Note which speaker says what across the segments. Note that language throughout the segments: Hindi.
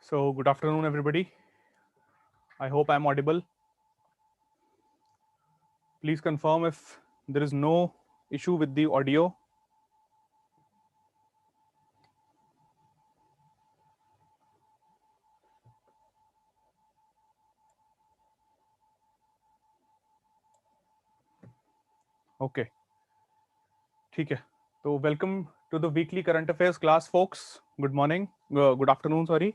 Speaker 1: So, good afternoon, everybody. I hope I'm audible. Please confirm if there is no issue with the audio. Okay, ठीक है. So, welcome to the weekly current affairs class, folks. Good morning, good afternoon, sorry.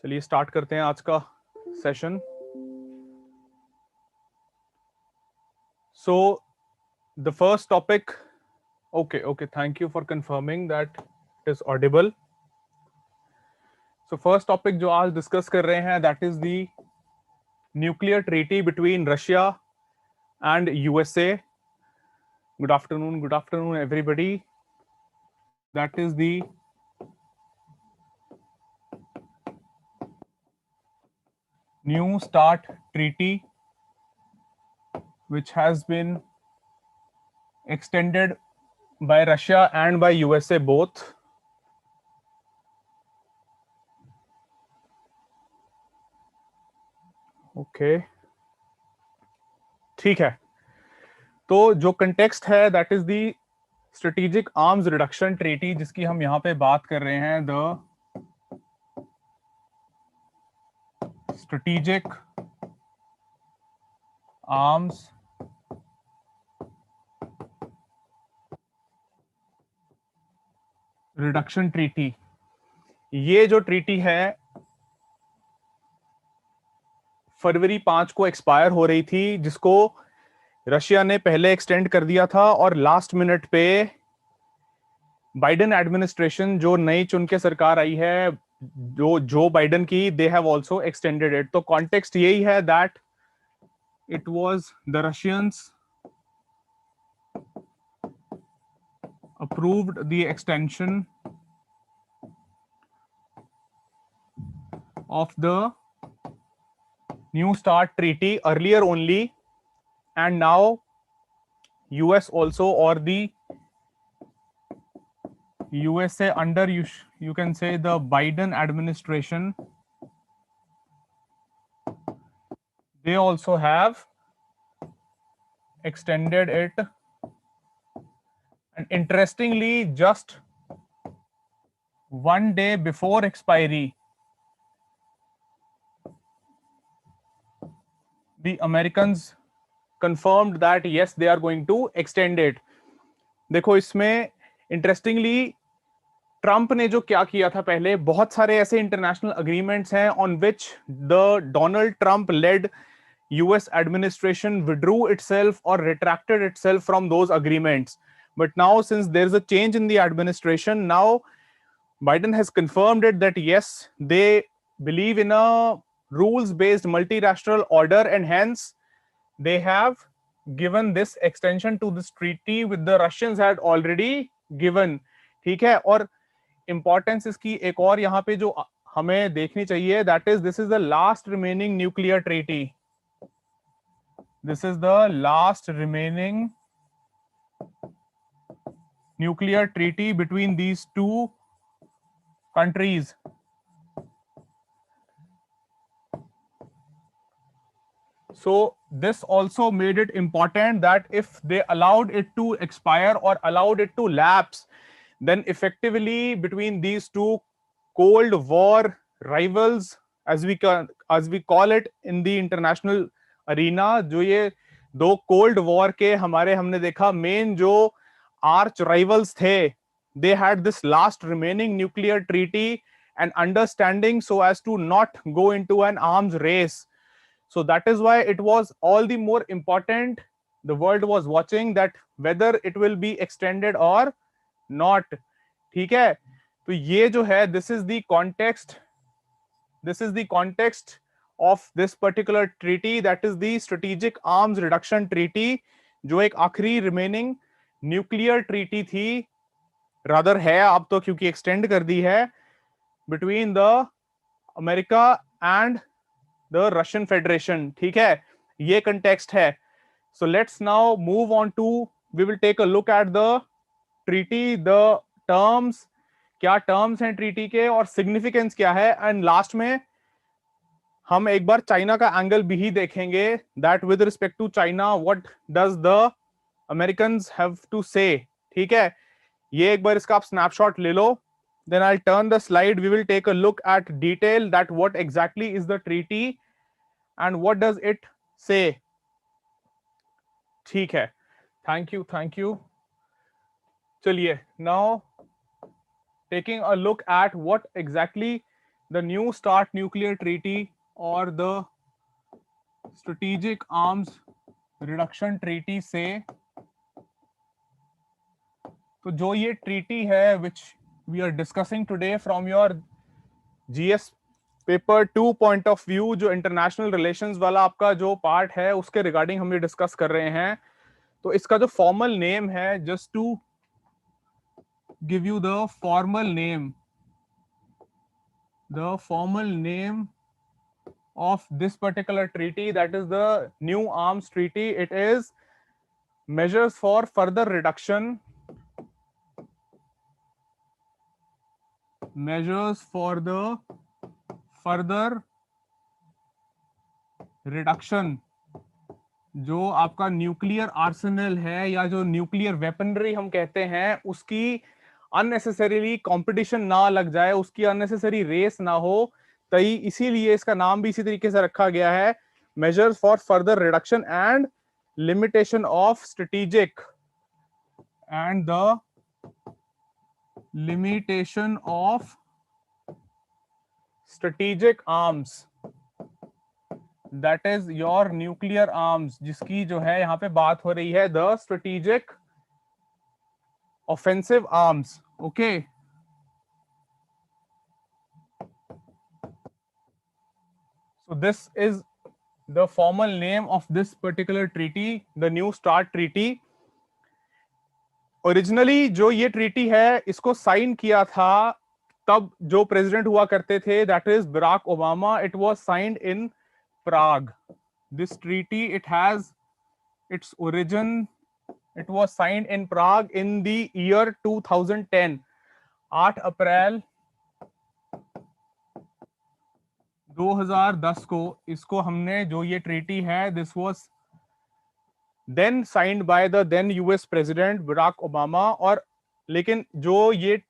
Speaker 1: चलिए start करते हैं आज का session. So, the first topic. Okay. Thank you for confirming that it is audible. So, first topic जो आज discuss कर रहे हैं, that is the nuclear treaty between Russia and USA. Good afternoon, everybody. That is the New START treaty, which has been extended by Russia and by USA both. Okay. ठीक है. तो जो कंटेक्स्ट है that is the strategic arms reduction treaty, जिसकी हम यहां पे बात कर रहे हैं. The strategic arms reduction treaty. ये जो ट्रीटी है फरवरी 5 को एक्सपायर हो रही थी, जिसको रशिया ने पहले एक्सटेंड कर दिया था, और लास्ट मिनट पे बाइडेन एडमिनिस्ट्रेशन, जो नई चुन के सरकार आई है, जो बाइडेन की, they have also extended it. तो कॉन्टेक्स्ट यही है that it was the Russians approved the extension of the New START treaty earlier only, and now US also, or the USA under you can say the Biden administration, they also have extended it. And interestingly, just one day before expiry, the Americans confirmed that yes, they are going to extend it. देखो इसमें इंटरेस्टिंगली ट्रंप ने जो क्या किया था पहले, बहुत सारे ऐसे इंटरनेशनल अग्रीमेंट्स हैं on which the Donald Trump led US administration withdrew itself or retracted itself from those agreements. But now, since there is a change in the administration, now Biden has confirmed it that yes, they believe in a rules-based multilateral order, and hence they have given this extension to this treaty with the Russians had already given. ठीक है. और इंपॉर्टेंस इसकी एक और यहाँ पे जो हमें देखनी चाहिए, that is this is the last remaining nuclear treaty. This is the last remaining nuclear treaty between these two countries. So this also made it important that if they allowed it to expire or allowed it to lapse, then effectively between these two Cold War rivals, as we call it in the international arena, जो ये दो कोल्ड वॉर के हमने देखा मेन जो आर्च राइवल्स थे, they had this last remaining nuclear treaty and understanding so as to not go into an arms race. So that is why it was all the more important. The world was watching that whether it will be extended or not. ठीक है. तो ये जो है, this is the context of this particular treaty, that is the strategic arms reduction treaty, जो एक आखिरी remaining nuclear treaty थी, rather है अब तो, क्योंकि extend कर दी है, between the America and the Russian Federation. ठीक है. ये context है. So let's now move on to, we will take a look at the treaty, the terms, क्या टर्म्स हैं ट्रीटी के और सिग्निफिकेंस क्या है, एंड लास्ट में हम एक बार चाइना का एंगल भी ही देखेंगे, that with respect to China what does the Americans have to say. ठीक है, ये एक बार इसका आप स्नैपशॉट ले लो, then I turn the slide, we will take a look at detail that what exactly is the treaty and what does it say. ठीक है, थैंक यू थैंक यू। चलिए, now taking a look at what exactly the New START nuclear treaty or the strategic arms reduction treaty से। तो जो ये ट्रीटी है which we are discussing today from your GS paper 2 point of view, जो इंटरनेशनल रिलेशंस वाला आपका जो पार्ट है उसके रिगार्डिंग हम ये डिस्कस कर रहे हैं। तो इसका जो फॉर्मल नेम है, just to give you the formal name of this particular treaty, that is the new arms treaty, it is measures for further reduction जो आपका न्यूक्लियर आर्सेनल है या जो न्यूक्लियर वेपनरी हम कहते हैं, उसकी अननेसेसरीली कंपटीशन ना लग जाए, उसकी अननेसेसरी रेस ना हो, तई इसीलिए इसका नाम भी इसी तरीके से रखा गया है, measures for further reduction and limitation of strategic and the limitation of strategic arms, that is your nuclear arms, जिसकी जो है यहां पे बात हो रही है the strategic offensive arms. Okay, so this is the formal name of this particular treaty, the New START treaty। Originally जो ये ट्रीटी है इसको साइन किया था तब जो प्रेसिडेंट हुआ करते थे, that is Barack Obama. It was signed in Prague. This treaty, it has its origin, it was signed in Prague in the year 2010। 8 April 2010 को इसको हमने, जो ये ट्रीटी है, this was then signed by the then US president Barack Obama. और लेकिन जो ये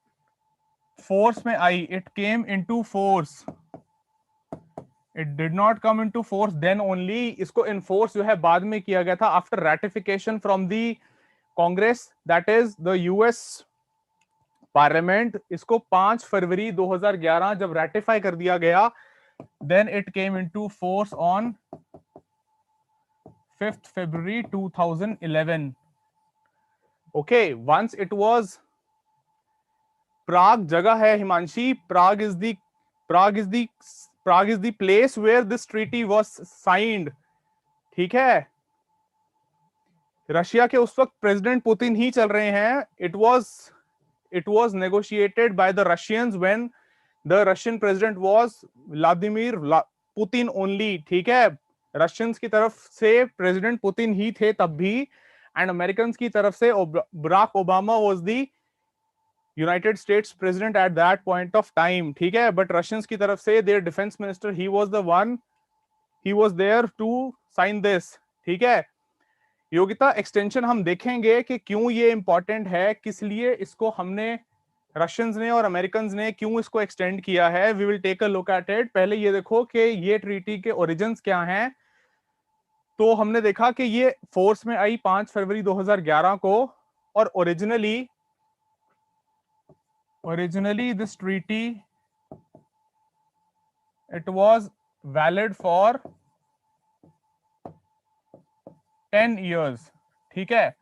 Speaker 1: फोर्स में आई, it came into force, it did not come into force then only. इसको इनफोर्स जो है बाद में किया गया था after ratification from the Congress, that is the US parliament. इसको 5 फरवरी 2011 जब रैटिफाई कर दिया गया, then it came into force on 5th February 2011। Okay, once it was, Prague जगह है Himanshi, Prague is the place where this treaty was signed। ठीक है, रशिया के उस वक्त प्रेसिडेंट पुतिन ही चल रहे हैं। it was negotiated by the Russians when the Russian president was Vladimir Putin only। ठीक है, रशियंस की तरफ से प्रेसिडेंट पुतिन ही थे तब भी, एंड अमेरिकन की तरफ से Barack Obama was the United States president at that point of time. ठीक है, बट रशियंस की तरफ से their defence minister, he was the one, he was there to sign this. ठीक है, योग्यता एक्सटेंशन हम देखेंगे कि क्यों ये इंपॉर्टेंट है, किस लिए इसको हमने, रशियंस ने और अमेरिकन ने क्यों इसको एक्सटेंड किया है। We will take a look at it. पहले ये देखो कि ये ट्रीटी के ओरिजिन्स क्या हैं। तो हमने देखा कि ये फोर्स में आई 5 फरवरी 2011 को, और originally this treaty, it was valid for 10 years. ठीक है,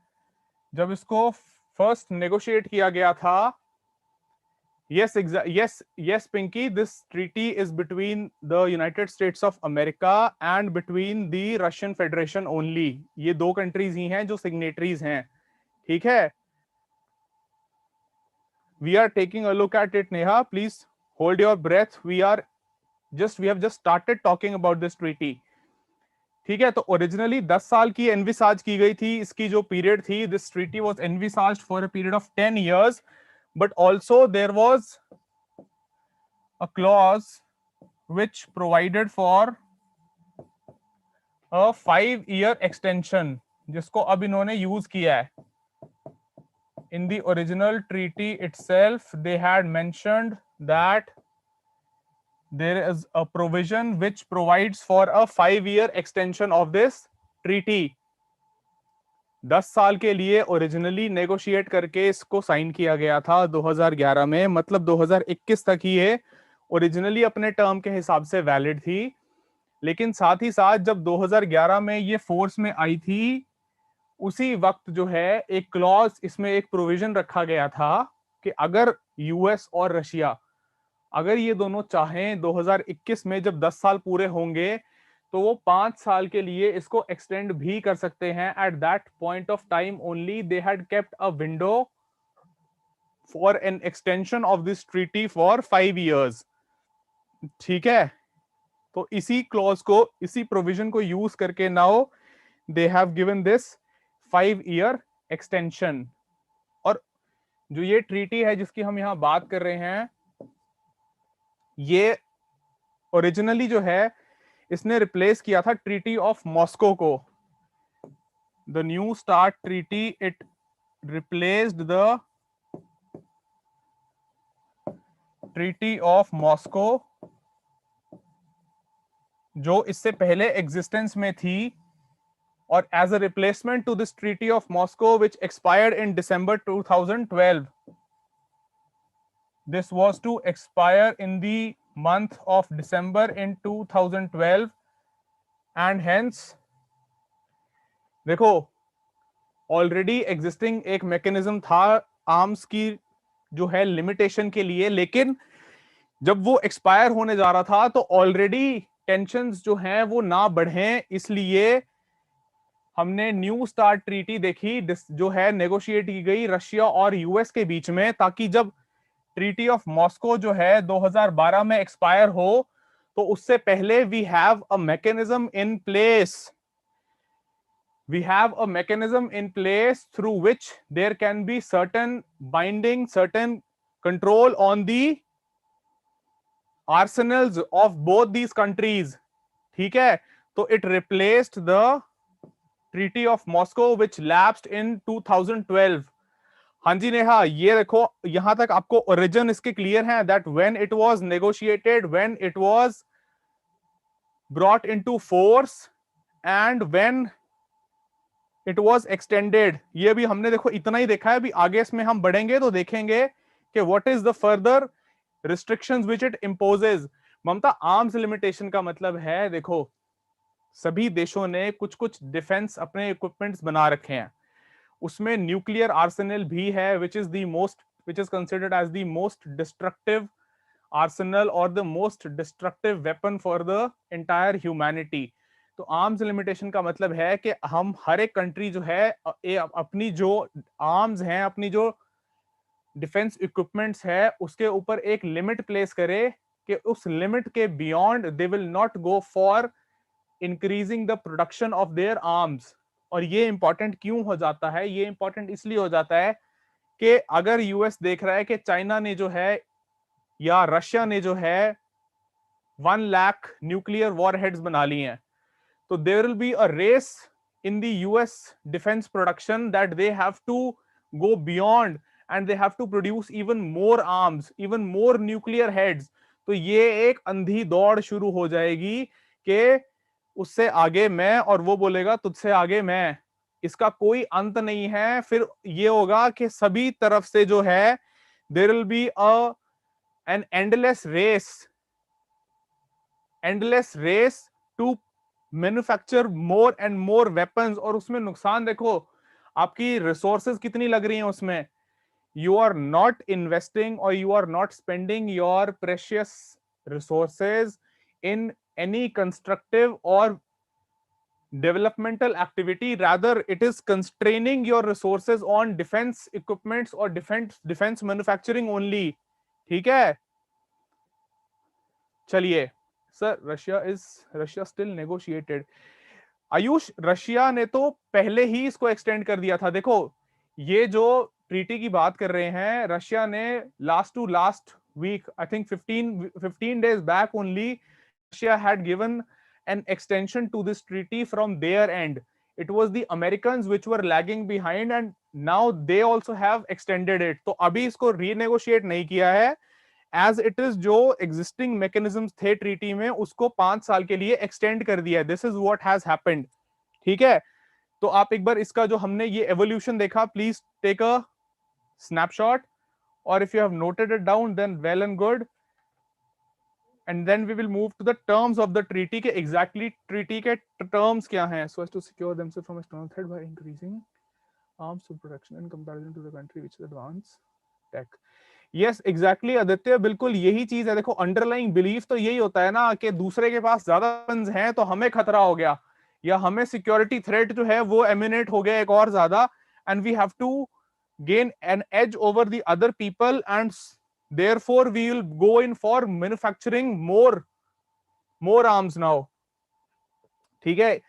Speaker 1: जब इसको फर्स्ट नेगोशिएट किया गया था, yes Pinky, this treaty is between the United States of America and between the Russian Federation only। ये दो कंट्रीज ही हैं जो सिग्नेटरीज हैं। ठीक है, we are taking a look at it। Neha, please hold your breath, we have just started talking about this treaty। ठीक है, तो ओरिजिनली 10 साल की एनविसाज की गई थी, इसकी जो पीरियड थी, this treaty was envisaged for a period of 10 years, but also there was a clause which provided for a 5-year extension, जिसको अब इन्होंने यूज किया है. In the original treaty itself, they had mentioned that there is a provision which provides for a 5-year extension of this treaty. 10 साल के लिए ओरिजिनली नेगोशिएट करके इसको साइन किया गया था 2011 में, मतलब 2021 तक ही ये ओरिजिनली अपने टर्म के हिसाब से वैलिड थी. लेकिन साथ ही साथ जब 2011 में ये फोर्स में आई थी, उसी वक्त जो है एक क्लॉज, इसमें एक प्रोविजन रखा गया था कि अगर यूएस और रशिया, अगर ये दोनों चाहें 2021 में जब 10 साल पूरे होंगे तो वो 5 साल के लिए इसको एक्सटेंड भी कर सकते हैं. Eight that point of time only they had kept a window for an extension of this treaty for 5 years. ठीक है, तो इसी क्लॉज को, इसी प्रोविजन को यूज करके now they have given this 5-year extension. और जो ये ट्रीटी है जिसकी हम यहां बात कर रहे हैं, ये ओरिजिनली जो है इसने रिप्लेस किया था ट्रीटी ऑफ मॉस्को को. The new START treaty, it replaced the treaty of Moscow जो इससे पहले एग्जिस्टेंस में थी, और as a replacement to this treaty of Moscow which expired in December 2012. This was to expire in the month of December in 2012, and hence देखो ऑलरेडी एग्जिस्टिंग एक मैकेनिज्म था आर्म्स की जो है लिमिटेशन के लिए, लेकिन जब वो एक्सपायर होने जा रहा था तो ऑलरेडी टेंशंस जो हैं वो ना बढ़े, इसलिए हमने न्यू स्टार्ट ट्रीटी देखी जो है नेगोशिएट की गई रशिया और यूएस के बीच में, ताकि जब ट्रीटी ऑफ मॉस्को जो है 2012 में एक्सपायर हो तो उससे पहले we have a mechanism in place. We have a mechanism in place through which there can be certain binding, certain control on the arsenals of both these countries. ठीक है, तो it replaced the Treaty of Moscow which lapsed in 2012. हाँ जी नेहा, ये देखो यहां तक आपको ओरिजिन इसके क्लियर है, that when it was negotiated, when it was brought into force, and when it was extended. ये भी हमने देखो इतना ही देखा है, अभी आगे इसमें हम बढ़ेंगे तो देखेंगे कि what is the further restrictions which it imposes. Mamata, arms limitation का मतलब है, देखो सभी देशों ने कुछ कुछ डिफेंस अपने इक्विपमेंट्स बना रखे हैं, उसमें न्यूक्लियर आर्सेनल भी है which is considered as the most destructive arsenal और the most destructive weapon for the entire humanity. तो आर्म्स लिमिटेशन का मतलब है कि हम हर एक कंट्री जो है अपनी जो आर्म्स हैं, अपनी जो डिफेंस इक्विपमेंट्स है, उसके ऊपर एक लिमिट प्लेस करे कि उस लिमिट के beyond they will not go for increasing the production of their arms. और ये इंपॉर्टेंट क्यों हो जाता है? ये इंपॉर्टेंट इसलिए हो जाता है कि अगर यूएस देख रहा है कि चाइना ने जो है या रशिया ने जो है 1 लाख न्यूक्लियर वॉरहेड्स बना ली हैं, so there will be a race in the US defense production that they have to go beyond and they have to produce even more arms, even more nuclear heads. तो ये एक अंधी दौड़ शुरू हो जाएगी कि उससे आगे मैं और वो बोलेगा तुझसे आगे मैं, इसका कोई अंत नहीं है. फिर ये होगा कि सभी तरफ से जो है there will be an endless race to manufacture more and more weapons. और उसमें नुकसान देखो, आपकी रिसोर्सेज कितनी लग रही हैं उसमें. यू आर नॉट इन्वेस्टिंग और you are not spending your precious resources in any constructive और developmental activity, rather it is constraining your resources on defence equipments और डिफेंस मैन्युफैक्चरिंग ओनली. ठीक है, चलिए sir, Russia still negotiated. Ayush, Russia ने तो पहले ही इसको एक्सटेंड कर दिया था. देखो ये जो ट्रीटी की बात कर रहे हैं, रशिया ने last week, I think 15 days back only, Russia had given an extension to this treaty from their end. It was the Americans which were lagging behind and now they also have extended it. तो अभी इसको रीनेगोशिएट नहीं किया है, एज इट इज जो एग्जिस्टिंग मैकेनिज्म्स थे ट्रीटी में उसको 5 साल के लिए एक्सटेंड कर दिया है. This is what has happened. ठीक है, तो आप एक बार इसका जो हमने ये एवोल्यूशन देखा, प्लीज टेक अ स्नैपशॉट, और if you have noted it down then well and good, and then we will move to the terms of the treaty के एग्जैक्टली ट्रीटी के टर्म्स क्या हैं. So as to secure themselves from external threat by increasing arms protection in comparison to the country which is advance tech. Yes exactly Aditya, बिल्कुल यही चीज है. देखो अंडरलाइंग बिलीफ तो यही होता है ना कि दूसरे के पास ज्यादा गन्स हैं तो हमें खतरा हो गया, या हमें सिक्योरिटी थ्रेट जो है वो एमिनेट हो गया एक और ज्यादा, and we have to gain an edge over the other people and therefore we will go in for manufacturing more arms now. ठीक है,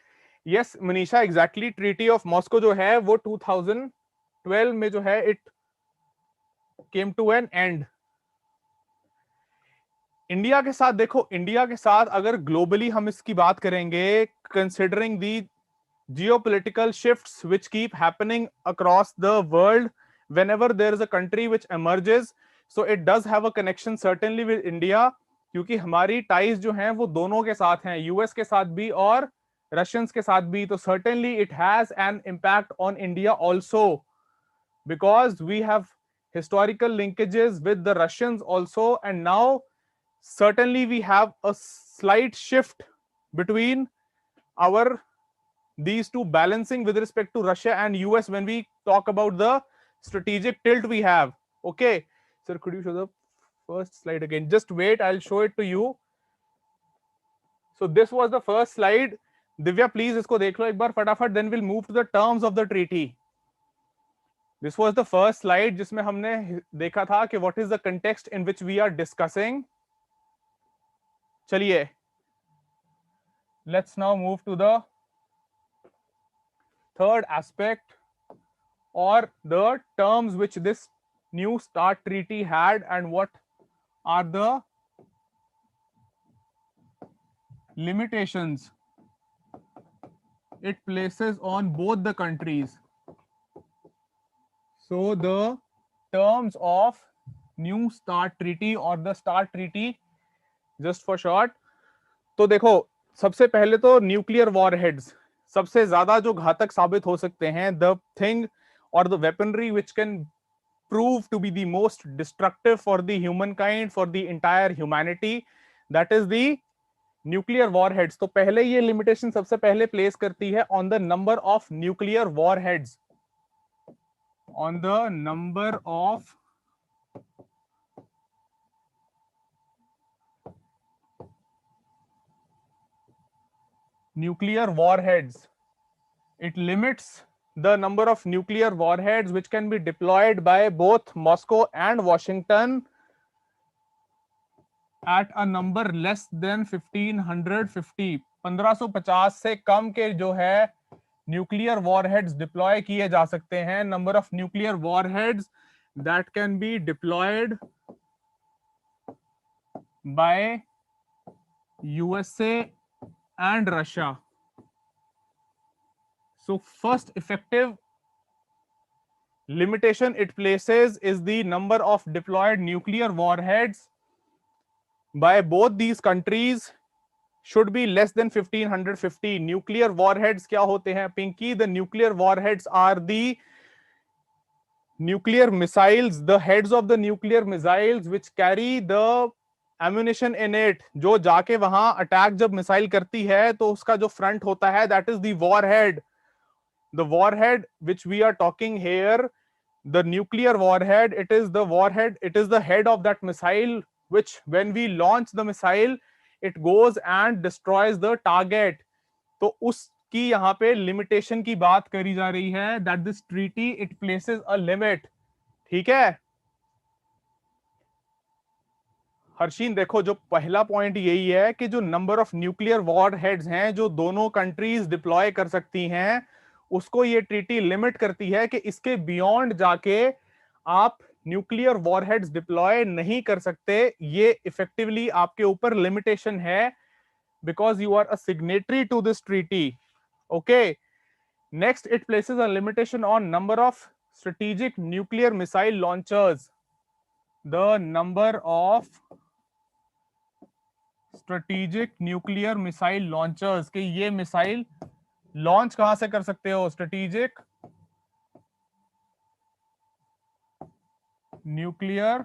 Speaker 1: yes Manisha exactly, treaty of Moscow जो है वो 2012 में जो है it came to an end. India के साथ देखो, इंडिया के साथ अगर ग्लोबली हम इसकी बात करेंगे, considering the geopolitical shifts which keep happening across the world, whenever there is a country which emerges, so it does have a connection certainly with India, क्योंकि हमारी टाइज जो हैं वो दोनों के साथ हैं, यूएस के साथ भी और रशियंस के साथ भी. तो certainly it has an impact on India also, because we have historical linkages with the Russians also, and now certainly we have a slight shift between our these two balancing with respect to Russia and US when we talk about the strategic tilt we have. Okay, sir, could you show the first slide again? Just wait, I'll show it to you. So this was the first slide. Divya, please isko dekh lo ek baar fatafat, then we'll move to the terms of the treaty. This was the first slide जिसमें हमने देखा था कि what is the context in which we are discussing. चलिए, let's now move to the third aspect, or the terms which this new START treaty had, and what are the limitations it places on both the countries. So the terms of new START treaty or the START treaty just for short. तो देखो, सबसे पहले तो न्यूक्लियर वॉरहेड्स सबसे ज्यादा जो घातक साबित हो सकते हैं, द थिंग और the weaponry which can prove to be the most destructive for the human kind, for the entire humanity, that is the nuclear warheads. तो पहले ये लिमिटेशन सबसे पहले प्लेस करती है on the number of nuclear warheads, on the number of nuclear warheads. It limits the number of nuclear warheads which can be deployed by both Moscow and Washington at a number less than 1550. 1550 से कम के जो है न्यूक्लियर वॉरहेड्स डिप्लॉय किए जा सकते हैं. Number of nuclear warheads that can be diploid by USA and Russia. So first effective limitation it places is the number of deployed nuclear warheads by both these countries should be less than 1550. Nuclear warheads क्या होते हैं Pinky? The nuclear warheads are the nuclear missiles, the heads of the nuclear missiles which carry the ammunition in it. जो जाके वहां अटैक जब मिसाइल करती है तो उसका जो फ्रंट होता है, that is the warhead. The warhead which we are talking here, the nuclear warhead, it is the warhead, it is the head of that missile, which when we launch the missile, it goes and destroys the target. तो उसकी यहाँ पे लिमिटेशन की बात करी जा रही है, that this treaty it places a limit. ठीक है हर्षीन, देखो जो पहला पॉइंट यही है कि जो नंबर ऑफ न्यूक्लियर वॉरहेड्स हैं जो दोनों कंट्रीज डिप्लॉय कर सकती हैं, उसको ये ट्रीटी लिमिट करती है कि इसके बियॉन्ड जाके आप न्यूक्लियर वॉरहेड्स डिप्लॉय नहीं कर सकते, ये इफेक्टिवली आपके ऊपर लिमिटेशन है, because you are a signatory to this treaty. Okay, next it places a limitation on number of strategic nuclear missile launchers. The number of strategic nuclear missile launchers, कि ये मिसाइल लॉन्च कहां से कर सकते हो, स्ट्रेटेजिक न्यूक्लियर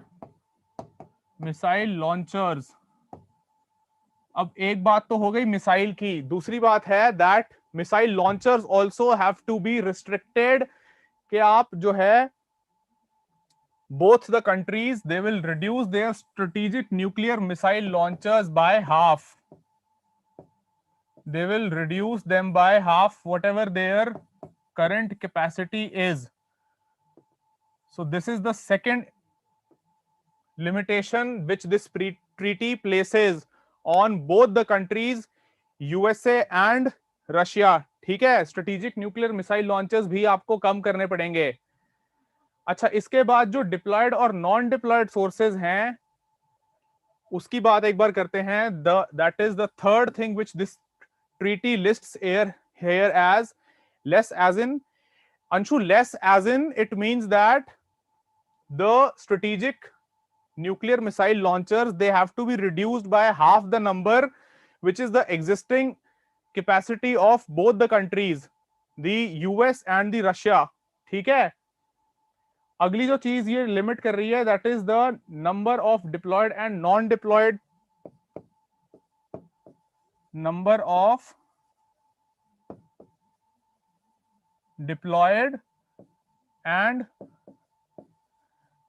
Speaker 1: मिसाइल लॉन्चर्स। अब एक बात तो हो गई मिसाइल की, दूसरी बात है that missile launchers also have to be restricted, कि आप जो है both the countries they will reduce their strategic nuclear missile launchers by half. They will reduce them by half whatever their current capacity is. So this is the second limitation which this treaty places on both the countries USA and Russia। ठीक है, स्ट्रेटेजिक न्यूक्लियर मिसाइल लॉन्चर्स भी आपको कम करने पड़ेंगे। अच्छा, इसके बाद जो डिप्लॉयड और नॉन डिप्लॉयड सोर्सेज हैं उसकी बात एक बार करते हैं। That is the third thing which this treaty lists here as less, as in Anshu, less as in it means that the strategic nuclear missile launchers they have to be reduced by half the number which is the existing capacity of both the countries, the US and the Russia। ठीक है, अगली जो चीज ये लिमिट कर रही है that is the number of deployed and non deployed, number of deployed and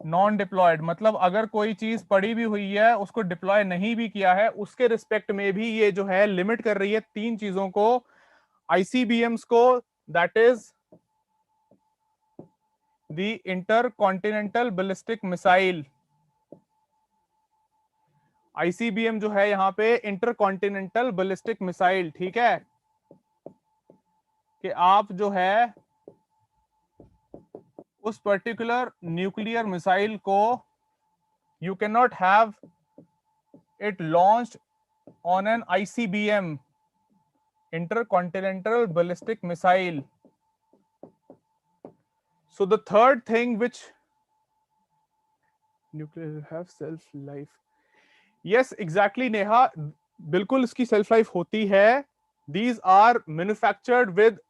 Speaker 1: non deployed. मतलब अगर कोई चीज पड़ी भी हुई है उसको डिप्लॉय नहीं भी किया है, उसके रिस्पेक्ट में भी ये जो है लिमिट कर रही है तीन चीजों को, आईसीबीएम्स को, that is the inter continental ballistic missile. ICBM जो है यहां पे इंटर कॉन्टिनेंटल बैलिस्टिक मिसाइल। ठीक है, कि आप जो है उस पर्टिकुलर न्यूक्लियर मिसाइल को you can not have it launched on an ICBM, intercontinental ballistic missile। So the third thing which nuclear have self life, yes exactly Neha, बिल्कुल इसकी सेल्फ लाइफ होती है। These are manufactured with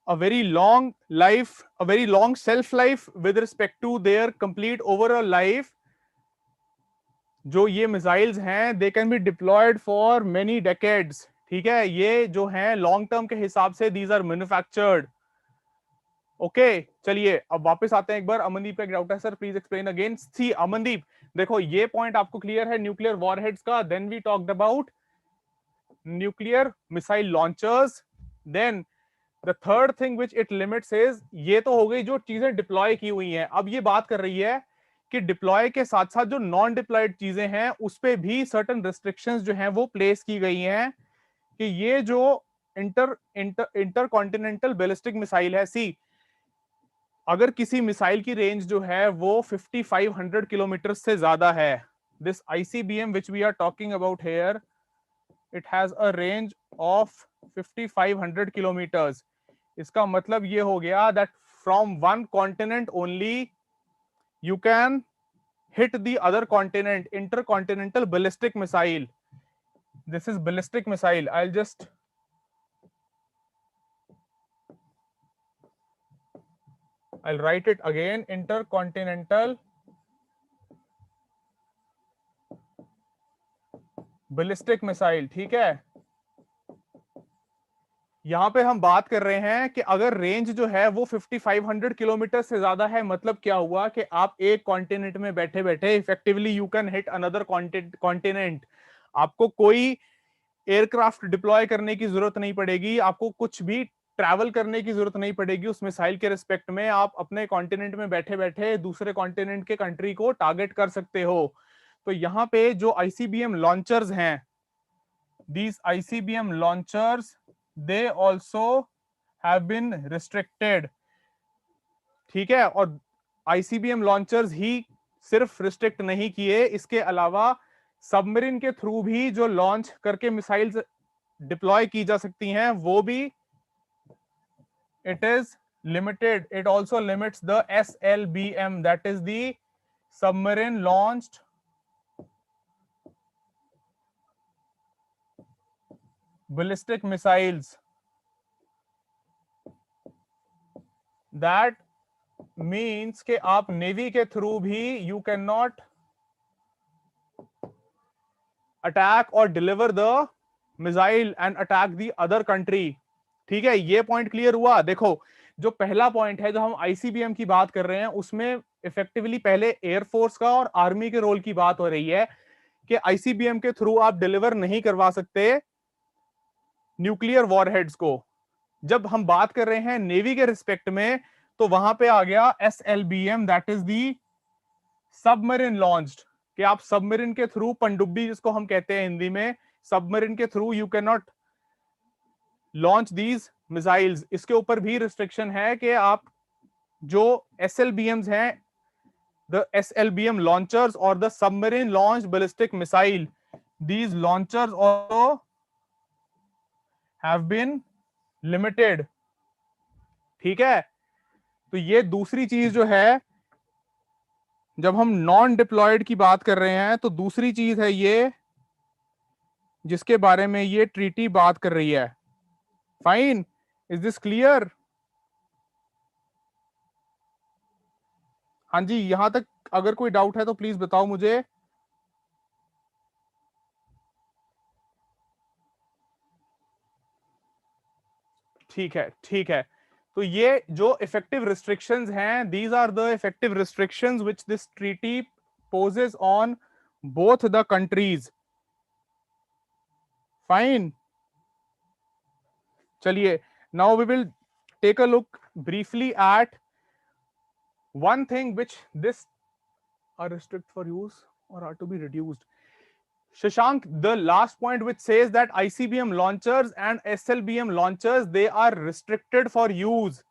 Speaker 1: a very long life, a very long self life with respect to their complete overall life। जो ये मिसाइल्स हैं they can be diploid for many decades. ठीक है, ये जो हैं लॉन्ग टर्म के हिसाब से दीज आर मैन्युफैक्चर्ड। ओके, चलिए अब वापस आते हैं एक बार। अमनदीप का एक डाउट है sir, please explain again. See Amandeep, देखो ये पॉइंट आपको क्लियर है न्यूक्लियर वॉरहेड्स का, then we talked about nuclear missile launchers, then the third thing which it limits is, ये तो हो गई जो चीजें डिप्लॉय की हुई हैं। अब ये बात कर रही है कि डिप्लॉय के साथ साथ जो नॉन डिप्लॉयड चीजें हैं उस पे भी सर्टेन रिस्ट्रिक्शंस जो हैं वो प्लेस की गई हैं, कि ये जो इंटर कॉन्टिनेंटल बैलिस्टिक मिसाइल है, सी अगर किसी मिसाइल की रेंज जो है वो 5500 किलोमीटर से ज्यादा है, this ICBM which we are talking about here, it has a range of 5500 kilometres. इसका मतलब ये हो गया that from one continent only you can hit the other continent, intercontinental ballistic missile। This is ballistic missile, I'll write it again, intercontinental ballistic missile। ठीक है, यहां पे हम बात कर रहे हैं कि अगर रेंज जो है वो 5500 किलोमीटर से ज्यादा है, मतलब क्या हुआ कि आप एक कॉन्टिनेंट में बैठे बैठे effectively you can hit another continent. आपको कोई एयरक्राफ्ट डिप्लॉय करने की जरूरत नहीं पड़ेगी, आपको कुछ भी ट्रैवल करने की जरूरत नहीं पड़ेगी उस मिसाइल के रिस्पेक्ट में। आप अपने कॉन्टिनेंट में बैठे बैठे दूसरे कॉन्टिनेंट के कंट्री को टारगेट कर सकते हो। तो यहाँ पे जो आईसीबीएम लॉन्चर्स हैं, these ICBM launchers they also have been restricted। ठीक है, और आईसीबीएम लॉन्चर्स ही सिर्फ रिस्ट्रिक्ट नहीं किए, इसके अलावा सबमरीन के थ्रू भी जो लॉन्च करके मिसाइल्स डिप्लॉय की जा सकती हैं वो भी it is limited. It also limits the SLBM, that is the submarine launched ballistic missiles. That means कि आप नेवी के थ्रू भी you cannot attack or deliver the missile and attack the other country. ठीक है, ये पॉइंट क्लियर हुआ। देखो, जो पहला पॉइंट है जो हम आईसीबीएम की बात कर रहे हैं उसमें इफेक्टिवली पहले एयरफोर्स का और आर्मी के रोल की बात हो रही है कि आईसीबीएम के थ्रू आप डिलीवर नहीं करवा सकते न्यूक्लियर वॉरहेड्स को। जब हम बात कर रहे हैं नेवी के रिस्पेक्ट में तो वहां पे आ गया SLBM, that is the submarine launched, कि आप सबमरीन के थ्रू, पनडुब्बी जिसको हम कहते हैं हिंदी में, सबमरीन के through you can not launch these missiles. इसके ऊपर भी रिस्ट्रिक्शन है कि आप जो एसएलबीएम्स हैं, द एसएलबीएम लॉन्चर्स और the submarine launch ballistic missile, these launchers also have been limited. ठीक है, तो ये दूसरी चीज जो है, जब हम नॉन डिप्लॉयड की बात कर रहे हैं तो दूसरी चीज है ये जिसके बारे में ये ट्रीटी बात कर रही है। Fine, is this clear? हाँ जी, यहां तक अगर कोई डाउट है तो प्लीज बताओ मुझे। ठीक है, ठीक है, तो ये जो इफेक्टिव रिस्ट्रिक्शंस हैं, these are the effective restrictions which this treaty poses on both the countries. Fine, चलिए, now we will take a look briefly at one thing which this are restrict for use or are to be reduced. Shashank, the last point which says that ICBM launchers and SLBM launchers, they are restricted for use.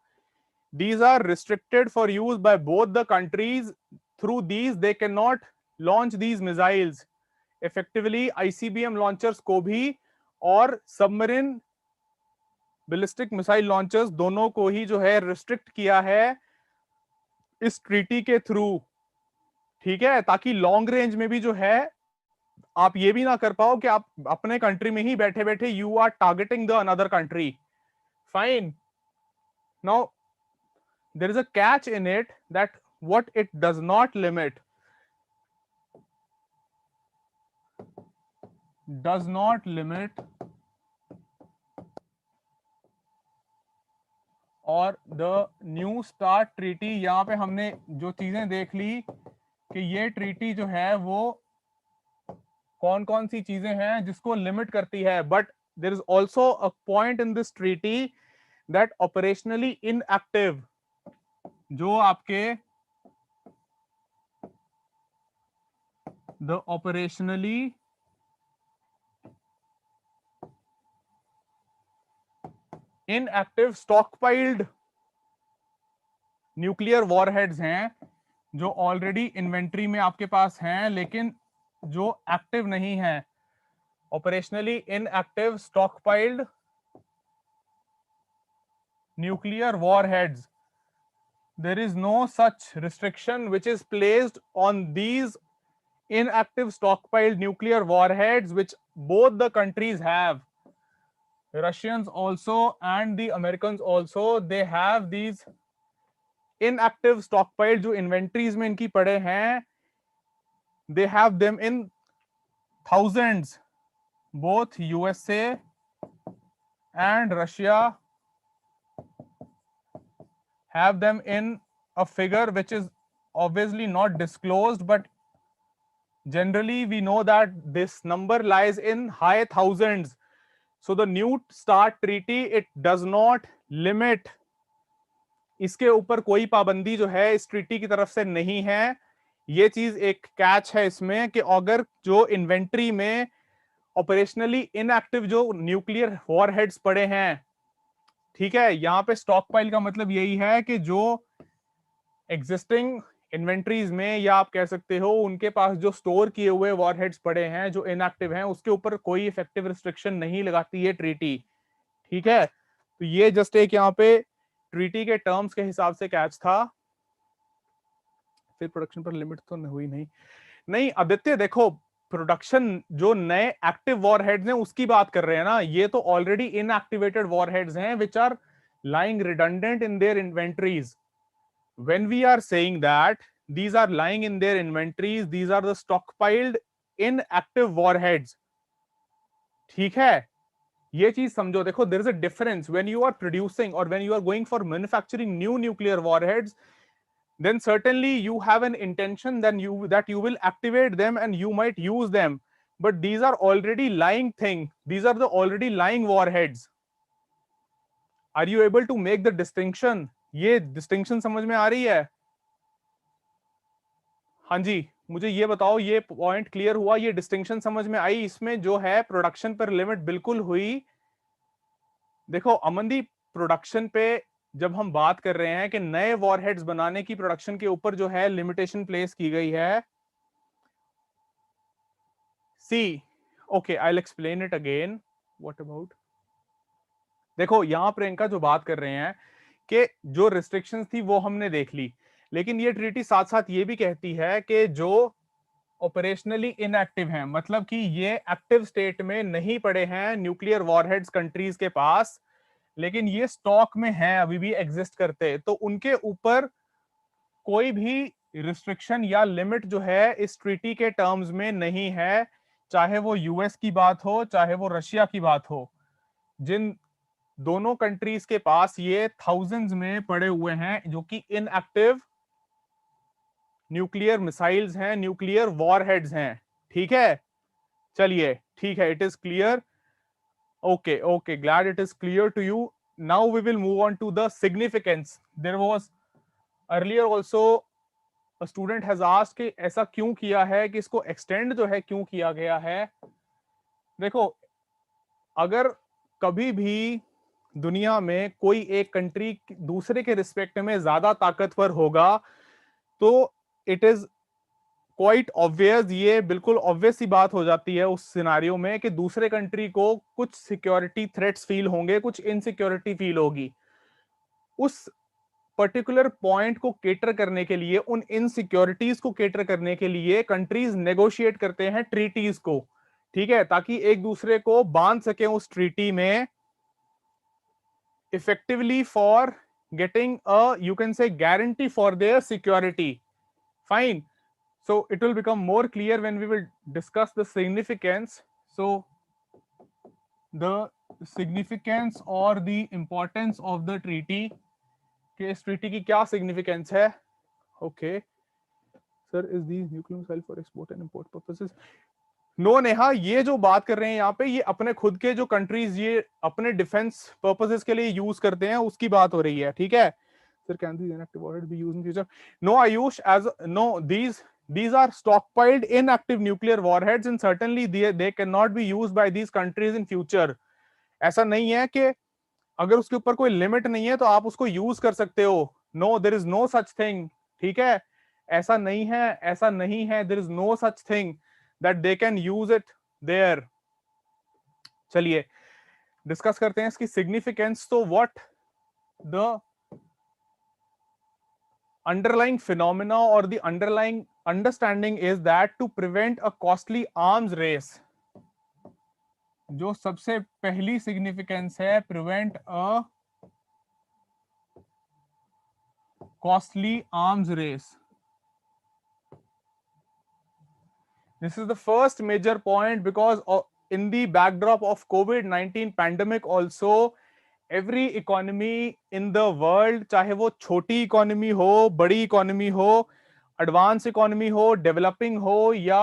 Speaker 1: These are restricted for use by both the countries. Through these they cannot launch these missiles. Effectively ICBM launchers को भी और सबमरीन बैलिस्टिक मिसाइल लॉन्चर्स दोनों को ही जो है रिस्ट्रिक्ट किया है इस ट्रीटी के थ्रू। ठीक है, ताकि लॉन्ग रेंज में भी जो है आप ये भी ना कर पाओ कि आप अपने कंट्री में ही बैठे बैठे you are targeting the another country. Fine, now there is a catch in it that what it does not limit, does not limit और द न्यू स्टार्ट ट्रीटी। यहां पे हमने जो चीजें देख ली कि ये ट्रीटी जो है वो कौन कौन सी चीजें हैं जिसको लिमिट करती है, but there is also a point in this treaty that operationally inactive, जो आपके the operationally inactive stockpiled nuclear warheads हैं जो ऑलरेडी इन्वेंट्री में आपके पास हैं लेकिन जो एक्टिव नहीं है। Operationally inactive stockpiled nuclear warheads, there is no such restriction which is placed on these inactive stockpiled nuclear warheads which both the countries have. Russians also and the Americans also, they have these inactive stockpiled जो inventories में इनकी पड़े हैं, they have them in thousands. Both USA and Russia have them in a figure which is obviously not disclosed, but generally we know that this number lies in high thousands. So the new START treaty, it does not limit, इसके ऊपर कोई पाबंदी जो है इस ट्रीटी की तरफ से नहीं है। ये चीज एक कैच है इसमें कि अगर जो इन्वेंट्री में ऑपरेशनली इनएक्टिव जो न्यूक्लियर वॉरहेड्स पड़े हैं, ठीक है, यहां पे स्टॉक पाइल का मतलब यही है कि जो एग्जिस्टिंग इन्वेंट्रीज में, या आप कह सकते हो उनके पास जो स्टोर किए हुए वॉरहेड्स पड़े हैं जो इनएक्टिव हैं, उसके ऊपर कोई इफेक्टिव रिस्ट्रिक्शन नहीं लगाती है ट्रीटी। ठीक है, तो ये जस्ट एक यहाँ पे ट्रीटी के टर्म्स के हिसाब से कैच था। फिर प्रोडक्शन पर लिमिट तो हुई नहीं। नहीं आदित्य, देखो प्रोडक्शन जो नए एक्टिव वॉरहेड्स हैं उसकी बात कर रहे हैं ना, ये तो ऑलरेडी इनएक्टिवेटेड वॉरहेड्स हैं which are lying redundant in their inventories. When we are saying that these are lying in their inventories, these are the stockpiled inactive warheads. ठीक है, ये चीज समझो। देखो, there is a difference when you are producing or when you are going for manufacturing new nuclear warheads, then certainly you have an intention then that you will activate them and you might use them, but these are already lying thing, these are the already lying warheads. Are you able to make the distinction? ये distinction समझ में आ रही है? हाँ जी, मुझे ये बताओ, ये पॉइंट क्लियर हुआ, ये डिस्टिंक्शन समझ में आई? इसमें जो है प्रोडक्शन पर लिमिट बिल्कुल हुई। देखो अमनदीप, प्रोडक्शन पे जब हम बात कर रहे हैं कि नए वॉरहेड्स बनाने की प्रोडक्शन के ऊपर जो है लिमिटेशन प्लेस की गई है, see okay I will explain it again. What about, देखो यहां प्रियंका जो बात कर रहे हैं कि जो रिस्ट्रिक्शंस थी वो हमने देख ली, लेकिन ये ट्रीटी साथ साथ ये भी कहती है कि जो ऑपरेशनली इनएक्टिव हैं, मतलब कि ये एक्टिव स्टेट में नहीं पड़े हैं न्यूक्लियर वॉरहेड्स कंट्रीज के पास, लेकिन ये स्टॉक में हैं, अभी भी एग्जिस्ट करते, तो उनके ऊपर कोई भी रिस्ट्रिक्शन या लिमिट जो है इस ट्रीटी के टर्म्स में नहीं है, चाहे वो यूएस की बात हो चाहे वो रशिया की बात हो। जिन दोनों कंट्रीज के पास ये थाउजेंड्स में पड़े हुए हैं जो कि इनएक्टिव न्यूक्लियर मिसाइल्स हैं, न्यूक्लियर वॉरहेड्स हैं। ठीक है, चलिए ठीक है, it is clear. Okay okay, glad it is clear to you. Now we will move on to the significance. There was earlier also a student has asked कि ऐसा क्यों किया है, कि इसको एक्सटेंड जो है क्यों किया गया है। देखो, अगर कभी भी दुनिया में कोई एक कंट्री दूसरे के रिस्पेक्ट में ज्यादा ताकतवर होगा, तो इट इज क्वाइट ऑब्वियस, ये बिल्कुल ऑब्वियस सी बात हो जाती है उस सिनारियो में कि दूसरे कंट्री को कुछ सिक्योरिटी थ्रेट्स फील होंगे, कुछ इनसिक्योरिटी फील होगी। उस पर्टिकुलर पॉइंट को केटर करने के लिए, उन इनसिक्योरिटीज को केटर करने के लिए कंट्रीज नेगोशिएट करते हैं ट्रीटीज को। ठीक है, ताकि एक दूसरे को बांध सके उस ट्रीटी में effectively for getting a, you can से, guarantee for their security. Fine. So it will become more clear when we will discuss the significance. So the significance or the importance of the treaty, कि इस treaty की क्या significance है? Okay. Sir, is these nuclear missile for export and import purposes? No Neha, ये जो बात कर रहे हैं यहाँ पे, ये अपने खुद के जो कंट्रीज ये अपने डिफेंस पर्पसेस के लिए यूज करते हैं उसकी बात हो रही है। ठीक है sir, can these inactive warheads be used in future? No Ayush, as no, these are stockpiled inactive nuclear warheads and certainly they cannot be used by these countries in future. ऐसा नहीं है कि अगर उसके ऊपर कोई लिमिट नहीं है तो आप उसको यूज कर सकते हो। No, there is no such thing. ठीक है, ऐसा नहीं है, ऐसा नहीं है, there is no such thing that they can use it there. चलिए डिस्कस करते हैं इसकी सिग्निफिकेंस। तो what the underlying phenomena or the underlying understanding is that to prevent a costly arms race, जो सबसे पहली सिग्निफिकेंस है, prevent a costly arms race. This is the first major point because in the backdrop of COVID-19 pandemic also, every economy in the world, चाहे वो छोटी इकोनॉमी हो, बड़ी इकोनॉमी हो, एडवांस इकोनॉमी हो, डेवलपिंग हो या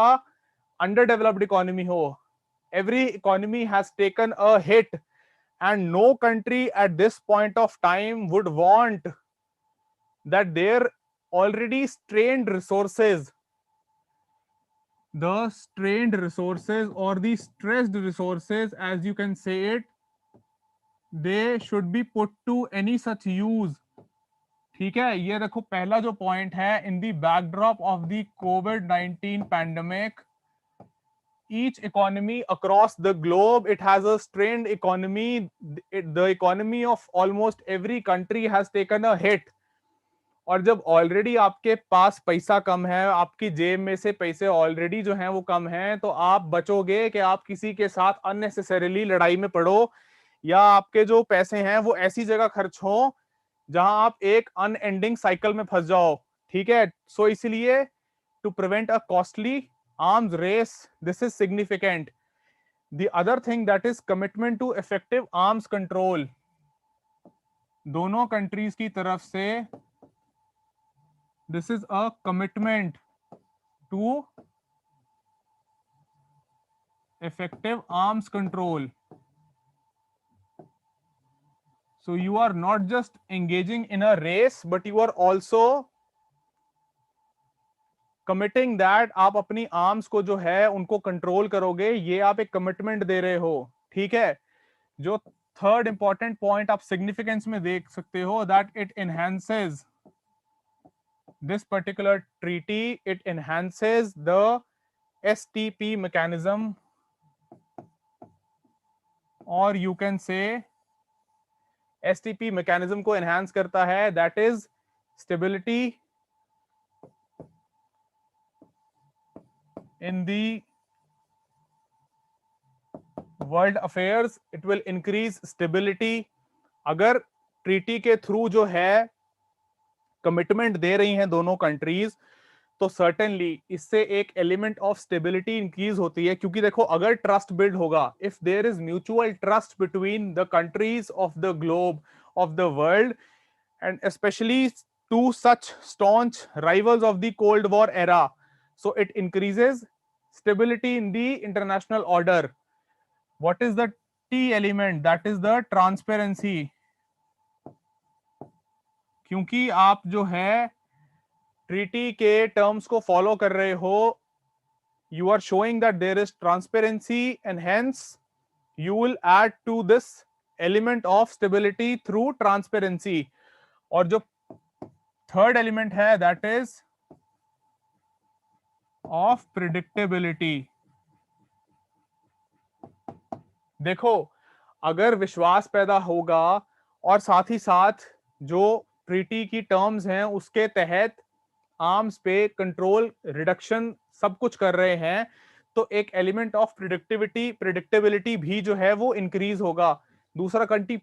Speaker 1: अंडर डेवलप्ड इकोनॉमी हो, every economy has taken a hit and no country at this point of time would want that their already strained resources, the strained resources or the stressed resources, as you can say it, they should be put to any such use. ठीक है, ये देखो पहला जो पॉइंट है, in the backdrop of the covid pandemic, each economy across the globe, it has a strained economy. The economy of almost every country has taken a hit. और जब ऑलरेडी आपके पास पैसा कम है, आपकी जेब में से पैसे ऑलरेडी जो हैं वो कम हैं, तो आप बचोगे कि आप किसी के साथ अननेसेसरीली लड़ाई में पड़ो, या आपके जो पैसे हैं वो ऐसी जगह खर्च हो जहां आप एक अनएंडिंग साइकिल में फंस जाओ। ठीक है, सो इसलिए to prevent a costly arms race, this is significant. The other thing that is commitment to effective arms control, दोनों कंट्रीज की तरफ से this is a commitment to effective arms control. So you are not just engaging in a race, but you are also committing that आप अपनी आर्म्स को जो है उनको कंट्रोल करोगे, ये आप एक कमिटमेंट दे रहे हो। ठीक है, जो थर्ड इंपॉर्टेंट पॉइंट आप सिग्निफिकेंस में देख सकते हो, that it enhances this particular treaty, it enhances the STP mechanism, or you can say STP mechanism को enhance करता है, that is stability in the world affairs, it will increase stability। अगर ट्रीटी के थ्रू जो है कमिटमेंट दे रही हैं दोनों कंट्रीज, तो सर्टेनली इससे एक एलिमेंट ऑफ स्टेबिलिटी इंक्रीज होती है, क्योंकि देखो अगर ट्रस्ट बिल्ड होगा, if there is mutual trust between the countries of the globe, of the world, and specially to such staunch rivals of the Cold War era, so it increases stability in the international order। what is the T element? that is the transparency। क्योंकि आप जो है ट्रीटी के टर्म्स को फॉलो कर रहे हो, you are showing that there is transparency, and hence you will add to this element of stability through transparency। और जो थर्ड एलिमेंट है, that is of predictability। देखो अगर विश्वास पैदा होगा और साथ ही साथ जो ट्रीटी की टर्म्स हैं उसके तहत आर्म्स पे कंट्रोल रिडक्शन सब कुछ कर रहे हैं, तो एक एलिमेंट ऑफ प्रिडिक्टेबिलिटी भी जो है वो इंक्रीज होगा। दूसरा कंट्री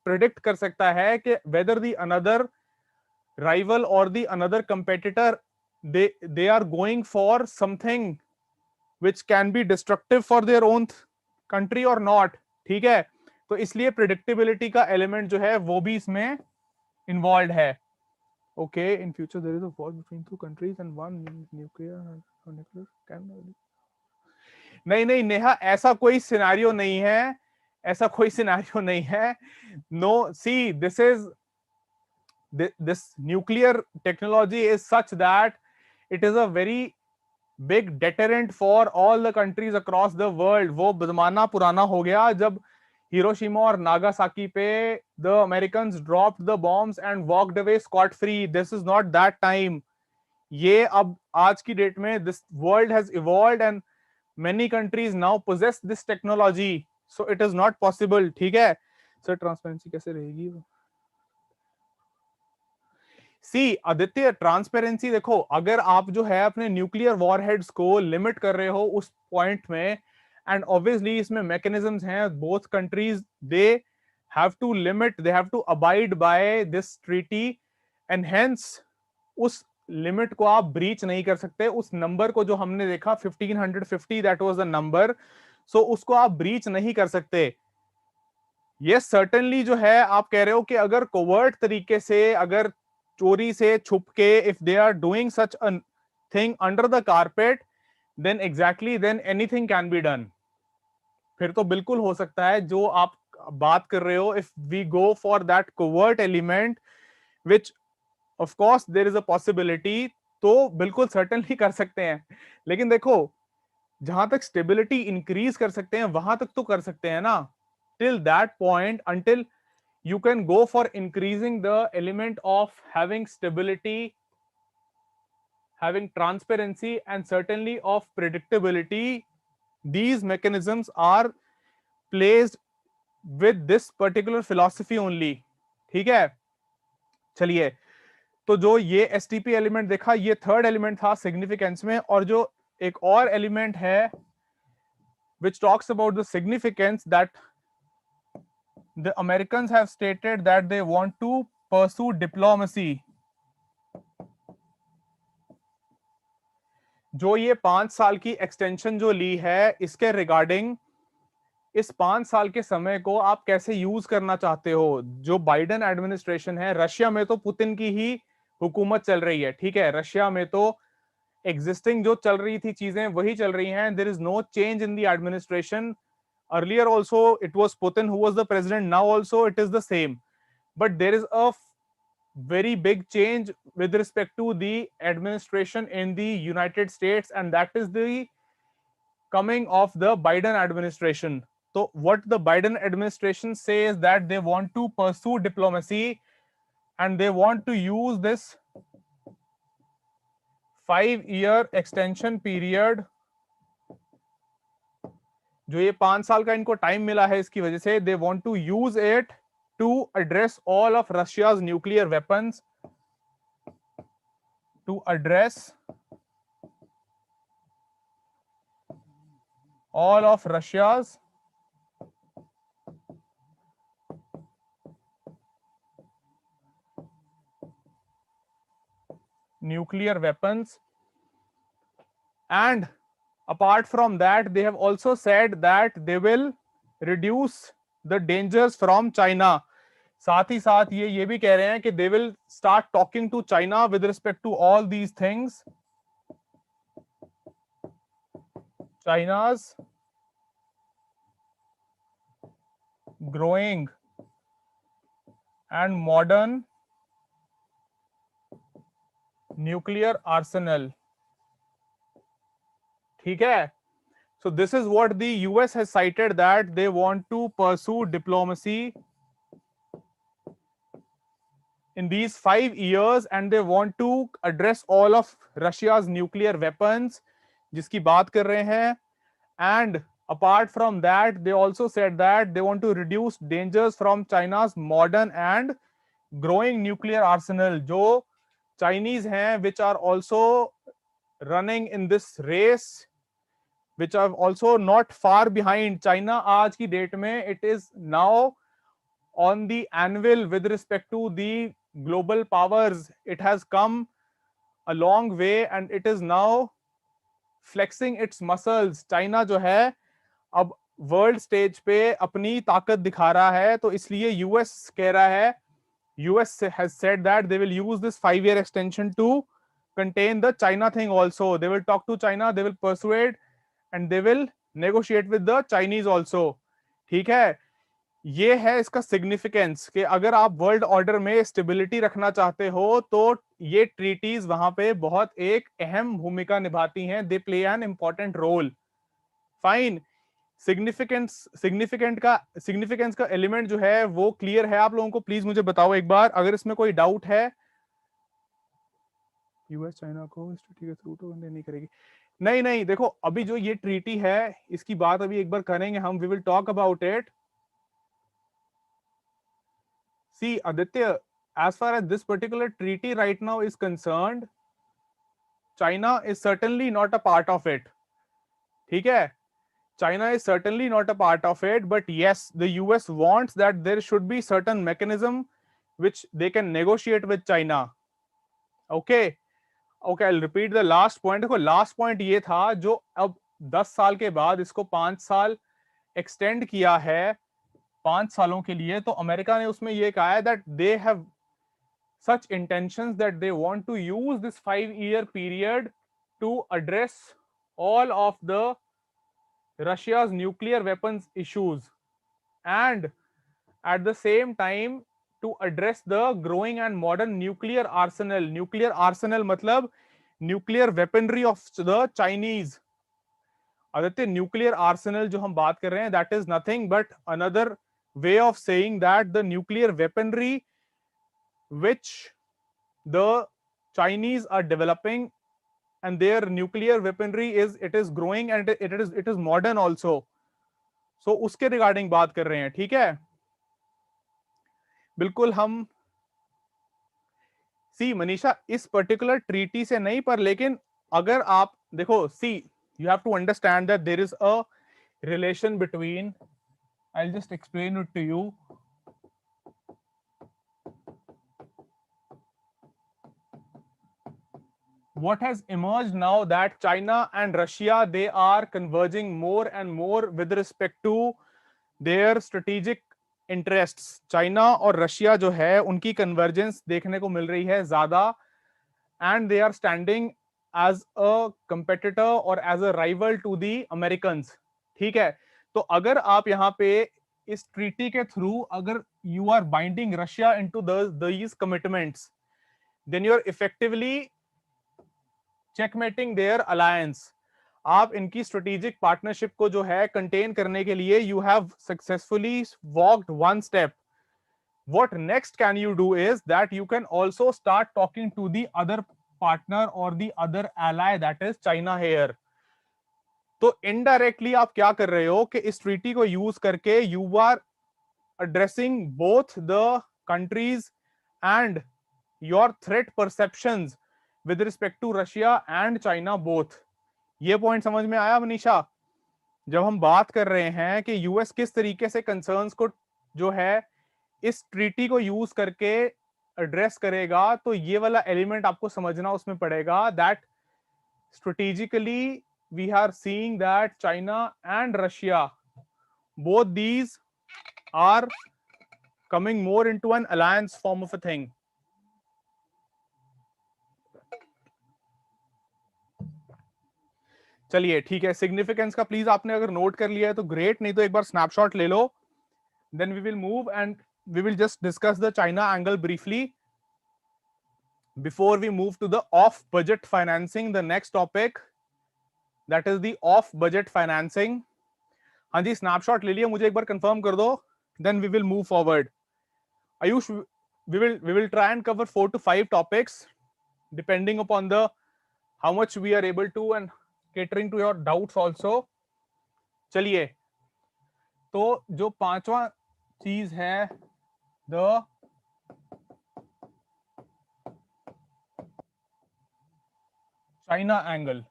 Speaker 1: प्रिडिक्ट कर सकता है कि वेदर दी अनदर राइवल और the another competitor they are going for something which can be destructive for their own country और नॉट। ठीक है, तो इसलिए प्रिडिक्टेबिलिटी का एलिमेंट जो है वो भी इसमें इन्वॉल्व है। Okay, in future there is a war between two countries and one nuclear can। नहीं नेहा, ऐसा कोई सिनेरियो नहीं है, ऐसा कोई सिनेरियो नहीं है। No, see this nuclear technology is such that it is a very big deterrent for all the countries across the world। वो जमाना पुराना हो गया जब हिरोशिमा और नागासाकी पे the Americans dropped the bombs and walked away scot free। this is not that time। ये अब आज की डेट में this world has evolved and many countries now possess this technology, so it is not possible। ठीक है, सर ट्रांसपेरेंसी कैसे रहेगी? सी आदित्य, ट्रांसपेरेंसी देखो, अगर आप जो है अपने न्यूक्लियर वॉरहेड्स को लिमिट कर रहे हो उस पॉइंट में, एंड ऑब्वियसली इसमें मैकेनिज्म्स हैं, both countries they have to limit, they have to abide by this treaty, and hence उस लिमिट को आप ब्रीच नहीं कर सकते। उस नंबर को जो हमने देखा 1550, दैट वाज द नंबर, सो उसको आप ब्रीच नहीं कर सकते। ये सर्टेनली जो है आप कह रहे हो कि अगर कोवर्ट तरीके से, अगर चोरी से छुप के, if they are doing such a thing under the carpet, then exactly then anything can be done. फिर तो बिल्कुल हो सकता है जो आप बात कर रहे हो, if we go for that covert element which of course there is a possibility, तो बिल्कुल सर्टेनली कर सकते हैं। लेकिन देखो जहां तक स्टेबिलिटी इंक्रीज कर सकते हैं वहां तक तो कर सकते हैं ना, till that point, until you can go for increasing the element of having stability, having transparency, and certainly of predictability. These mechanisms are placed with this particular philosophy only. ठीक है, चलिए, तो जो ये एसटीपी एलिमेंट देखा, ये थर्ड एलिमेंट था सिग्निफिकेंस में, और जो एक और एलिमेंट है which talks about the significance, that the Americans have stated that they want to pursue diplomacy. जो ये 5 साल की एक्सटेंशन जो ली है, इसके रिगार्डिंग इस 5 साल के समय को आप कैसे यूज करना चाहते हो। जो बाइडेन एडमिनिस्ट्रेशन है, रशिया में तो पुतिन की ही हुकूमत चल रही है, ठीक है, रशिया में तो एग्जिस्टिंग जो चल रही थी चीजें वही चल रही हैं, there is no change in the administration. Earlier also it was Putin who was the president, now also it is the same, but there is a very big change with respect to the administration in the United States, and that is the coming of the Biden administration. So what the Biden administration says that they want to pursue diplomacy and they want to use this 5-year extension period, जो ये 5 साल का इनको टाइम मिला है, इसकी वजह से they want to use it to address all of Russia's nuclear weapons, to address all of Russia's nuclear weapons. And apart from that, they have also said that they will reduce the dangers from China. साथ ही साथ ये भी कह रहे हैं कि they will start talking to China with respect to all these things. China's growing and modern nuclear arsenal. ठीक है, so this is what the US has cited, that they want to pursue diplomacy in these 5 years and they want to address all of Russia's nuclear weapons, जिसकी बात कर रहे हैं. And apart from that, they also said that they want to reduce dangers from China's modern and growing nuclear arsenal. जो Chinese हैं, which are also running in this race, which are also not far behind. China आज की डेट में it is now on the anvil with respect to the global powers. It has come a long way and it is now flexing its muscles. China जो है अब वर्ल्ड स्टेज पे अपनी ताकत दिखा रहा है, तो इसलिए यूएस कह रहा है, US has said that they will use this 5-year extension to contain the China thing also. They will talk to China, they will persuade and they will negotiate with the Chinese also. ठीक है, ये है इसका सिग्निफिकेंस कि अगर आप वर्ल्ड ऑर्डर में स्टेबिलिटी रखना चाहते हो तो ये ट्रीटीज वहां पे बहुत एक अहम भूमिका निभाती हैं. They play an important role. Fine, significance का एलिमेंट जो है वो क्लियर है आप लोगों को? प्लीज मुझे बताओ एक बार अगर इसमें कोई डाउट है. यूएस चाइना को स्ट्रेटेजिक रूट नहीं करेगी. नहीं, देखो अभी जो ये ट्रीटी है इसकी बात अभी एक बार करेंगे हम. We will talk about it. See Aditya, as far as this particular treaty right now is concerned, China is certainly not a part of it. ठीक है, China is certainly not a part of it, but yes, the US wants that there should be certain mechanism which they can negotiate with China. Okay, I'll repeat the last point. देखो लास्ट पॉइंट ये था, जो अब 10 साल के बाद इसको 5 साल एक्सटेंड किया है 5 सालों के लिए, तो अमेरिका ने उसमें ये कहा है that they have such intentions that they want to use this 5-year period to address all of the Russia's nuclear weapons issues and at the same time to address the growing and modern nuclear arsenal. Nuclear arsenal मतलब nuclear weaponry of the Chinese. Aditya, nuclear arsenal जो हम बात कर रहे हैं that is nothing but another way of saying that the nuclear weaponry which the Chinese are developing, and their nuclear weaponry is growing and it is modern also. So उसके रिगार्डिंग बात कर रहे हैं, ठीक है। बिल्कुल हम सी मनीषा इस पर्टिकुलर ट्रीटी से नहीं, पर लेकिन अगर आप देखो, see you have to understand that there is a relation between, I will just explain it to you. What has emerged now that China and Russia, they are converging more and more with respect to their strategic interests. China और रशिया जो है उनकी कन्वर्जेंस देखने को मिल रही है ज्यादा, and they are standing as a competitor और as a rival to the American, ठीक है। तो अगर आप यहाँ पे इस ट्रीटी के थ्रू अगर you are binding Russia into these commitments, then you are effectively checkmating their alliance. आप इनकी स्ट्रेटेजिक पार्टनरशिप को जो है कंटेन करने के लिए you have successfully walked one step. what next can you do is that you can also start talking to the other partner or the other ally, that is China here। तो इनडायरेक्टली आप क्या कर रहे हो कि इस ट्रीटी को यूज करके you are addressing both the countries and your threat perceptions with respect to Russia and China both। ये पॉइंट समझ में आया मनीषा? जब हम बात कर रहे हैं कि यूएस किस तरीके से कंसर्न्स को जो है इस ट्रीटी को यूज करके एड्रेस करेगा, तो ये वाला एलिमेंट आपको समझना उसमें पड़ेगा that strategically we are seeing that China and Russia both these are coming more into an alliance form of a thing। चलिए ठीक है, सिग्निफिकेंस का प्लीज आपने अगर नोट कर लिया है तो ग्रेट, नहीं तो एक बार स्नैपशॉट ले लो। Then we will move and we will just discuss the China angle briefly before we move to the off budget financing, the next topic, that is the off budget financing। हाँ जी, स्नैपशॉट ले लिया, मुझे एक बार कंफर्म कर दो, then we will move forward। Ayush, we will try and cover 4 to 5 topics depending upon the how much we are able to and catering to your doubts also। चलिए, तो जो पांचवा चीज है द चाइना एंगल।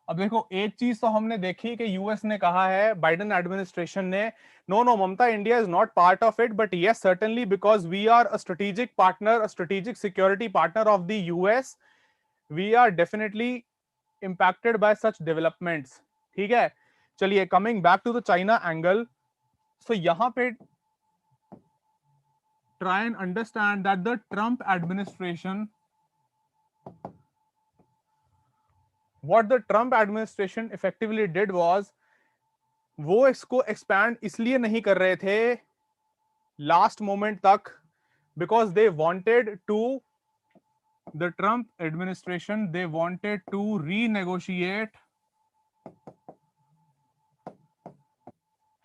Speaker 1: अब देखो, एक चीज तो हमने देखी कि यूएस ने कहा है, बाइडेन एडमिनिस्ट्रेशन ने, no no Mamta, India is not part of it, but yes certainly because we are a strategic partner, a strategic security partner of the US, we are definitely impacted by such developments। ठीक है, चलिए coming back to the China angle. So यहां पे try and understand that the Trump administration, what the Trump administration effectively did was, वो इसको एक्सपैंड इसलिए नहीं कर रहे थे लास्ट मोमेंट तक, because they wanted to, the Trump administration they wanted to renegotiate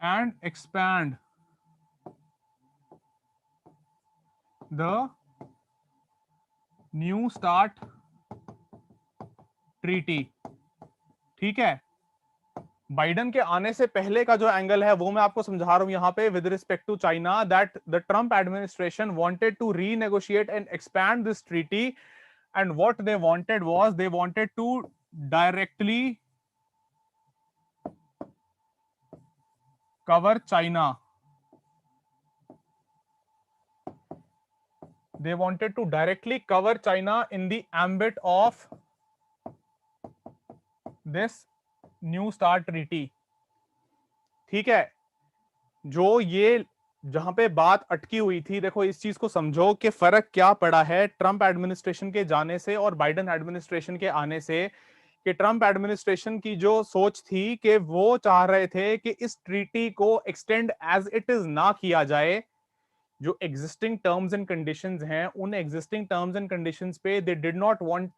Speaker 1: and expand the New START treaty. ठीक है, बाइडन के आने से पहले का जो एंगल है वो मैं आपको समझा रहा हूं यहां पे with respect to China, that the Trump administration wanted to renegotiate and expand this treaty, and what they wanted was they wanted to directly cover China। They wanted to directly cover China in the ambit of this New START treaty। ठीक है, जो ये जहां पे बात अटकी हुई थी, देखो इस चीज को समझो कि फर्क क्या पड़ा है ट्रंप एडमिनिस्ट्रेशन के जाने से और बाइडेन एडमिनिस्ट्रेशन के आने से। कि ट्रंप एडमिनिस्ट्रेशन की जो सोच थी कि वो चाह रहे थे कि इस ट्रीटी को एक्सटेंड एज इट इज ना किया जाए, जो एग्जिस्टिंग टर्म्स एंड कंडीशंस हैं उन एग्जिस्टिंग टर्म्स एंड कंडीशंस पे they did not want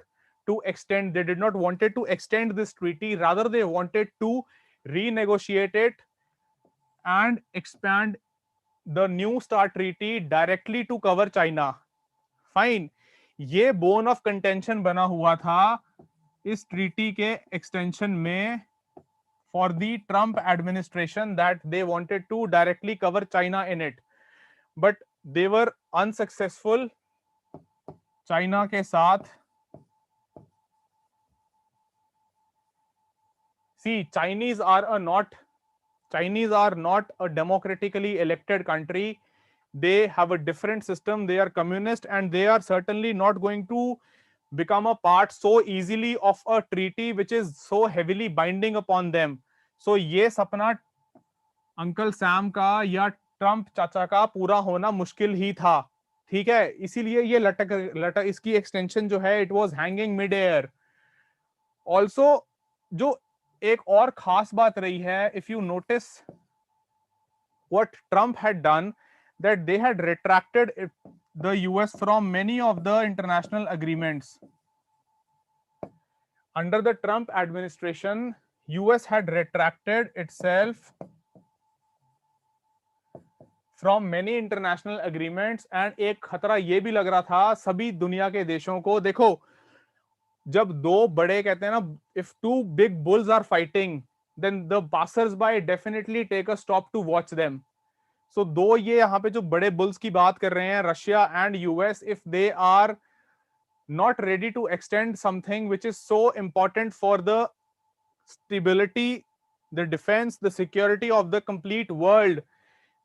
Speaker 1: to extend, they did not wanted to extend this treaty, rather they wanted to renegotiate it and expand the New START treaty directly to cover China. Fine, ये बोन ऑफ कंटेंशन बना हुआ था इस ट्रीटी के एक्सटेंशन में for the Trump administration, that they wanted to directly cover China in it, but they were unsuccessful China के साथ। सी, Chinese are not a democratically elected country. They have a different system. They are communist, and they are certainly not going to become a part so easily of a treaty which is so heavily binding upon them. So ये सपना अंकल सैम का या ट्रम्प चाचा का पूरा होना मुश्किल ही था। ठीक है, इसीलिए ये लटक इसकी एक्सटेंशन जो है, it was hanging mid air. Also जो एक और खास बात रही है, if you notice what Trump had done, that they had retracted the US from many of the international agreements. Under the Trump administration, US had retracted itself from many international agreements, and एक खतरा ये भी लग रहा था सभी दुनिया के देशों को। देखो, जब दो बड़े कहते हैं ना, if two big bulls are fighting, then the passers-by definitely take a stop to watch them. सो दो ये यहाँ पे जो बड़े बुल्स की बात कर रहे हैं, Russia and US, if they are not ready to extend something which is so important for the stability, the defence, the security of the complete world,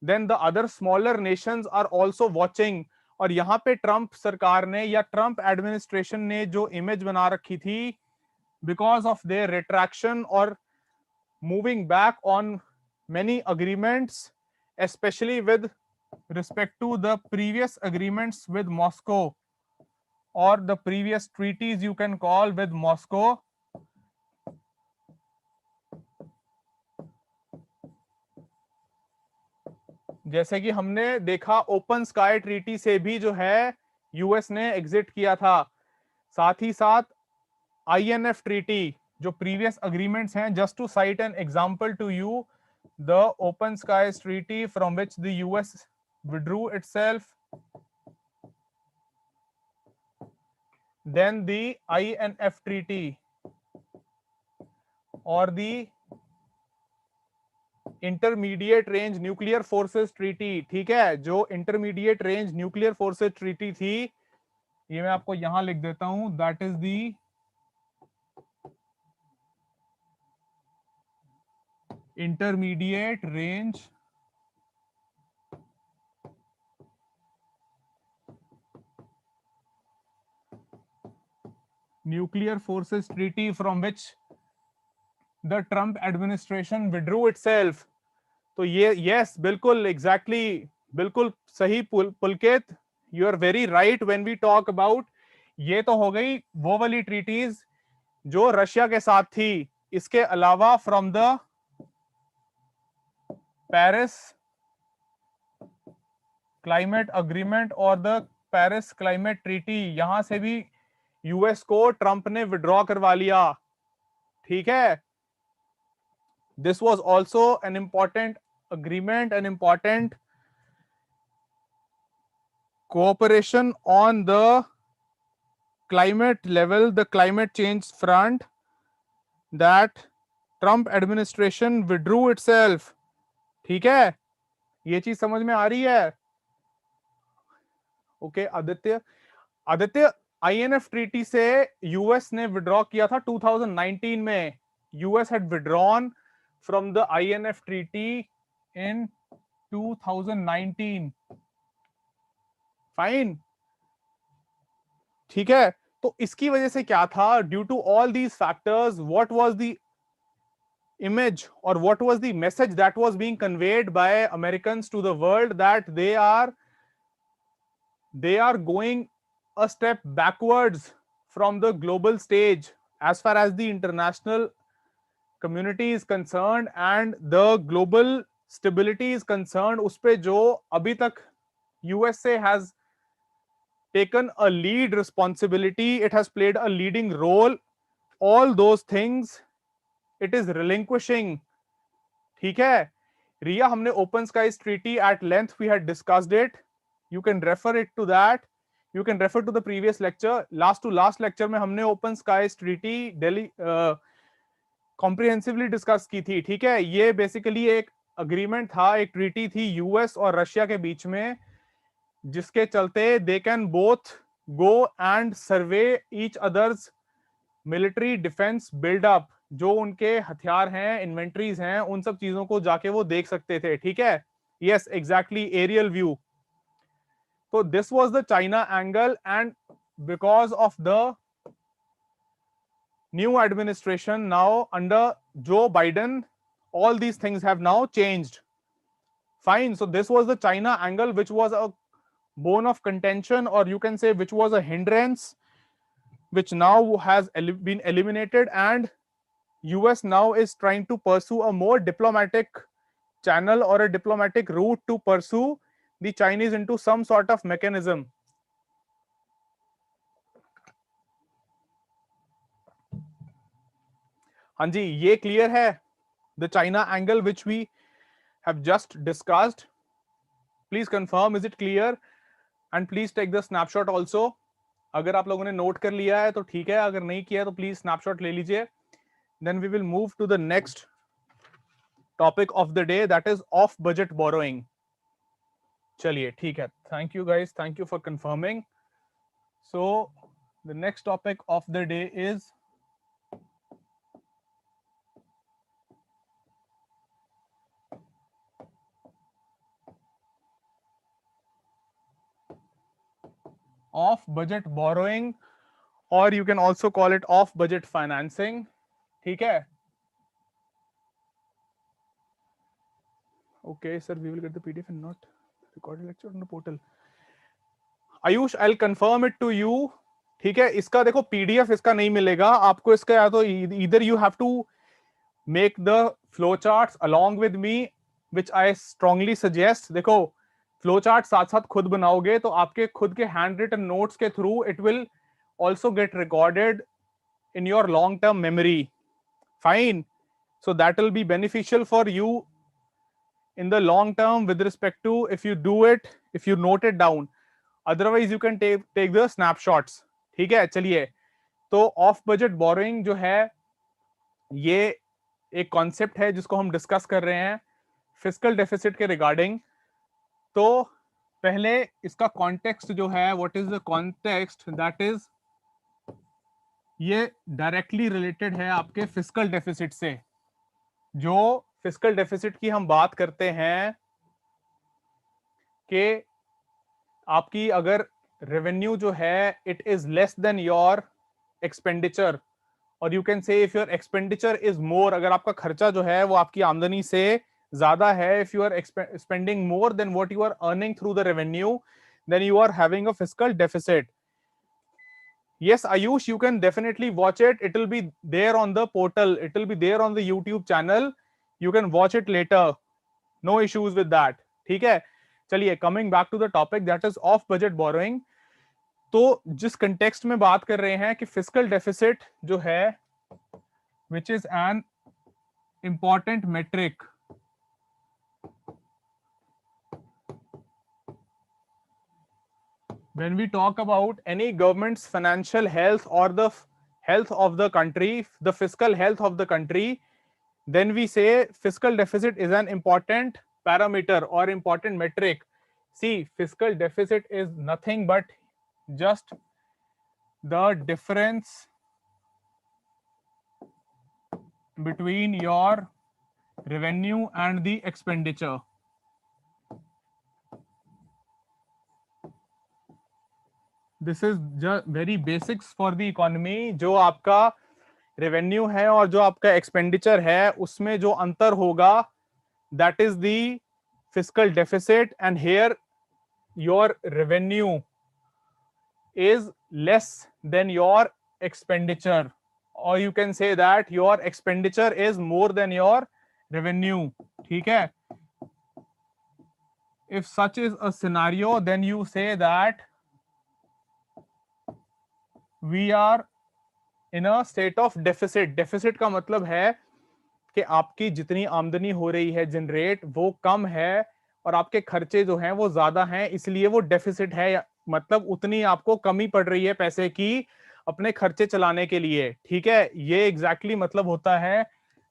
Speaker 1: then the other smaller nations are also watching. और यहाँ पे ट्रंप सरकार ने या ट्रंप एडमिनिस्ट्रेशन ने जो इमेज बना रखी थी, बिकॉज ऑफ देयर रिट्रैक्शन और moving back on many agreements, especially with respect to the previous agreements with Moscow, or the previous treaties you can call with Moscow, जैसे कि हमने देखा ओपन स्काई ट्रीटी से भी जो है यूएस ने एग्जिट किया था। साथ ही साथ आईएनएफ ट्रीटी, जो प्रीवियस अग्रीमेंट्स हैं, just to cite an example to you, the open skies treaty from which the US withdrew itself, then the INF treaty or the intermediate range nuclear forces treaty। ठीक है, जो intermediate range nuclear forces treaty थी, ये मैं आपको यहां लिख देता हूं, that is the intermediate range nuclear forces treaty from which the Trump administration withdrew itself। तो ये यस, बिल्कुल एग्जैक्टली, बिल्कुल सही Pulkit, you are very right when we talk about, ये तो हो गई वो वाली ट्रीटीज जो रशिया के साथ थी। इसके अलावा from the Paris climate agreement और द पेरिस क्लाइमेट ट्रीटी, यहां से भी यूएस को ट्रंप ने विड्रॉ करवा लिया। ठीक है, this was also an important agreement, an important cooperation on the climate level, the climate change front, that Trump administration withdrew itself। ठीक है, ये चीज समझ में आ रही है? ओके आदित्य, आईएनएफ ट्रीटी से यूएस ने विड्रॉ किया था 2019 में। US had withdrawn from the INF treaty in 2019। Fine, ठीक है, तो इसकी वजह से क्या था, due to all these factors, what was the image और what was the message that was being conveyed by Americans to the world, that they are going a step backwards from the global stage as far as the international community is concerned and the global stability is concerned। उस पे जो अभी तक USA has taken a lead responsibility, it has played a leading role, all those things it is relinquishing। ठीक है, रिया, हमने open skies treaty at length we had discussed it, you can refer it to that, you can refer to the previous lecture, last to last lecture में हमने open skies treaty Delhi comprehensively discuss की थी। ठीक है, ये बेसिकली एक अग्रीमेंट था, एक ट्रीटी थी यूएस और रशिया के बीच में, जिसके चलते they can both go and survey each others military defence buildup, जो उनके हथियार हैं, इन्वेंट्रीज हैं, उन सब चीजों को जाके वो देख सकते थे। ठीक है, यस एग्जैक्टली, एरियल व्यू। तो this was the China angle, and because of the new administration now under Joe Biden, all these things have now changed. Fine, so this was the China angle, which was a bone of contention, or you can say which was a hindrance, which now has been eliminated, and US now is trying to pursue a more diplomatic channel or a diplomatic route to pursue the Chinese into some sort of mechanism. हाँ जी, ये क्लियर है, the China angle which we have just discussed. Please confirm, is it clear, and please take the snapshot also. अगर आप लोगों ने नोट कर लिया है तो ठीक है, अगर नहीं किया तो प्लीज स्नैपशॉट ले लीजिए। Then we will move to the next topic of the day, that is of budget borrowing. चलिए ठीक है, thank you guys, thank you for confirming. So the next topic of the day is of budget borrowing, और you can also call it of budget financing. ठीक है, okay sir, we will get the PDF and not recorded lecture on the portal. Ayush, I will confirm it to you. ठीक है, इसका देखो पीडीएफ इसका नहीं मिलेगा आपको, इसका या तो इधर you have to make the flow charts along with me, which I strongly suggest. देखो, फ्लो चार्ट साथ साथ खुद बनाओगे तो आपके खुद के हैंड रिटन नोट्स के through it will also get recorded in your long term memory. Fine, so that will be beneficial for you in the long term with respect to if you do it, if you note it down, otherwise you can take the snapshots. ठीक है, चलिए, तो ऑफ बजट बोरोइंग जो है ये एक कॉन्सेप्ट है जिसको हम डिस्कस कर रहे हैं फिस्कल डेफिसिट के रिगार्डिंग। तो पहले इसका कॉन्टेक्स्ट जो है, what is the context, that is ये डायरेक्टली रिलेटेड है आपके फिस्कल डेफिसिट से। जो फिस्कल डेफिसिट की हम बात करते हैं कि आपकी अगर रेवेन्यू जो है it is less than your expenditure, और you can say if your expenditure is more, अगर आपका खर्चा जो है वो आपकी आमदनी से ज्यादा है, if you are spending more than what you are earning through the revenue, then you are having a fiscal deficit. Yes, Ayush, you can definitely watch it. It will be there on the portal. It will be there on the YouTube channel. You can watch it later. No issues with that. ठीक है, चलिए, coming back to the topic that is off budget borrowing. तो जिस कंटेक्स्ट में बात कर रहे हैं कि फिस्कल डेफिसिट जो है which is an important metric, when we talk about any government's financial health or the health of the country, the fiscal health of the country, then we say fiscal deficit is an important parameter or important metric. See, fiscal deficit is nothing but just the difference between your revenue and the expenditure. This is very basics for the economy. जो आपका रेवेन्यू है और जो आपका एक्सपेंडिचर है उसमें जो अंतर होगा, that is the fiscal deficit, and here your revenue is less than your expenditure, और you can say that your expenditure is more than your revenue. ठीक है, if such is a scenario then you say that we are in a state of deficit. Deficit का मतलब है कि आपकी जितनी आमदनी हो रही है जनरेट वो कम है और आपके खर्चे जो हैं वो ज्यादा हैं, इसलिए वो डेफिसिट है, मतलब उतनी आपको कमी पड़ रही है पैसे की अपने खर्चे चलाने के लिए। ठीक है, ये एग्जैक्टली मतलब होता है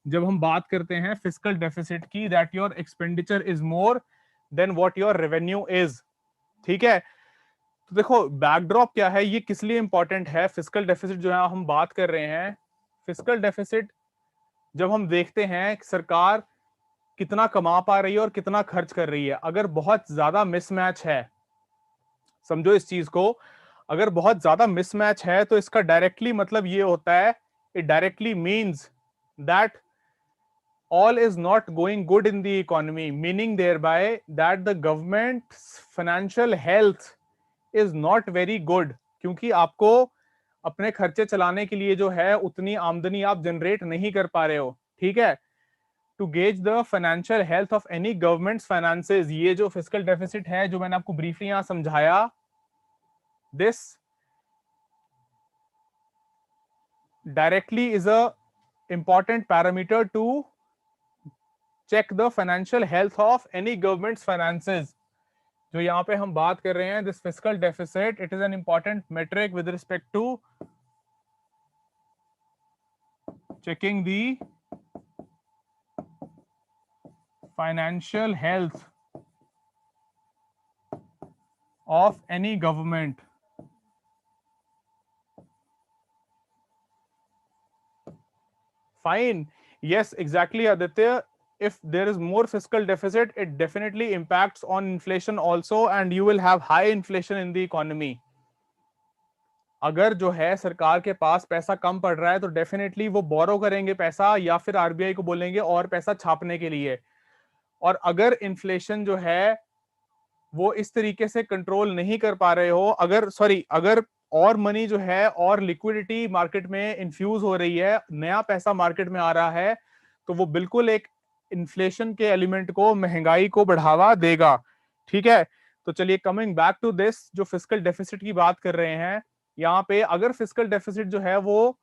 Speaker 1: जब हम बात करते हैं फिस्कल डेफिसिट की, that your expenditure is more than what your revenue is. ठीक है, तो देखो बैकड्रॉप क्या है, ये किस लिए इंपॉर्टेंट है। फिस्कल डेफिसिट जो है हम बात कर रहे हैं, फिस्कल डेफिसिट जब हम देखते हैं कि सरकार कितना कमा पा रही है और कितना खर्च कर रही है, अगर बहुत ज्यादा मिसमैच है, समझो इस चीज को, अगर बहुत ज्यादा मिसमैच है तो इसका डायरेक्टली मतलब ये होता है, it directly means that all is not going good in the economy, meaning thereby that the government's financial health is not very good, क्योंकि आपको अपने खर्चे चलाने के लिए जो है उतनी आमदनी आप जनरेट नहीं कर पा रहे हो। ठीक है, to gauge the financial health of any government's finances, ये जो फिस्कल डेफिसिट है जो मैंने आपको ब्रीफली यहां समझाया, this directly is a important parameter to check the financial health of any government's finances. जो यहाँ पे हम बात कर रहे हैं, this fiscal deficit, it is an important metric with respect to checking the financial health of any government. Fine. Yes, exactly, Aditya. If there is more fiscal deficit, it definitely impacts on inflation also, and you will have high inflation in the economy. अगर जो है सरकार के पास पैसा कम पड़ रहा है तो डेफिनेटली वो बोरो करेंगे पैसा, या फिर आरबीआई को बोलेंगे और पैसा छापने के लिए। और अगर इन्फ्लेशन जो है वो इस तरीके से कंट्रोल नहीं कर पा रहे हो, अगर और मनी जो है और लिक्विडिटी मार्केट में इन्फ्यूज हो रही है, नया पैसा मार्केट में आ रहा है, तो वो बिल्कुल एक इन्फ्लेशन के एलिमेंट को, महंगाई को बढ़ावा देगा। ठीक है, तो चलिए कमिंग बैक टू दिस, जो फिस्कल डेफिसिट की बात कर रहे हैं, यहाँ पे अगर फिस्कल डेफिसिट जो है वो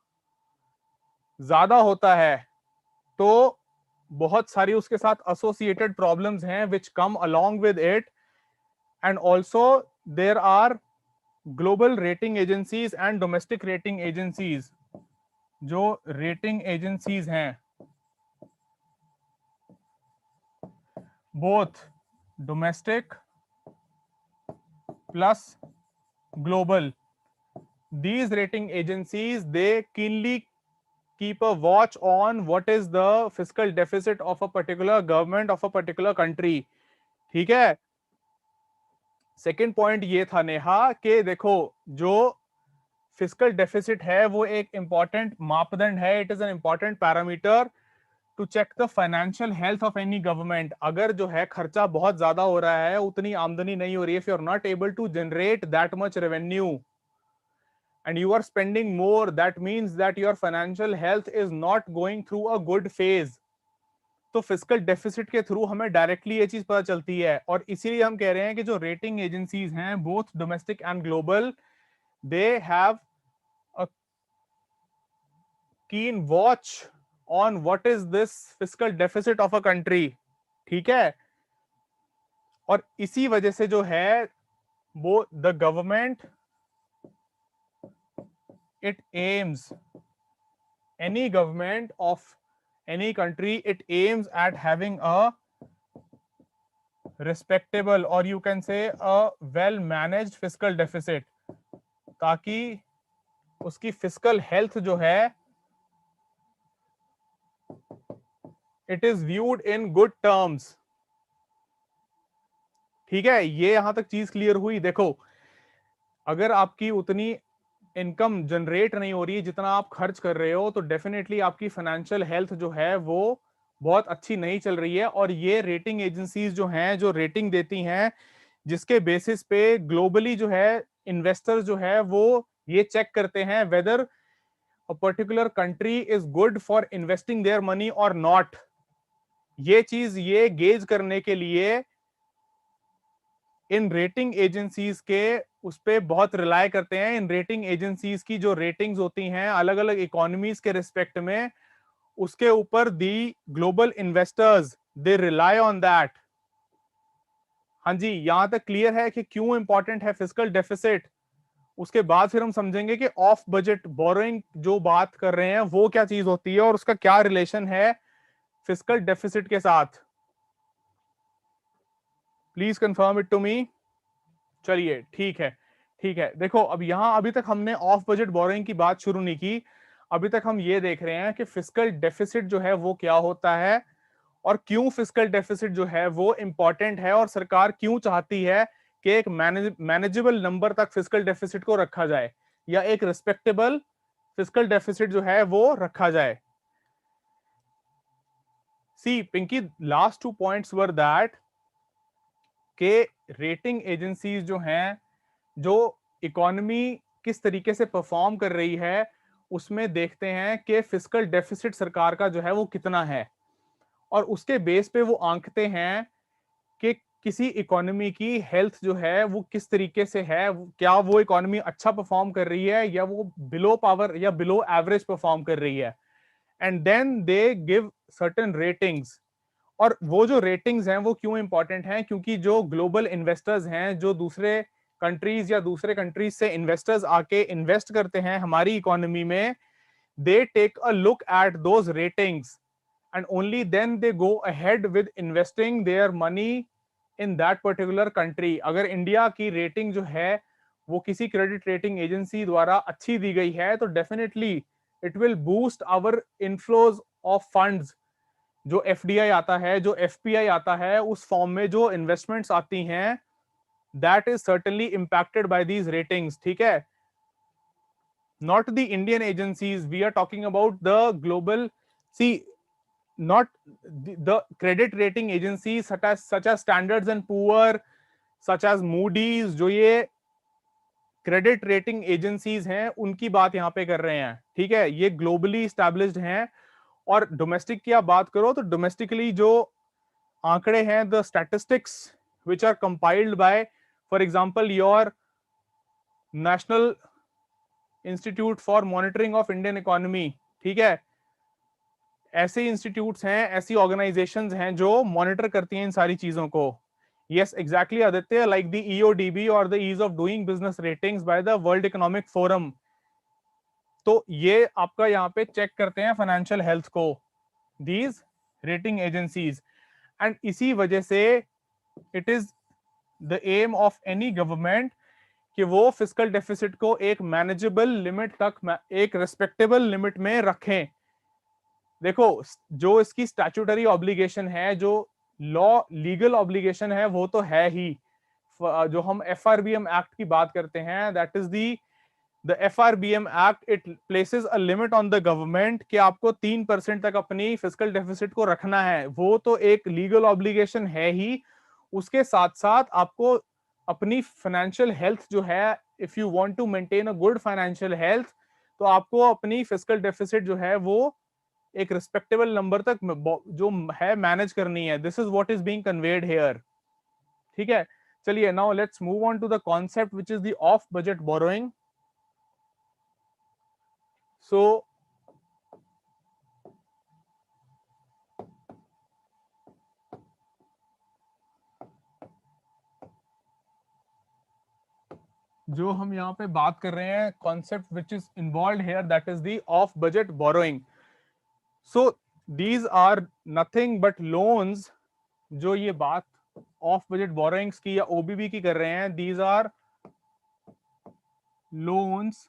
Speaker 1: ज्यादा होता है तो बहुत सारी उसके साथ एसोसिएटेड प्रॉब्लम्स हैं which come along with it, and also there are global rating agencies and domestic rating agencies. जो रेटिंग एजेंसीज हैं, both domestic plus global, these rating agencies, they keenly keep a watch on what is the fiscal deficit of a particular government of a particular country। ठीक है, सेकेंड पॉइंट ये था नेहा कि देखो जो फिस्कल डेफिसिट है वो एक इंपॉर्टेंट मापदंड है, it is an important parameter to check the financial health of any government. अगर जो है खर्चा बहुत ज्यादा हो रहा है, उतनी आमदनी नहीं हो रही है, if you are not able to generate that much revenue and you are spending more, that means that your financial health is not going through a good phase। तो फिस्कल डेफिसिट के थ्रू हमें डायरेक्टली ये चीज पता चलती है, और इसीलिए हम कह रहे हैं कि जो रेटिंग एजेंसीज हैं both domestic and global, they have a keen watch on what is this fiscal deficit of a country. ठीक है, और इसी वजह से जो है वो the government, it aims, any government of any country, it aims at having a respectable, or you can say a well managed fiscal deficit, ताकि उसकी फिस्कल हेल्थ जो है it is viewed in good terms. ठीक है, ये यहां तक चीज क्लियर हुई। देखो अगर आपकी उतनी इनकम जनरेट नहीं हो रही है जितना आप खर्च कर रहे हो, तो डेफिनेटली आपकी फाइनेंशियल हेल्थ जो है वो बहुत अच्छी नहीं चल रही है। और ये रेटिंग एजेंसीज जो हैं, जो रेटिंग देती हैं, जिसके बेसिस पे ग्लोबली जो है इन्वेस्टर्स जो है वो ये चेक करते हैं weather a particular country is good for investing their money और नॉट। ये चीज ये गेज करने के लिए इन रेटिंग एजेंसीज के उस पे बहुत रिलाय करते हैं। इन रेटिंग एजेंसीज की जो रेटिंग्स होती हैं अलग अलग इकोनॉमीज के रिस्पेक्ट में, उसके ऊपर दी global investors they rely on that. हाँ जी, यहां तक क्लियर है कि क्यों इंपॉर्टेंट है फिस्कल डेफिसिट। उसके बाद फिर हम समझेंगे कि ऑफ बजट बोरोइंग जो बात कर रहे हैं वो क्या चीज होती है और उसका क्या रिलेशन है फिस्कल डेफिसिट के साथ। Please confirm it to me. चलिए ठीक है, ठीक है। देखो अब यहां अभी तक हमने ऑफ बजट बोरोइंग की बात शुरू नहीं की। अभी तक हम ये देख रहे हैं कि फिस्कल डेफिसिट जो है वो क्या होता है और क्यों फिस्कल डेफिसिट जो है वो इंपॉर्टेंट है और सरकार क्यों चाहती है कि एक मैनेजेबल नंबर तक फिस्कल डेफिसिट को रखा जाए या एक रिस्पेक्टेबल फिस्कल डेफिसिट जो है वो रखा जाए। See Pinky, last 2 points were that के रेटिंग एजेंसीज जो हैं, जो इकोनॉमी किस तरीके से परफॉर्म कर रही है उसमें देखते हैं कि फिस्कल डेफिसिट सरकार का जो है वो कितना है और उसके बेस पे वो आंकते हैं कि किसी इकोनॉमी की हेल्थ जो है वो किस तरीके से है, क्या वो इकोनॉमी अच्छा परफॉर्म कर रही है या वो बिलो पावर या बिलो एवरेज परफॉर्म कर रही है। And then they give certain ratings. और वो जो रेटिंग्स हैं वो क्यों इंपॉर्टेंट हैं, क्योंकि जो ग्लोबल इन्वेस्टर्स हैं, जो दूसरे कंट्रीज या दूसरे कंट्रीज से इन्वेस्टर्स आके इन्वेस्ट करते हैं हमारी इकोनॉमी में, they take a look at those ratings and only then they go ahead with investing their money in that particular country। अगर इंडिया की रेटिंग जो है वो किसी क्रेडिट रेटिंग एजेंसी द्वारा अच्छी दी गई है तो definitely it will boost our inflows of funds. जो एफडीआई आता है, जो एफपीआई आता है, उस फॉर्म में जो इन्वेस्टमेंट्स आती हैं, that is certainly impacted by these ratings. ठीक है, not the Indian agencies, we are talking about the global. See, not the credit rating agencies such as Standards and Poor, such as Moody's, जो ये क्रेडिट रेटिंग एजेंसीज हैं उनकी बात यहां पे कर रहे हैं। ठीक है, ये ग्लोबली स्टैब्लिश्ड हैं। और डोमेस्टिक की आप बात करो तो डोमेस्टिकली जो आंकड़े हैं, the statistics which are compiled by for example your national institute for monitoring of Indian economy. ठीक है, ऐसे इंस्टीट्यूट्स हैं, ऐसी ऑर्गेनाइजेशंस हैं जो मॉनिटर करती हैं इन सारी चीजों को। Yes exactly Aditya, like the EODB और the ease of doing business ratings by the World Economic Forum. तो ये आपका यहाँ पे चेक करते हैं फाइनेंशियल हेल्थ को, दीज रेटिंग एजेंसीज। एंड इसी वजह से it is the aim of any government कि वो फिस्कल डेफिसिट को एक मैनेजेबल लिमिट तक, एक रिस्पेक्टेबल लिमिट में रखें। देखो, जो इसकी स्टैट्यूटरी ऑब्लिगेशन है, जो लॉ लीगल ऑब्लिगेशन है वो तो है ही। जो हम एफआरबीएम एक्ट की बात करते हैं, that is the FRBM act, it places a limit on the government कि आपको 3% तक अपनी फिस्कल डेफिसिट को रखना है। वो तो एक लीगल ऑब्लिगेशन है ही। उसके साथ साथ आपको अपनी फाइनेंशियल हेल्थ जो है, if you want to maintain a good financial health, तो आपको अपनी फिस्कल डेफिसिट जो है वो एक रिस्पेक्टेबल नंबर तक जो है मैनेज करनी है। This is what is being conveyed here. ठीक है, चलिए now let's move on to the concept which is the of budget borrowing. So जो हम यहाँ पे बात कर रहे हैं, concept which is involve here, that is the of budget borrowing. So these are nothing but loans. जो ये बात ऑफ बजट बोरोइंग्स की या ओबीबी की कर रहे हैं, these are loans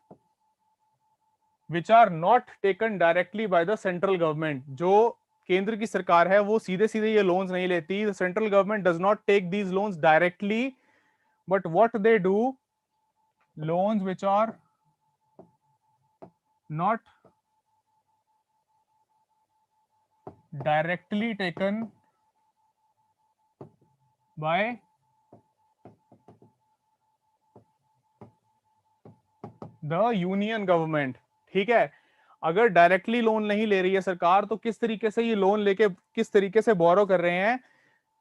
Speaker 1: which are not taken directly by the central government. जो केंद्र की सरकार है वो सीधे सीधे ये लोन्स नहीं लेती। The central government does not take these loans directly, but what they do, loans which are not directly taken by the union government। ठीक है, अगर डायरेक्टली लोन नहीं ले रही है सरकार तो किस तरीके से ये लोन लेके किस तरीके से बोरो कर रहे हैं,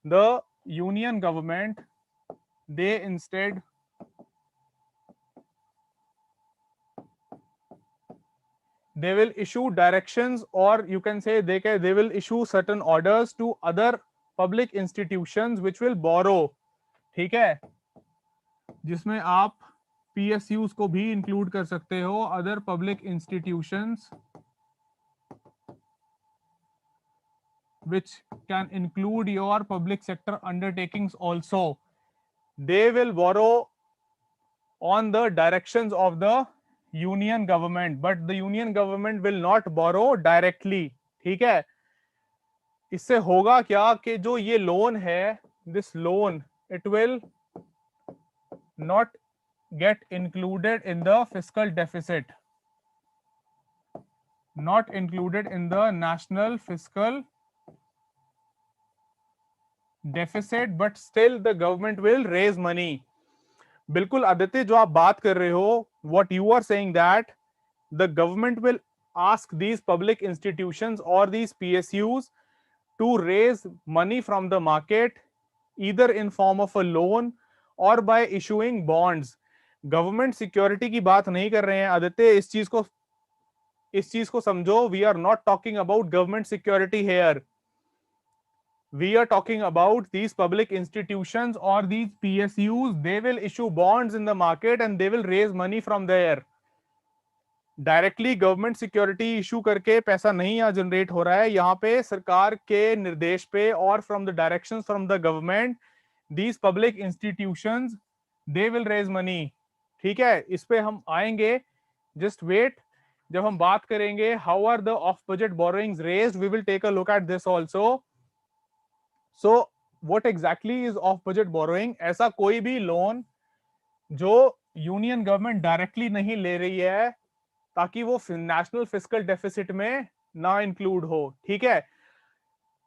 Speaker 1: the union government, they instead they will issue directions, or you can say they will issue certain orders to other public institutions which will borrow. ठीक है, जिसमें आप PSUs को भी इंक्लूड कर सकते हो, other public institutions which can include your public sector undertakings also. They will borrow on the directions of the union government, but the union government will not borrow directly. ठीक है, इससे होगा क्या कि जो ये लोन है, this loan, it will not get included in the fiscal deficit, not included in the national fiscal deficit, but still the government will raise money. बिल्कुल आदित्य, जो आप बात कर रहे हो, what you are saying that the government will ask these public institutions or these PSUs to raise money from the market, either in form of a loan or by issuing bonds. Government security की बात नहीं कर रहे हैं आदित्य, इस चीज को समझो. We are not talking about government security here. We are talking about these public institutions or these PSUs. They will issue bonds in the market and they will raise money from there. Directly government security issue करके पैसा नहीं यहाँ जनरेट हो रहा है, यहाँ पे सरकार के निर्देश पे और from the directions from the government, these public institutions, they will raise money. ठीक है, इस पे हम आएंगे, जस्ट वेट. जब हम बात करेंगे how are the of budget borrowings raised, we will take a look at this also. So what exactly is of budget borrowing? ऐसा कोई भी लोन जो यूनियन गवर्नमेंट डायरेक्टली नहीं ले रही है ताकि वो नेशनल फिस्कल डेफिसिट में ना इंक्लूड हो. ठीक है,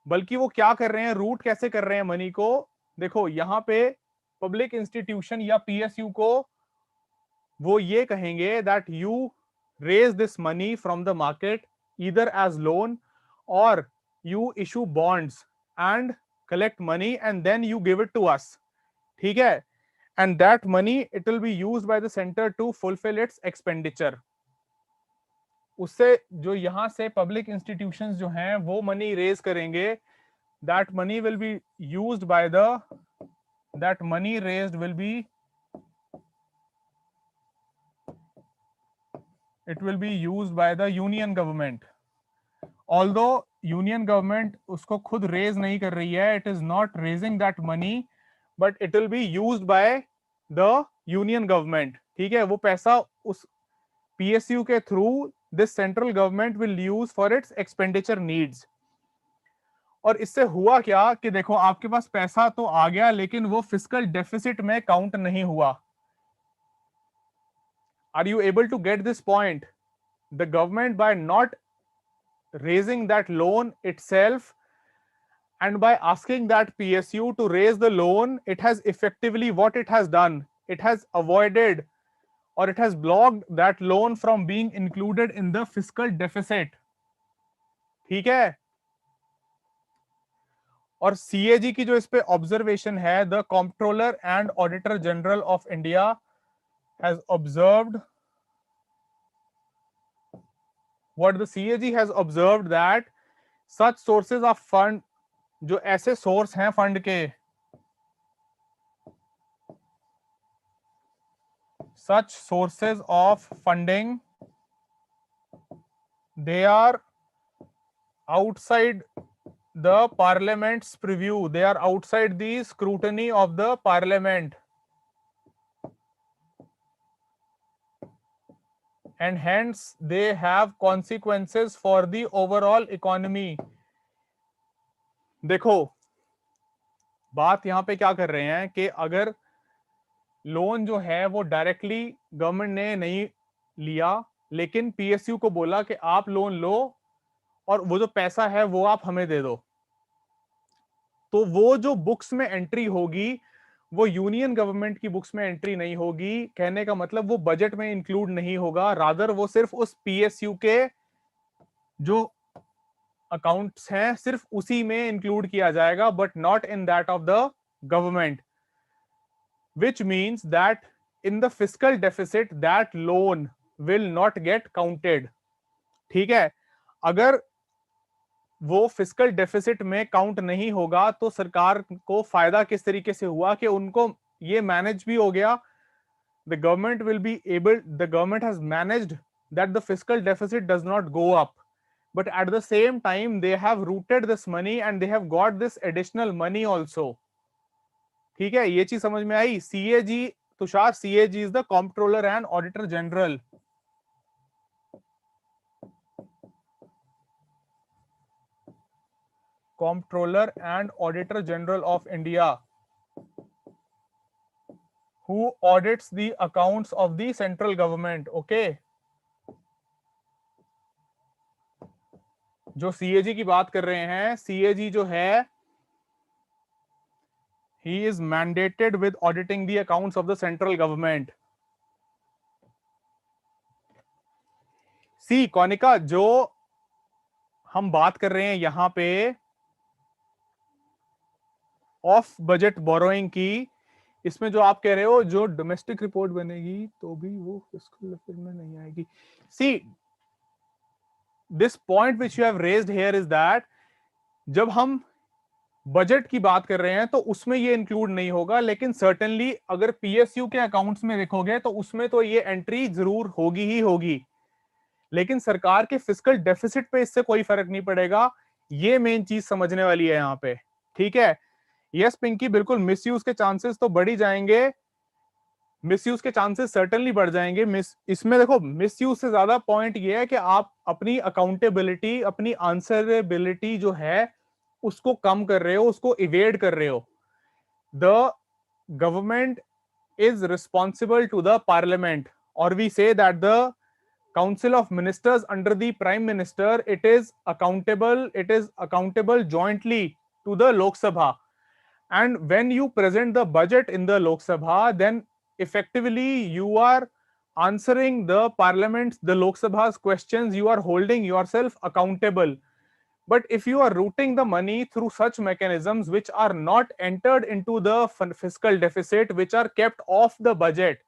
Speaker 1: बल्कि वो क्या कर रहे हैं, रूट कैसे कर रहे हैं मनी को. देखो यहाँ पे पब्लिक इंस्टीट्यूशन या PSU को वो ये कहेंगे that you raise this money from the market either as loan और you issue bonds and collect money and then you give it to us. ठीक है, and that money it will be used by the center to fulfill its expenditure. उससे जो यहां से पब्लिक इंस्टीट्यूशंस जो हैं वो मनी रेज करेंगे. that money will be used by the that money raised will be it will be used by the union government. although union government उसको खुद रेज नहीं कर रही है, it is not raising that money, but it will be used by the union government. ठीक है, वो पैसा उस PSU के through this central government will use for its expenditure needs. और इससे हुआ क्या कि देखो आपके पास पैसा तो आ गया लेकिन वो फिस्कल डेफिसिट में काउंट नहीं हुआ. Are you able to get this point? The government by not raising that loan itself and by asking that PSU to raise the loan, it has effectively what it has done, it has avoided or it has blocked that loan from being included in the fiscal deficit. ठीक है, और CAG की जो इस पे ऑब्जर्वेशन है, the controller and auditor general of India has observed, what the CAG has observed that such sources of fund, जो ऐसे सोर्स हैं फंड के, such sources of funding, they are outside the parliament's preview, they are outside the scrutiny of the parliament, and hence they have consequences for the overall economy. देखो बात यहां पे क्या कर रहे हैं कि अगर लोन जो है वो डायरेक्टली गवर्नमेंट ने नहीं लिया लेकिन PSU को बोला कि आप लोन लो और वो जो पैसा है वो आप हमें दे दो, तो वो जो बुक्स में एंट्री होगी वो यूनियन गवर्नमेंट की बुक्स में एंट्री नहीं होगी. कहने का मतलब वो बजट में इंक्लूड नहीं होगा, रादर वो सिर्फ उस PSU के जो अकाउंट्स हैं सिर्फ उसी में इंक्लूड किया जाएगा, but not in that of the government, which means that in the fiscal deficit that loan will not get counted. ठीक है, अगर वो फिस्कल डेफिसिट में काउंट नहीं होगा तो सरकार को फायदा किस तरीके से हुआ कि उनको ये मैनेज भी हो गया, the government will be able, the government has managed that the fiscal deficit does not go up, but at the same time they have routed this money and they have got this additional money also. ठीक है, ये चीज समझ में आई? CAG Tushar, CAG is the comptroller and auditor general. Comptroller and Auditor General of India, who audits the accounts of the central government. Okay, जो सीएजी की बात कर रहे हैं, सीएजी जो है, he is mandated with auditing the accounts of the central government. सी कौनिका, जो हम बात कर रहे हैं यहां पे ऑफ बजट बोरोइंग की, इसमें जो आप कह रहे हो जो डोमेस्टिक रिपोर्ट बनेगी तो भी वो फिस्कल डेफिसिट में नहीं आएगी. See this point which you have raised here is that जब हम बजट की बात कर रहे हैं तो उसमें ये इंक्लूड नहीं होगा, लेकिन सर्टेनली अगर पीएसयू के अकाउंट्स में देखोगे तो उसमें तो ये एंट्री जरूर होगी ही होगी, लेकिन सरकार के फिस्कल डेफिसिट पे इससे कोई फर्क नहीं पड़ेगा. ये मेन चीज समझने वाली है यहां पे. ठीक है, यस पिंकी, बिल्कुल मिसयूज के चांसेस तो बढ़ ही जाएंगे, मिसयूज के चांसेस सर्टेनली बढ़ जाएंगे. इसमें देखो मिसयूज से ज्यादा पॉइंट ये है कि आप अपनी अकाउंटेबिलिटी, अपनी आंसरेबिलिटी जो है उसको कम कर रहे हो, उसको इवेड कर रहे हो. The government is responsible to the parliament, or we say that the council of ministers under the prime minister, it is accountable jointly to the lok sabha. And when you present the budget in the lok sabha, then effectively you are answering the parliament's, the lok sabha's questions, you are holding yourself accountable. But if you are routing the money through such mechanisms which are not entered into the fiscal deficit, which are kept off the budget,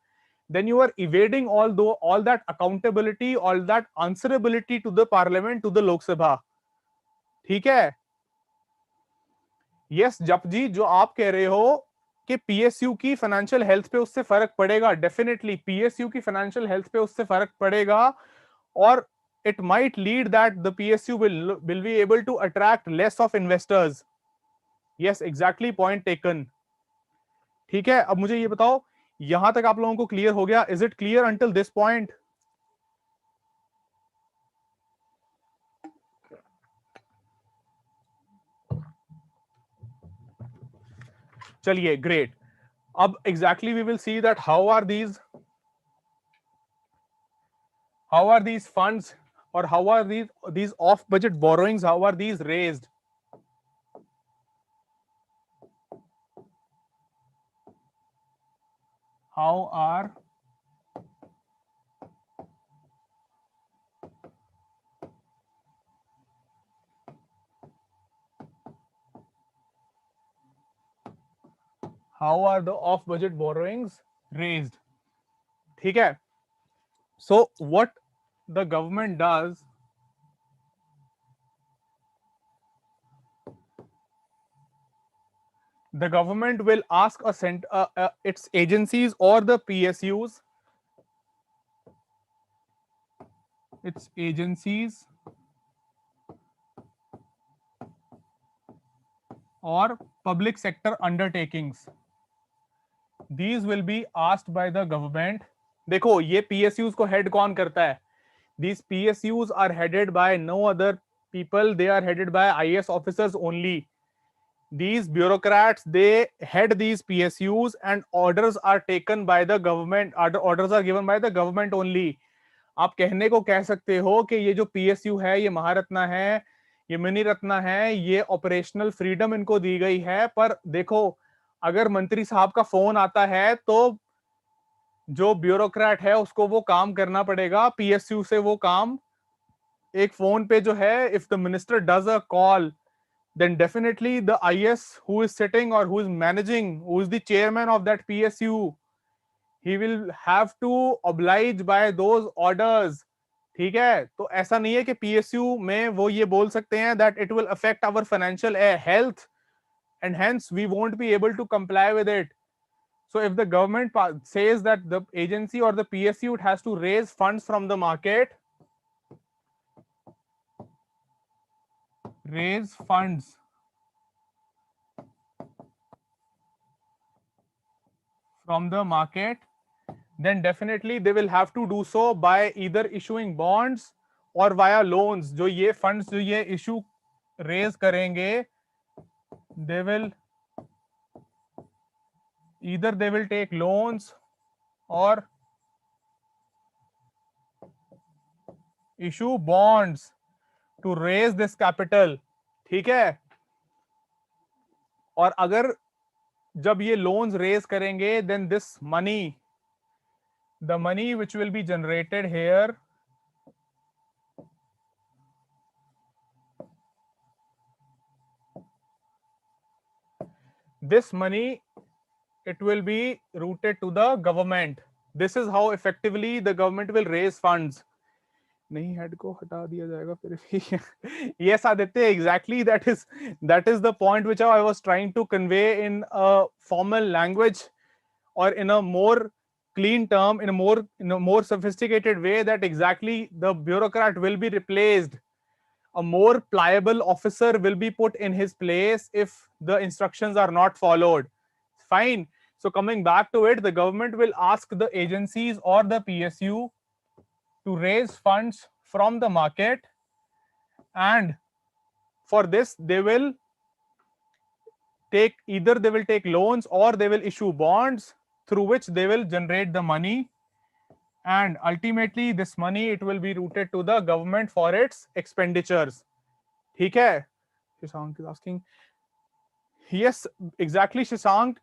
Speaker 1: then you are evading all that accountability, all that answerability to the parliament, to the Lok Sabha. ठीक है? यस जपजी, जो आप कह रहे हो कि पीएसयू की फाइनेंशियल हेल्थ पे उससे फर्क पड़ेगा, डेफिनेटली पीएसयू की फाइनेंशियल हेल्थ पे उससे फर्क पड़ेगा, और it might lead that the PSU will be able to attract less of investors. Yes, exactly, point taken. ठीक है, अब मुझे ये बताओ, यहां तक आप लोगों को क्लियर हो गया? Is it clear until this point? चलिए, ग्रेट. अब exactly we will see that how are these funds, or how are these off budget borrowings, how are these raised? How are the off budget borrowings raised? ठीक है, so what the government does, the government will ask its agencies or the PSUs, its agencies or public sector undertakings, these will be asked by the government. देखो, ये PSUs को head कौन करता है? These PSUs are headed by no other people, they are headed by IAS officers only. These bureaucrats, they head these PSUs and orders are taken by the government, orders are given by the government only. आप कहने को कह सकते हो कि ये जो PSU है, ये महारत्ना है, ये मिनी रत्ना है, ये ऑपरेशनल फ्रीडम इनको दी गई है, पर देखो अगर मंत्री साहब का फोन आता है तो जो ब्यूरोक्रेट है उसको वो काम करना पड़ेगा. PSU से वो काम एक फोन पे जो है, if the minister does a call, then definitely the IS who is sitting or who is managing, who is the chairman of that PSU, he will have to oblige by those orders. ठीक है, तो ऐसा नहीं है कि पीएसयू में वो ये बोल सकते हैं that it will affect our financial health and hence we won't be able to comply with it. So if the government says that the agency or the PSU it has to raise funds from the market, raise funds from the market, then definitely they will have to do so by either issuing bonds or via loans. जो ये funds जो ये issue raise करेंगे, they will either they will take loans or issue bonds to raise this capital. ठीक है, और अगर जब ये लोन्स रेज करेंगे then this money, the money which will be generated here, this money it will be routed to the government. This is how effectively the government will raise funds. नहीं, हेड को हटा दिया जाएगा फिर भी yes Aditya, exactly that is the point which I was trying to convey in a formal language or in a more clean term, in a more sophisticated way, that exactly the bureaucrat will be replaced. A more pliable officer will be put in his place if the instructions are not followed. Fine. So coming back to it, the government will ask the agencies or the PSU to raise funds from the market, and for this they will take loans or they will issue bonds through which they will generate the money, and ultimately this money it will be routed to the government for its expenditures. ठीक है, Shashank is asking. Yes, exactly Shashank,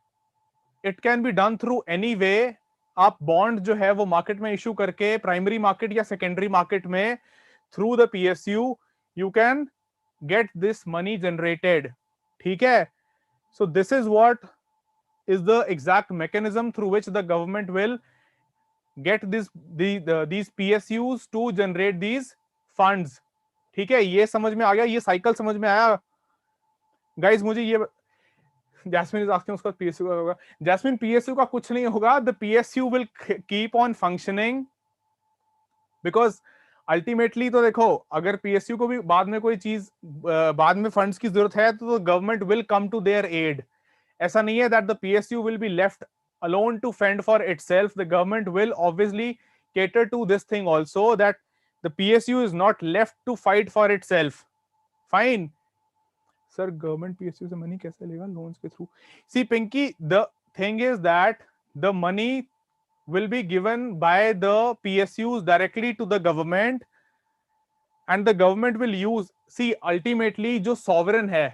Speaker 1: it can be done through any way. आप बॉन्ड जो है वो मार्केट में इशू करके प्राइमरी मार्केट या सेकेंडरी मार्केट में through the PSU you can get this money generated. ठीक है, so this is what is the exact mechanism through which the government will get these PSUs to generate these funds. ठीक है, ये समझ में आ गया, ये साइकिल समझ में आया गाइस? मुझे ये जैस्मिन इज आस्किंग उसका पीएसयू का होगा. जैस्मिन, पीएसयू का कुछ नहीं होगा. The PSU will keep on functioning because ultimately तो देखो, अगर पीएसयू को भी बाद में कोई चीज बाद में फंड्स की जरूरत है तो government will come to their aid. ऐसा नहीं है that the PSU will be left alone to fend for itself. The government will obviously cater to this thing also, that the PSU is not left to fight for itself. Fine. Sir, government PSU से money कैसे लेगा? Loans के through. See, Pinky, the thing is that the money will be given by the PSUs directly to the government, and the government will use. See, ultimately, जो sovereign है,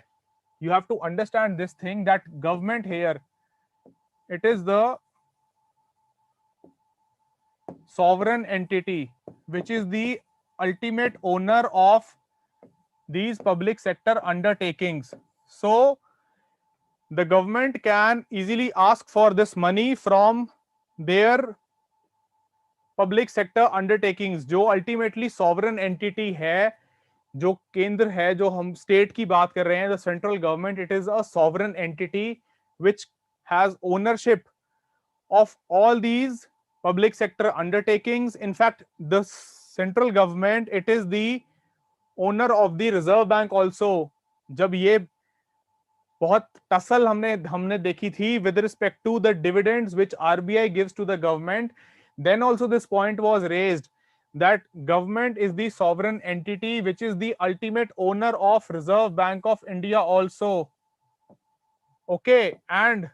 Speaker 1: you have to understand this thing that government here, it is the sovereign entity which is the ultimate owner of these public sector undertakings. So the government can easily ask for this money from their public sector undertakings, जो ultimately sovereign entity है, जो केंद्र है, जो हम स्टेट की बात कर रहे हैं, the central government, it is a sovereign entity which has ownership of all these public sector undertakings. In fact, the central government, it is the owner of the reserve bank also. जब ये बहुत टसल हमने देखी थी with respect to the dividends which RBI gives to the government, then also this point was raised that government is the sovereign entity which is the ultimate owner of Reserve Bank of India also. Okay, and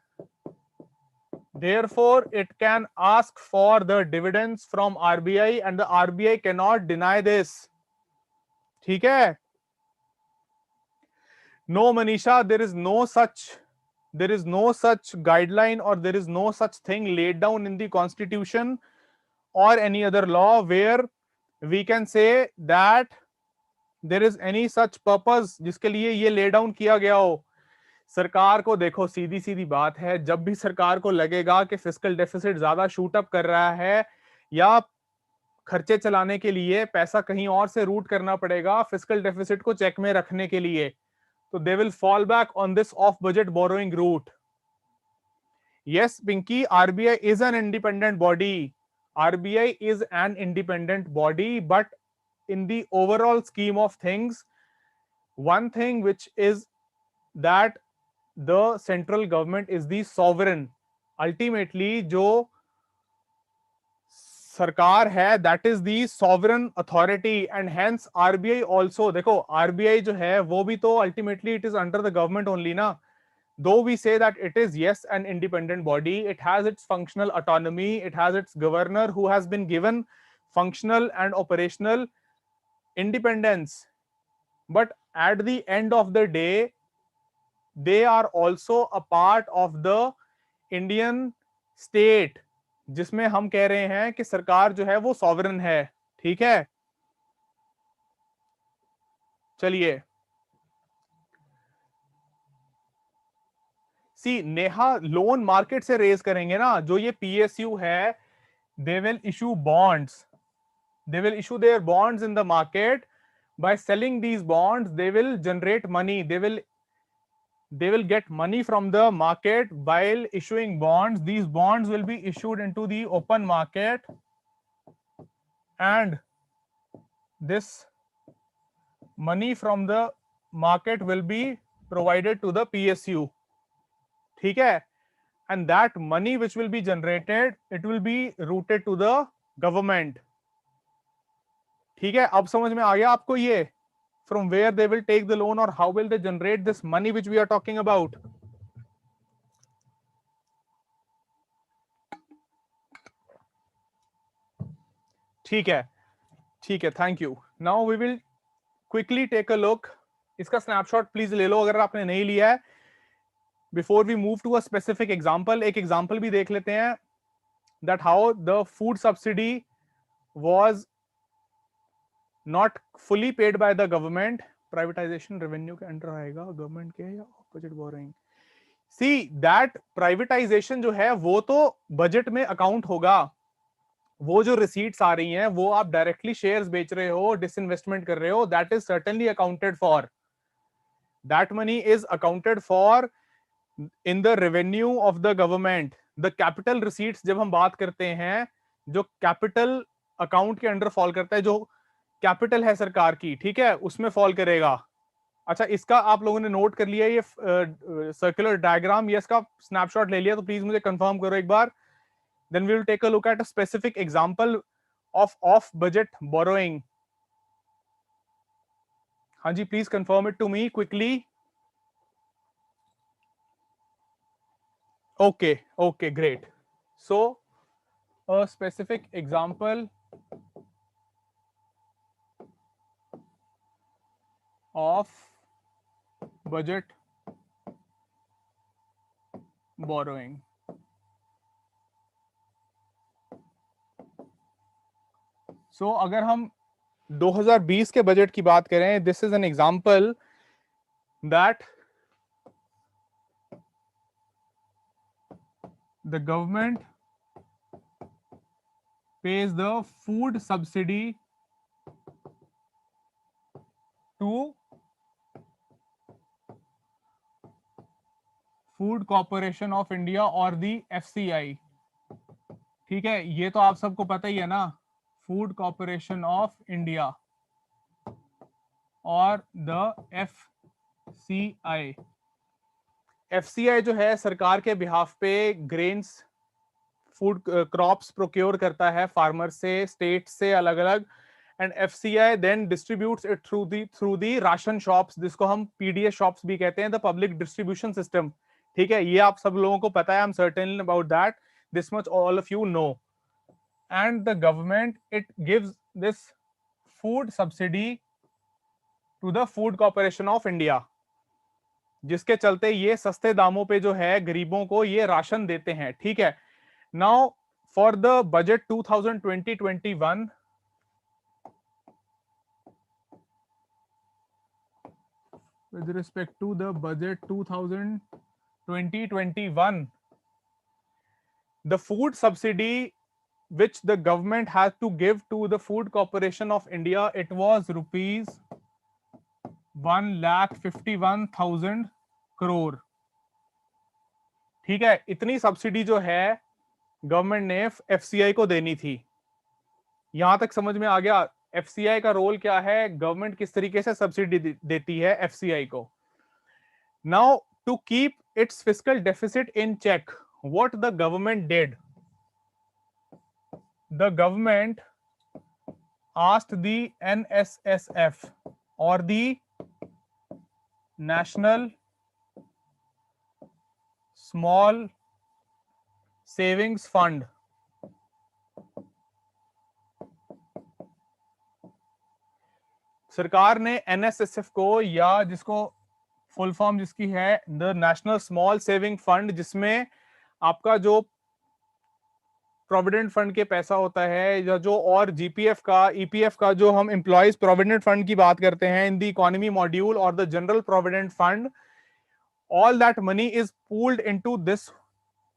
Speaker 1: therefore it can ask for the dividends from RBI and the RBI cannot deny this. ठीक है? No, Manisha, there is no such guideline or there is no such thing laid down in the constitution or any other law where we can say that there is any such purpose जिसके लिए ये lay down किया गया हो. सरकार को देखो, सीधी सीधी बात है, जब भी सरकार को लगेगा कि फिस्कल डेफिसिट ज्यादा शूट अप कर रहा है या खर्चे चलाने के लिए पैसा कहीं और से रूट करना पड़ेगा फिस्कल डेफिसिट को चेक में रखने के लिए, तो they will fall back on this off budget borrowing route. Yes, Pinky, RBI is an independent body. RBI is an independent body, but in the overall scheme of things, one thing which is that the central government is the sovereign. Ultimately, जो सरकार है that is the sovereign authority and hence RBI also. देखो आरबीआई जो है वो भी तो ultimately it is under the government only ना. Though we say that it is yes an independent body, it has its functional autonomy, it has its governor who has been given functional and operational independence, but at the end of the day they are also a part of the Indian state, जिसमें हम कह रहे हैं कि सरकार जो है वो सॉवरन है. ठीक है, चलिए. सी नेहा लोन मार्केट से रेज करेंगे ना, जो ये पीएसयू है they will issue bonds, they will issue their bonds in the market. By selling these bonds they will generate money, they will get money from the market while issuing bonds. These bonds will be issued into the open market and this money from the market will be provided to the PSU. ठीक है, and that money which will be generated it will be routed to the government. ठीक है, अब समझ में आ गया आपको ये from where they will take the loan or how will they generate this money which we are talking about. ठीक है, ठीक है, thank you. Now we will quickly take a look. इसका स्नैपशॉट प्लीज ले लो अगर आपने नहीं लिया है. Before we move to a specific example, एक एग्जांपल भी देख लेते हैं that how the food subsidy was not fully paid by the government. Privatisation revenue के अंडर आएगा गवर्नमेंट के या budget borrowing. See that privatisation जो है वो तो बजट में अकाउंट होगा. वो जो रिसीट्स आ रही हैं वो आप डायरेक्टली शेयर्स बेच रहे हो, डिसइन्वेस्टमेंट कर रहे हो, that is certainly accounted for. That money is accounted for in the revenue of the government. The capital receipts जब हम बात करते हैं, जो कैपिटल अकाउंट के अंडर फॉल करता है, जो कैपिटल है सरकार की, ठीक है, उसमें फॉल करेगा. अच्छा, इसका आप लोगों ने नोट कर लिया ये सर्कुलर डायग्राम, ये इसका स्नैपशॉट ले लिया तो प्लीज मुझे कंफर्म करो एक बार. Then we will take a look at a specific example of off-budget borrowing. हाँ जी, please confirm it to me quickly. Okay, okay, great. So, a specific example of budget borrowing. So, अगर हम 2020 के बजट की बात करें, this is an example that the government pays the food subsidy to Food Corporation of India और the FCI. ठीक है, ये तो आप सबको पता ही है ना, फूड कॉर्पोरेशन ऑफ इंडिया और द FCI. FCI जो है सरकार के बिहाफ पे ग्रेन्स, फूड क्रॉप्स प्रोक्योर करता है फार्मर से, स्टेट से अलग अलग, and FCI then distributes it through the ration shops, जिसको हम PDS शॉप्स भी कहते हैं, द पब्लिक डिस्ट्रीब्यूशन सिस्टम. ठीक है, ये आप सब लोगों को पता है, I am certain about that, this much all of you know. And the government it gives this food subsidy to the Food Corporation of India, जिसके चलते ये सस्ते दामों पे जो है गरीबों को ये राशन देते हैं. ठीक है, now for the budget 2020-21, with respect to the budget 2020-21, the food subsidy which the government had to give to the Food Corporation of India, it was rupees 1,51,000 crore. ठीक है, इतनी सब्सिडी जो है गवर्नमेंट ने एफसीआई को देनी थी. यहां तक समझ में आ गया एफसीआई का रोल क्या है, गवर्नमेंट किस तरीके से सब्सिडी देती है एफसीआई को. Now to keep its fiscal deficit in check, what the government did, the government asked the NSSF or the National Small Savings Fund सरकार ने एनएसएसएफ को, या जिसको फुल फॉर्म जिसकी है the national small saving fund, जिसमें आपका जो प्रोविडेंट फंड के पैसा होता है, या जो और जीपीएफ का, ईपीएफ का, जो हम एम्प्लॉयज प्रोविडेंट फंड की बात करते हैं इन द इकोनॉमी मॉड्यूल, और the general provident fund, all that money is pooled into this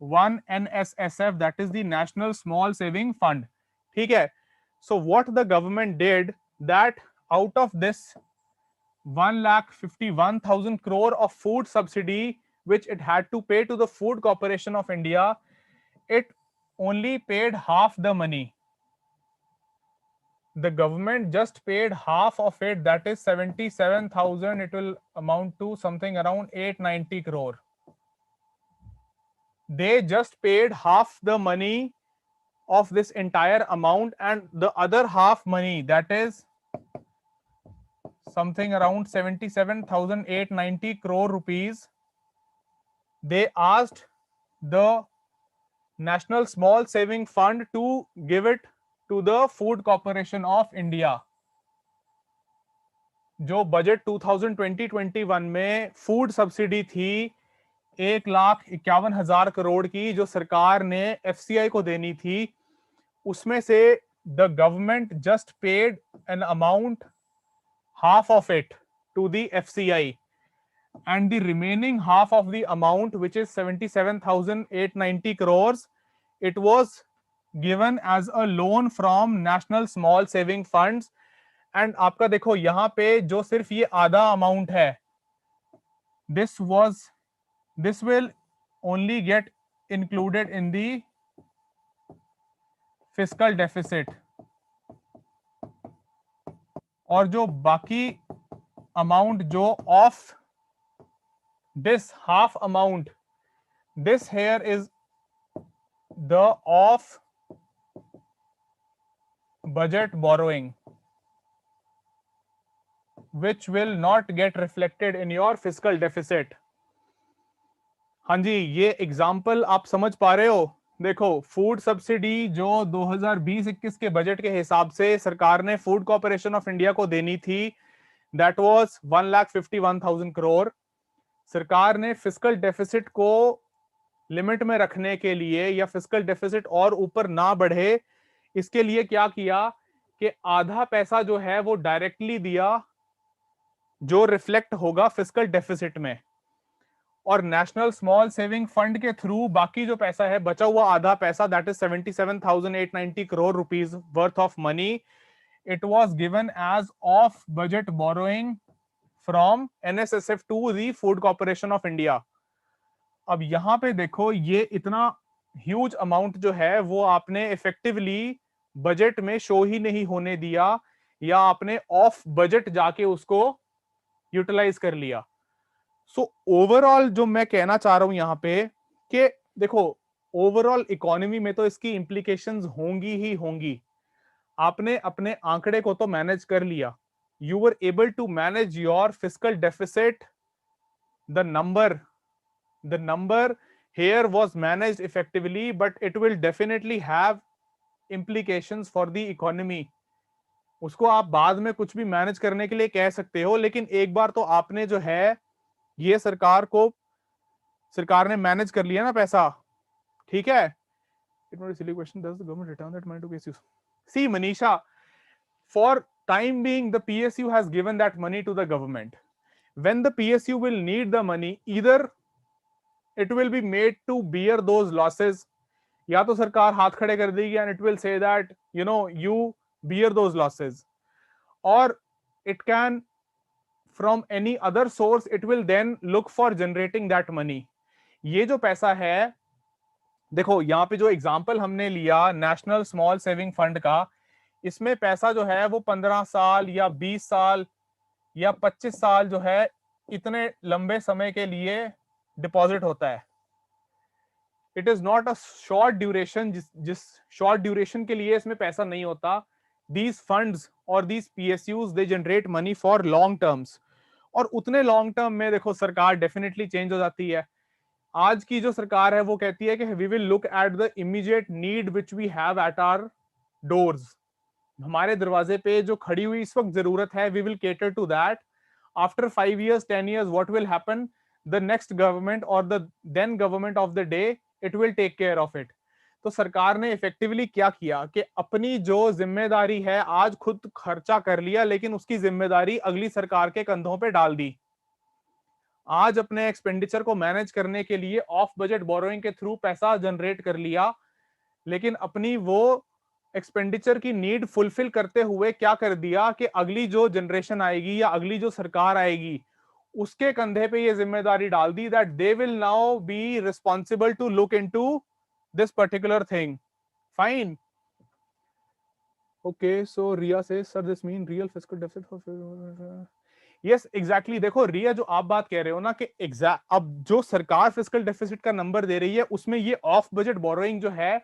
Speaker 1: one NSSF, that is the National Small Saving Fund. ठीक है. So what the government did, that out of this 1,51,000 crore of food subsidy which it had to pay to the Food Corporation of India, it only paid half the money. The government just paid half of it, that is 77,000. It will amount to something around 890 crore. They just paid half the money of this entire amount, and the other half money, that is something around 77,890 crore rupees, they asked the National Small Saving Fund to give it to the Food Corporation of India. जो बजट 2020-21 में फूड सब्सिडी थी 1,51,000 करोड़ की, जो सरकार ने एफसीआई को देनी थी, उसमें से the government just paid an amount, half of it, to the FCI, and the remaining half of the amount, which is 77,890 crores, it was given as a loan from National Small Saving Funds. And आपका देखो यहां पे जो सिर्फ ये आधा अमाउंट है, this will only get included in the fiscal deficit, और जो बाकी अमाउंट जो of this half amount, this here is the off budget borrowing, which will not get reflected in your fiscal deficit. हाँ जी, ये एग्जाम्पल आप समझ पा रहे हो. देखो, फूड सब्सिडी जो 2020-21 के बजट के हिसाब से सरकार ने फूड कॉर्पोरेशन ऑफ इंडिया को देनी थी, दैट वाज 1,51,000 करोड़. सरकार ने फिस्कल डेफिसिट को लिमिट में रखने के लिए, या फिस्कल डेफिसिट और ऊपर ना बढ़े, इसके लिए क्या किया कि आधा पैसा जो है वो डायरेक्टली दिया, जो रिफ्लेक्ट होगा फिस्कल डेफिसिट में, और नेशनल स्मॉल सेविंग फंड के थ्रू बाकी जो पैसा है, बचा हुआ आधा पैसा, that is 77,890 crore rupees worth of money, it was given as off budget borrowing from NSSF to the food corporation of India. अब यहां पे देखो, ये इतना ह्यूज अमाउंट जो है वो आपने इफेक्टिवली बजट में शो ही नहीं होने दिया, या आपने ऑफ बजट जाके उसको यूटिलाइज कर लिया. सो ओवरऑल जो मैं कहना चाह रहा हूं यहां पे, कि देखो ओवरऑल इकोनॉमी में तो इसकी इंप्लीकेशंस होंगी ही होंगी. आपने अपने आंकड़े को तो मैनेज कर लिया, you were able to manage your fiscal deficit. The number here was managed effectively, but it will definitely have implications for the economy. उसको आप बाद में कुछ भी मैनेज करने के लिए कह सकते हो, लेकिन एक बार तो आपने जो है ये सरकार ने मैनेज कर लिया ना पैसा. ठीक है. It was a silly question. Does the government return that money to PSUs? See, Manisha, for time being, the PSU has given that money to the government. When the PSU will need the money, either it will be made to bear those losses, या तो सरकार हाथ खड़े कर देगी and it will say that you bear those losses, और it can from any other source it will then look for generating that money. ये जो पैसा है, देखो यहाँ पे जो एग्जांपल हमने लिया नेशनल स्मॉल सेविंग फंड का, इसमें पैसा जो है वो 15 साल या 20 साल या 25 साल जो है, इतने लंबे समय के लिए डिपॉजिट होता है। It is not a short duration, जिस शॉर्ट ड्यूरेशन के लिए इसमें पैसा नहीं होता। दीज फंड्स और these PSUs they generate money for long terms, और उतने लॉन्ग टर्म में देखो सरकार डेफिनेटली चेंज हो जाती है। आज की जो सरकार है वो कहती है कि we will look at the immediate need which we have at our doors, हमारे दरवाजे पे जो खड़ी हुई इस वक्त जरूरत है, we will cater to that. After 5 years 10 years what will happen, the next government और the then government of the day it will take care of it. तो सरकार ने इफेक्टिवली क्या किया कि अपनी जो जिम्मेदारी है आज खुद खर्चा कर लिया, लेकिन उसकी जिम्मेदारी अगली सरकार के कंधों पे डाल दी। आज अपने एक्सपेंडिचर को मैनेज करने के लिए ऑफ बजट बोरोइंग के थ्रू पैसा जनरेट कर लिया, लेकिन अपनी वो एक्सपेंडिचर की नीड फुलफिल करते हुए क्या कर दिया कि अगली जो जनरेशन आएगी या अगली जो सरकार आएगी उसके कंधे पे ये जिम्मेदारी डाल दी that they will now be responsible to look into this particular thing. Fine, okay, so Riya say sir this mean real fiscal deficit for, yes exactly. देखो रिया, जो आप बात कह रहे हो ना कि एग्जैक्ट अब जो सरकार फिस्कल डेफिसिट का नंबर दे रही है उसमें ये ऑफ बजट बोरोइंग जो है,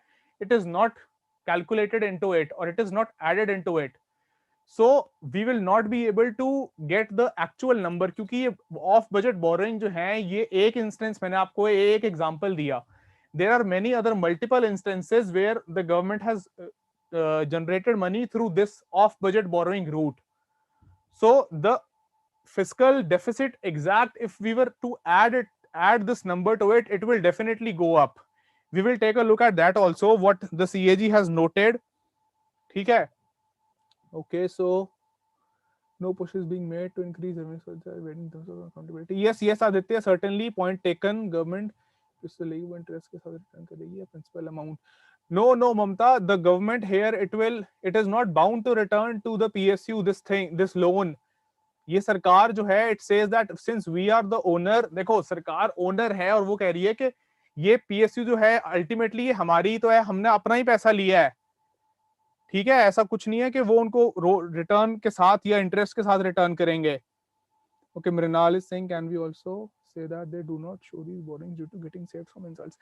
Speaker 1: it is not calculated into it or it is not added into it, so we will not be able to get the actual number, क्योंकि ये ऑफ बजट बोरोइंग जो है, ये एक इंस्टेंस मैंने आपको एक एग्जांपल दिया। there are many other multiple instances where the government has generated money through this off budget borrowing route. So the fiscal deficit exact, if we were to add this number to it, it will definitely go up. We will take a look at that also, what the CAG has noted. ठीक है, okay, so no push is being made to increase revenue, so they are waiting in terms of accountability. Yes Aditya, certainly point taken, government इससे लेगी इंटरेस्ट के साथ रिटर्न करेगी या principal amount. no Mamta, the government here it is not bound to return to the PSU this loan। ये सरकार जो है, it says that since we are the owner, देखो सरकार ओनर है और वो कह रही है कि ये पीएसयू जो है अल्टीमेटली ये हमारी तो है, हमने अपना ही पैसा लिया है। ठीक है, ऐसा कुछ नहीं है कि वो उनको रिटर्न के साथ या इंटरेस्ट के साथ रिटर्न करेंगे। Okay, Mrinal is saying can we also say that they do not show these borrowing due to getting saved from insults.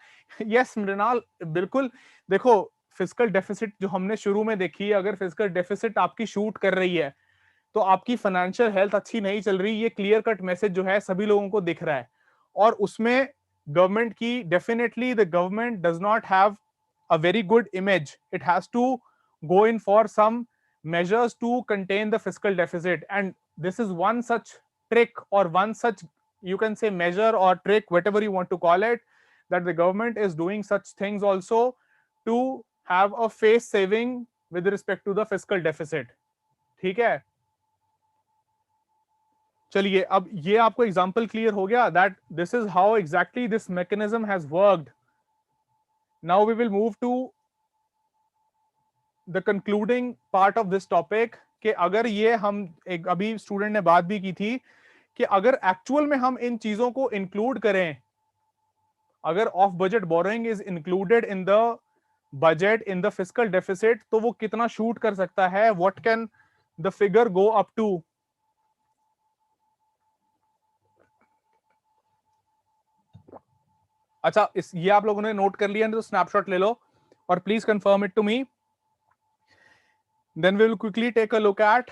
Speaker 1: Yes Mrinal, बिल्कुल। देखो फिस्कल डेफिसिट जो हमने शुरू में देखी है, अगर फिस्कल डेफिसिट आपकी शूट कर रही है तो आपकी फाइनेंशियल हेल्थ अच्छी नहीं चल रही, ये क्लियर कट मैसेज जो है सभी लोगों को दिख रहा है। और उसमें गवर्नमेंट की definitely the government does not have a very good image, it has to go in for some measures to contain the fiscal deficit, and this is one such trick or one such, you can say, measure or trick, whatever you want to call it, that the government is doing such things also to have a face saving with respect to the fiscal deficit। ठीक है, चलिए अब ये आपको एग्जांपल क्लियर हो गया that this is how exactly this mechanism has worked. Now we will move to the concluding part of this topic, कि अगर ये हम एक अभी स्टूडेंट ने बात भी की थी कि अगर एक्चुअल में हम इन चीजों को इंक्लूड करें, अगर off budget borrowing is included in the budget in the fiscal deficit, तो वो कितना शूट कर सकता है, what can the figure go up to. अच्छा, ये आप लोगों ने नोट कर लिया तो स्नैपशॉट ले लो और please confirm it to me. Then we will quickly take a look at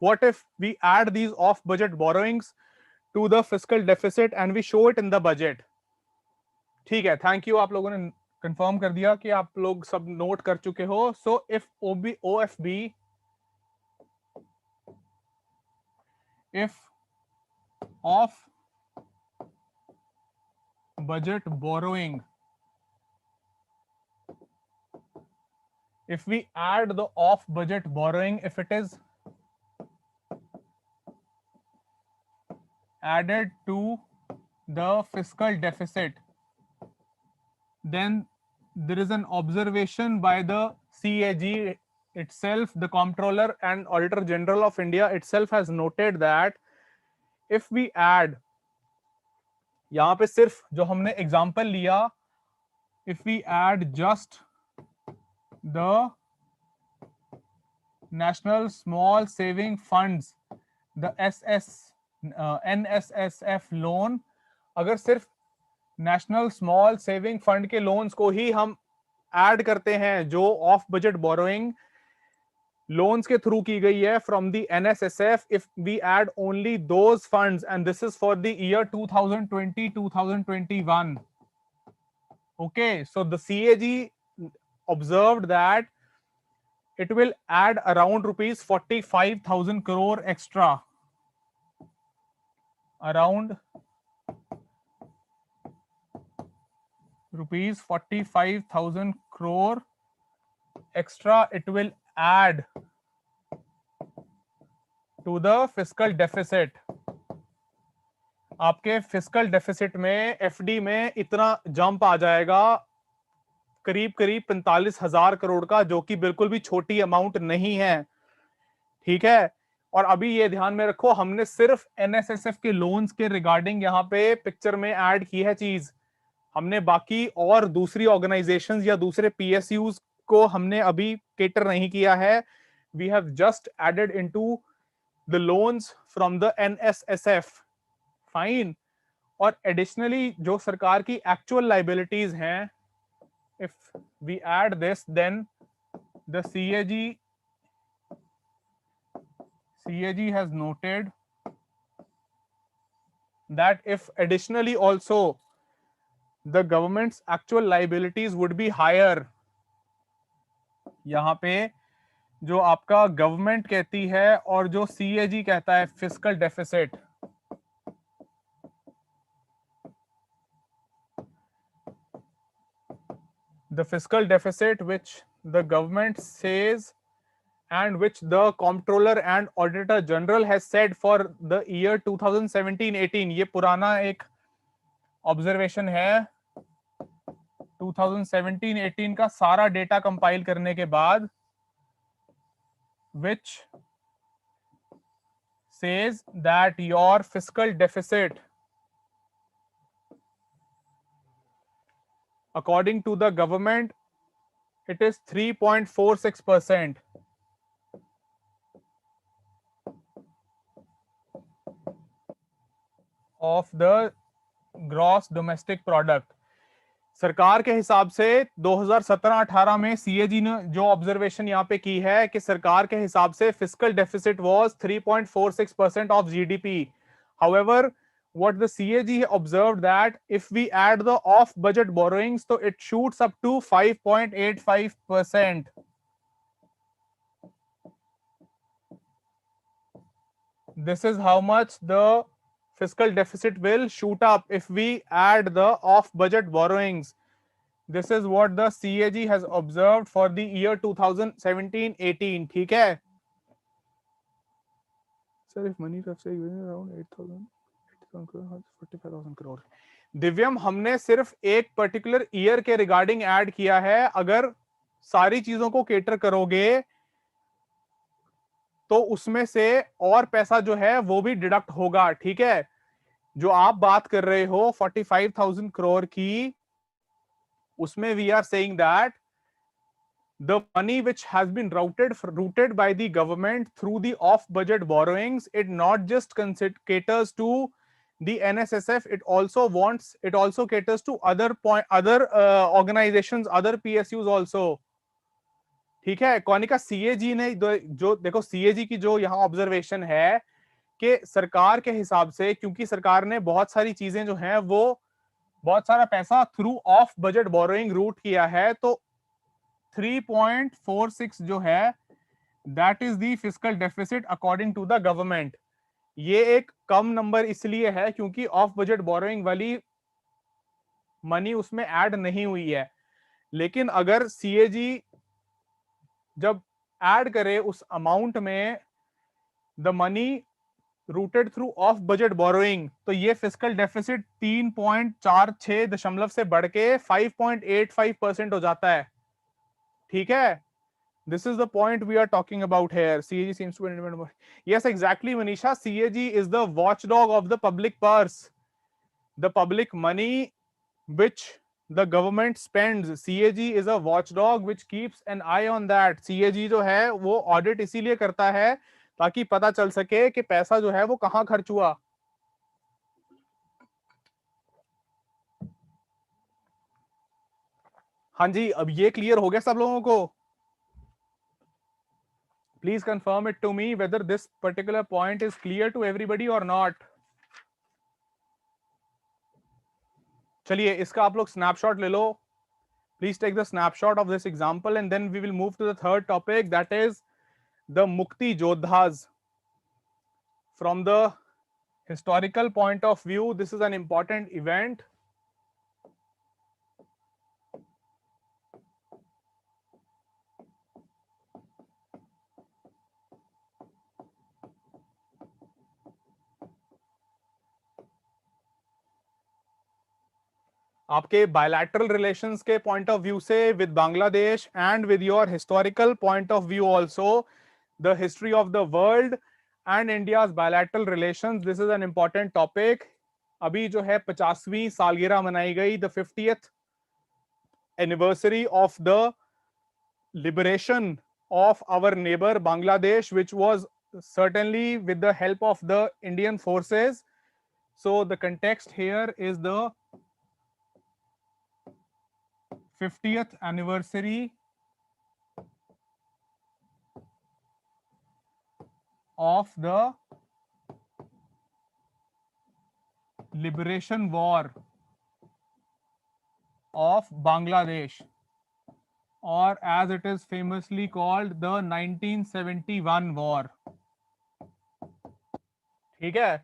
Speaker 1: what if we add these off budget borrowings to the fiscal deficit and we show it in the budget। ठीक है, थैंक यू, आप लोगों ने कंफर्म कर दिया कि आप लोग सब नोट कर चुके हो। So if OFB, if off budget borrowing, if we add the off budget borrowing, if it is added to the fiscal deficit, then there is an observation by the CAG itself, the Comptroller and Auditor General of India itself has noted that if we add, यहां पे सिर्फ जो हमने एग्जांपल लिया, if we add just the National Small Saving Funds, the NSSF loan, अगर सिर्फ नेशनल स्मॉल सेविंग फंड के लोन्स को ही हम ऐड करते हैं जो ऑफ बजट बोरोइंग लोन्स के थ्रू की गई है from the NSSF, if we add only those funds and this is for the year 2020-2021. okay, so the CAG observed that it will add around rupees 45,000 crore extra, around rupees 45,000 crore extra it will add to the fiscal deficit. आपके फिस्कल डेफिसिट में एफडी में इतना जंप आ जाएगा करीब 45,000 करोड़ का, जो कि बिल्कुल भी छोटी अमाउंट नहीं है. ठीक है, और अभी ये ध्यान में रखो, हमने सिर्फ एनएसएसएफ के लोन्स के रिगार्डिंग यहां पे पिक्चर में ऐड की है चीज. हमने बाकी और दूसरी ऑर्गेनाइजेशंस या दूसरे पीएसयूज को हमने अभी केटर नहीं किया है. We have just added into the loans from the NSSF. Fine. और एडिशनली जो सरकार की एक्चुअल लाइबिलिटीज हैं, if we add this, then the CAG has noted that if additionally also the government's actual liabilities would be higher, यहां पे जो आपका गवर्नमेंट कहती है और जो CAG कहता है fiscal deficit, the fiscal deficit which the government says and which the comptroller and auditor general has said for the year 2017-18, ये पुराना एक ऑब्जर्वेशन है. 2017-18 का सारा डेटा कंपाइल करने के बाद, which says that your fiscal deficit according to the government it is 3.46% of the gross domestic product. सरकार के हिसाब से 2017-18 में सीएजी ने जो ऑब्जर्वेशन यहां पे की है कि सरकार के हिसाब से fiscal deficit was 3.46% of GDP. However, what the CAG observed that if we add the off budget borrowings, so it shoots up to 5.85%. This is how much the fiscal deficit will shoot up if we add the off budget borrowings. This is what the CAG has observed for the year 2017-18. ठीक है sir, if money around 8,000 45,000 crore. दिव्यम, हमने सिर्फ एक पर्टिकुलर ईयर के रिगार्डिंग ऐड किया है. अगर सारी चीजों को केटर करोगे तो उसमें से और पैसा जो है वो भी डिडक्ट होगा. ठीक है, जो आप बात कर रहे हो 45,000 करोड़ की, उसमें we are saying that the money which has been routed by the government through the off budget borrowings, it not just caters to the NSSF, it also caters to other organizations, other PSUs also. ठीक है, कौनिका CAG ने जो देखो, CAG की जो यहाँ ऑब्जर्वेशन है कि सरकार के हिसाब से, क्योंकि सरकार ने बहुत सारी चीजें जो हैं वो बहुत सारा पैसा through off budget borrowing route किया है, तो 3.46 जो है that is the fiscal deficit according to the government. ये एक कम नंबर इसलिए है क्योंकि ऑफ बजट बोरोइंग वाली मनी उसमें ऐड नहीं हुई है. लेकिन अगर CAG जब ऐड करे उस अमाउंट में the money rooted through off budget borrowing, तो ये फिस्कल डेफिसिट 3.46 से बढ़ के 5.85% हो जाता है। ठीक है, this is the point we are talking about here. CAG seems to be, yes exactly Manisha, CAG is the watch dog of the public purse, the public money which the government spends. CAG is a watchdog which keeps an eye on that. CAG जो है वो ऑडिट इसीलिए करता है ताकि पता चल सके कि पैसा जो है वो कहां खर्च हुआ। हाँ जी, अब ये क्लियर हो गया सब लोगों को? Please confirm it to me whether this particular point is clear to everybody और नॉट। चलिए इसका आप लोग स्नैपशॉट ले लो। Please take the snapshot of this example and then we will move to the third topic, that is the मुक्ति योद्धास। From the historical point of view, this is an important event. आपके बायलैटरल रिलेशंस के पॉइंट ऑफ व्यू से with Bangladesh and with your historical point of view also, the history of the world and India's bilateral relations, this is an important topic. अभी जो है 50वीं सालगिरह मनाई गई, the 50th anniversary of the liberation of our neighbor Bangladesh, which was certainly with the help of the Indian forces. So the context here is the 50th anniversary of the liberation war of Bangladesh, or as it is famously called, the 1971 war. ठीक है,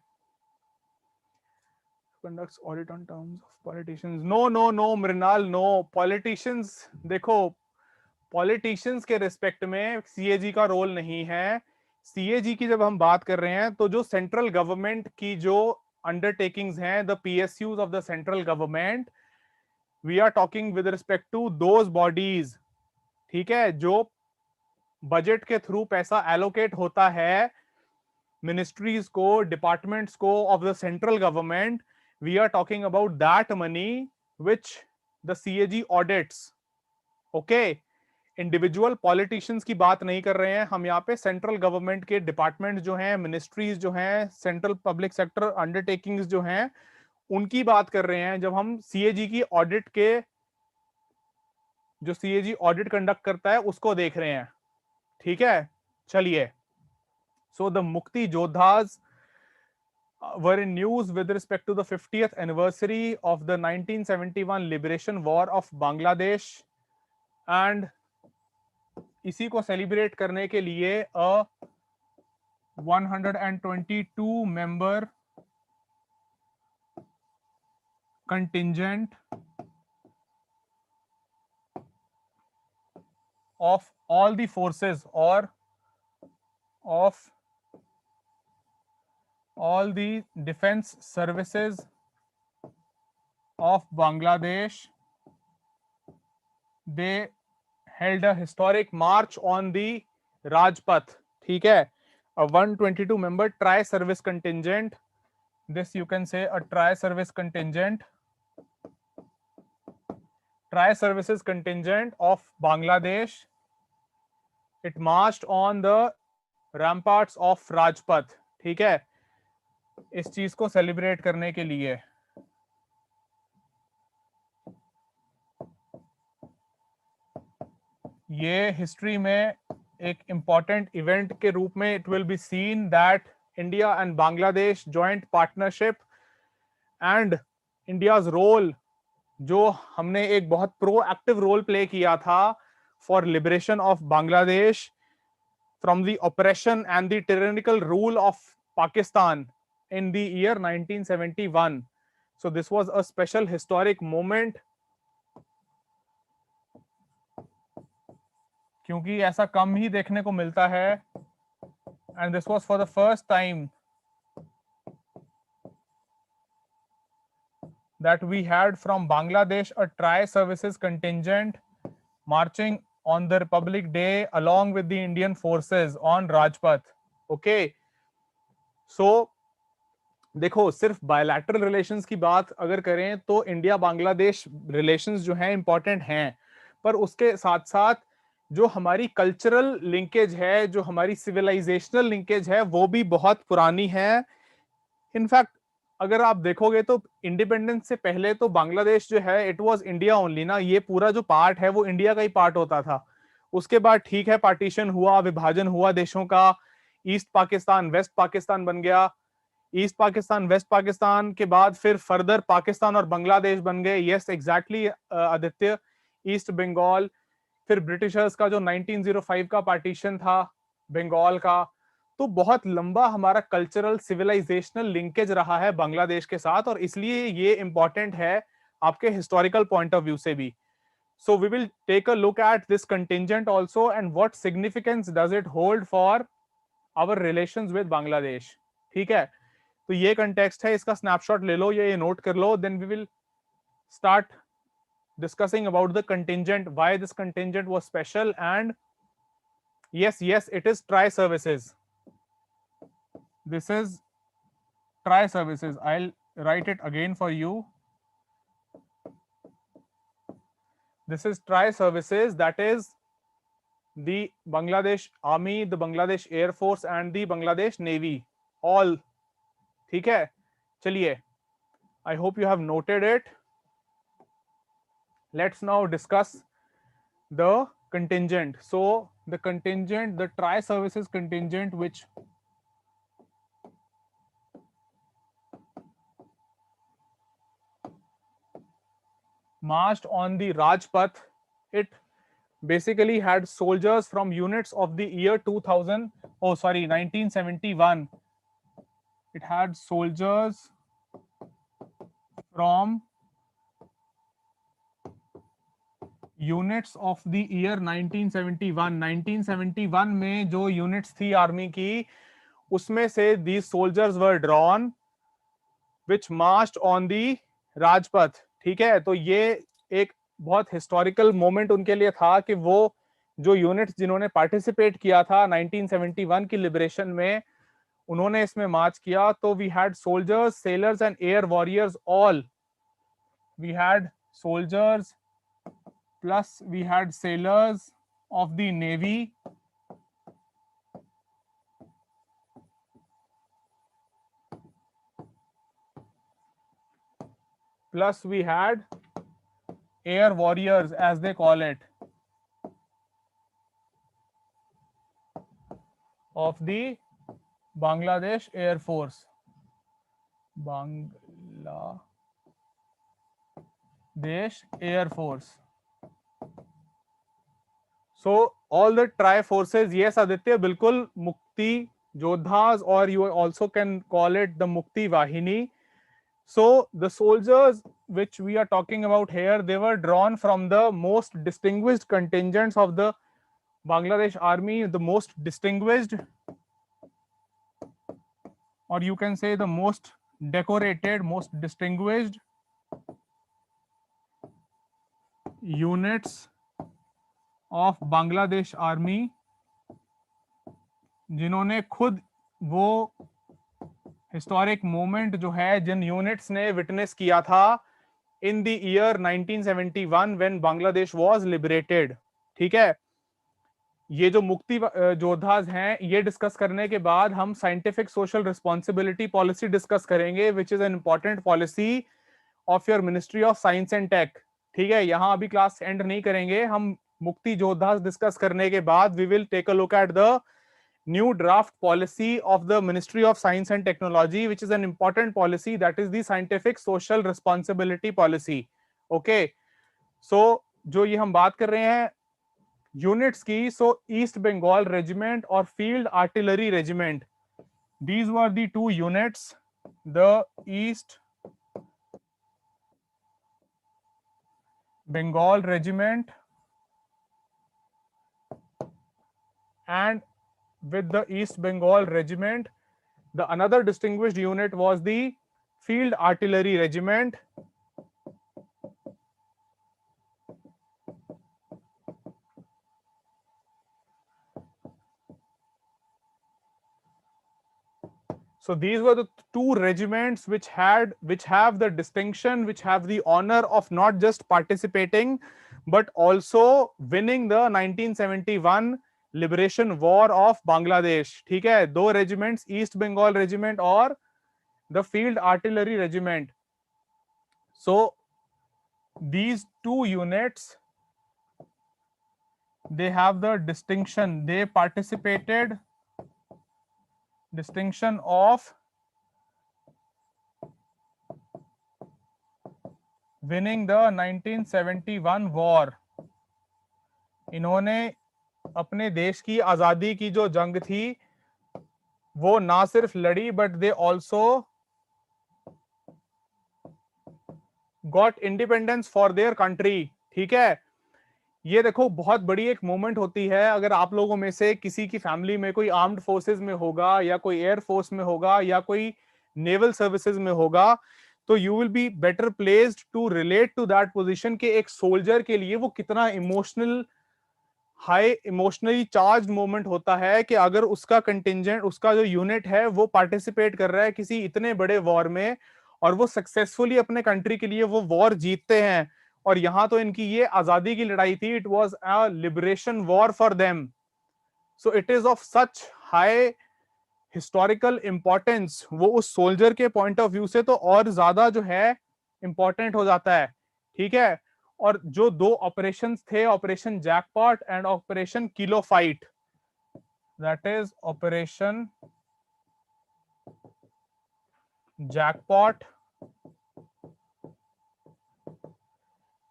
Speaker 1: conducts audit on terms of politicians. No Mrinal, no politicians, देखो पॉलिटिशियंस के रिस्पेक्ट में सीएजी का रोल नहीं है। सीएजी की जब हम बात कर रहे हैं तो जो सेंट्रल गवर्नमेंट की जो अंडरटेकिंग्स हैं, the PSUs of the central government, we are talking with respect to those bodies. ठीक है, जो बजट के थ्रू पैसा एलोकेट होता है मिनिस्ट्रीज को, डिपार्टमेंट्स को of the central government, we are talking about that money which the CAG audits. Okay, individual politicians की बात नहीं कर रहे हैं हम यहाँ पे, सेंट्रल गवर्नमेंट के डिपार्टमेंट जो हैं, मिनिस्ट्रीज जो हैं, सेंट्रल पब्लिक सेक्टर अंडरटेकिंग्स जो हैं, उनकी बात कर रहे हैं। जब हम सीएजी की ऑडिट के, जो सीएजी ऑडिट कंडक्ट करता है उसको देख रहे हैं। ठीक है, चलिए, सो द मुक्ति योद्धास were in news with respect to the 50th anniversary of the 1971 liberation war of Bangladesh, and इसी को सेलिब्रेट करने के लिए 122 member contingent of all the forces or of all the defense services of Bangladesh, they held a historic march on the Rajpath. ठीक है, a 122 member tri service contingent, this you can say a tri service contingent, tri services contingent of Bangladesh, it marched on the ramparts of Rajpath. ठीक है, इस चीज को सेलिब्रेट करने के लिए। ये हिस्ट्री में एक इंपॉर्टेंट इवेंट के रूप में it will be seen that India and Bangladesh joint partnership and India's role, जो हमने एक बहुत प्रोएक्टिव रोल प्ले किया था for liberation of Bangladesh from the operation and the tyrannical rule of Pakistan in the year 1971. So this was a special historic moment, क्योंकि ऐसा कम ही देखने को मिलता है, and this was for the first time that we had from Bangladesh a tri-services contingent marching on the Republic Day along with the Indian forces on Rajpath. Okay, so देखो सिर्फ बायलैटरल रिलेशंस की बात अगर करें तो इंडिया बांग्लादेश रिलेशंस जो हैं इंपॉर्टेंट हैं, पर उसके साथ साथ जो हमारी कल्चरल लिंकेज है, जो हमारी सिविलाइजेशनल लिंकेज है, वो भी बहुत पुरानी है। इनफैक्ट अगर आप देखोगे तो इंडिपेंडेंस से पहले तो बांग्लादेश जो है इट वाज इंडिया ओनली ना, ये पूरा जो पार्ट है वो इंडिया का ही पार्ट होता था। उसके बाद ठीक है पार्टीशन हुआ, विभाजन हुआ देशों का, ईस्ट पाकिस्तान वेस्ट पाकिस्तान बन गया, ईस्ट पाकिस्तान वेस्ट पाकिस्तान के बाद फिर फर्दर पाकिस्तान और बांग्लादेश बन गए। Yes exactly Aditya, east Bengal, फिर ब्रिटिशर्स का जो 1905 का पार्टीशन था बंगाल का। तो बहुत लंबा हमारा कल्चरल सिविलाइजेशनल लिंकेज रहा है बांग्लादेश के साथ, और इसलिए ये इंपॉर्टेंट है आपके हिस्टोरिकल पॉइंट ऑफ व्यू से भी। So we will take a look at this contingent also and what significance does it hold for our relations with Bangladesh. ठीक है, तो ये कंटेक्स्ट है, इसका स्नैपशॉट ले लो, ये नोट कर लो, then we will start discussing about the contingent, why this contingent was special, and yes, it is tri services. This is tri services. I'll write it again for you. This is tri services, that is the Bangladesh Army, the Bangladesh Air Force and the Bangladesh Navy, all. ठीक है, चलिए, I hope you have noted it. Let's now discuss the contingent. So the contingent, the tri services contingent, which marched on the Rajpath, it basically had soldiers from units of the year 1971. It had soldiers from units of the year 1971। 1971 में जो यूनिट्स थी आर्मी की, उसमें से these soldiers were drawn which marched on the Rajpath. ठीक है, तो ये एक बहुत हिस्टोरिकल मोमेंट उनके लिए था कि वो जो यूनिट्स जिन्होंने पार्टिसिपेट किया था 1971 की लिबरेशन में, उन्होंने इसमें मार्च किया। तो we had soldiers, sailors and air warriors all. We had soldiers plus we had sailors of the navy, plus we had air warriors as they call it of the Bangladesh Air Force, Bangladesh Air Force. So all the tri forces, yes Aditya, बिल्कुल मुक्ति योद्धास, or you also can call it the Mukti Vahini. So the soldiers which we are talking about here, they were drawn from the most distinguished contingents of the Bangladesh army, the most distinguished, or you can say the most decorated, most distinguished units of Bangladesh army, जिन्होंने खुद वो हिस्टोरिक मोमेंट जो है, जिन यूनिट्स ने विटनेस किया था इन the year 1971 when Bangladesh was liberated. ठीक है, ये जो मुक्ति योद्धास हैं, ये डिस्कस करने के बाद हम scientific social responsibility policy discuss करेंगे, which is an important policy of your ministry of science and tech. ठीक है, यहां अभी क्लास एंड नहीं करेंगे हम, मुक्ति योद्धा डिस्कस करने के बाद we will take a look at the new draft policy of the ministry of science and technology, which is an important policy, that is the scientific social responsibility policy. Okay, so जो ये हम बात कर रहे हैं यूनिट्स की, सो ईस्ट बंगाल रेजिमेंट और field artillery regiment, these were the two units, the east Bengal regiment and with the East Bengal regiment, the another distinguished unit was the field artillery regiment, So these were the two regiments which have the distinction, which have the honor of not just participating but also winning the 1971 liberation war of Bangladesh. ठीक है, दो रेजिमेंट्स, ईस्ट बंगाल रेजिमेंट और the field artillery regiment. So these two units, they have the distinction, they participated, distinction of winning the 1971 war. इन्होंने अपने देश की आजादी की जो जंग थी वो ना सिर्फ लड़ी but they also got independence for their country. ठीक है, ये देखो बहुत बड़ी एक मोमेंट होती है। अगर आप लोगों में से किसी की फैमिली में कोई आर्म्ड फोर्सेस में होगा या कोई एयर फोर्स में होगा या कोई नेवल सर्विसेज में होगा, तो you will be better placed to relate to that position के एक सोल्जर के लिए वो कितना emotional, high emotionally charged moment होता है कि अगर उसका कंटिंजेंट, उसका जो यूनिट है वो पार्टिसिपेट कर रहा है किसी इतने बड़े वॉर में और वो सक्सेसफुली अपने कंट्री के लिए वो वॉर जीतते हैं। और यहां तो इनकी ये आजादी की लड़ाई थी, it was a liberation war for them. So it is of such high historical importance, वो उस सोल्जर के पॉइंट ऑफ व्यू से तो और ज्यादा जो है इंपॉर्टेंट हो जाता है। ठीक है, और जो दो ऑपरेशंस थे, operation jackpot and operation kilo fight, that is operation jackpot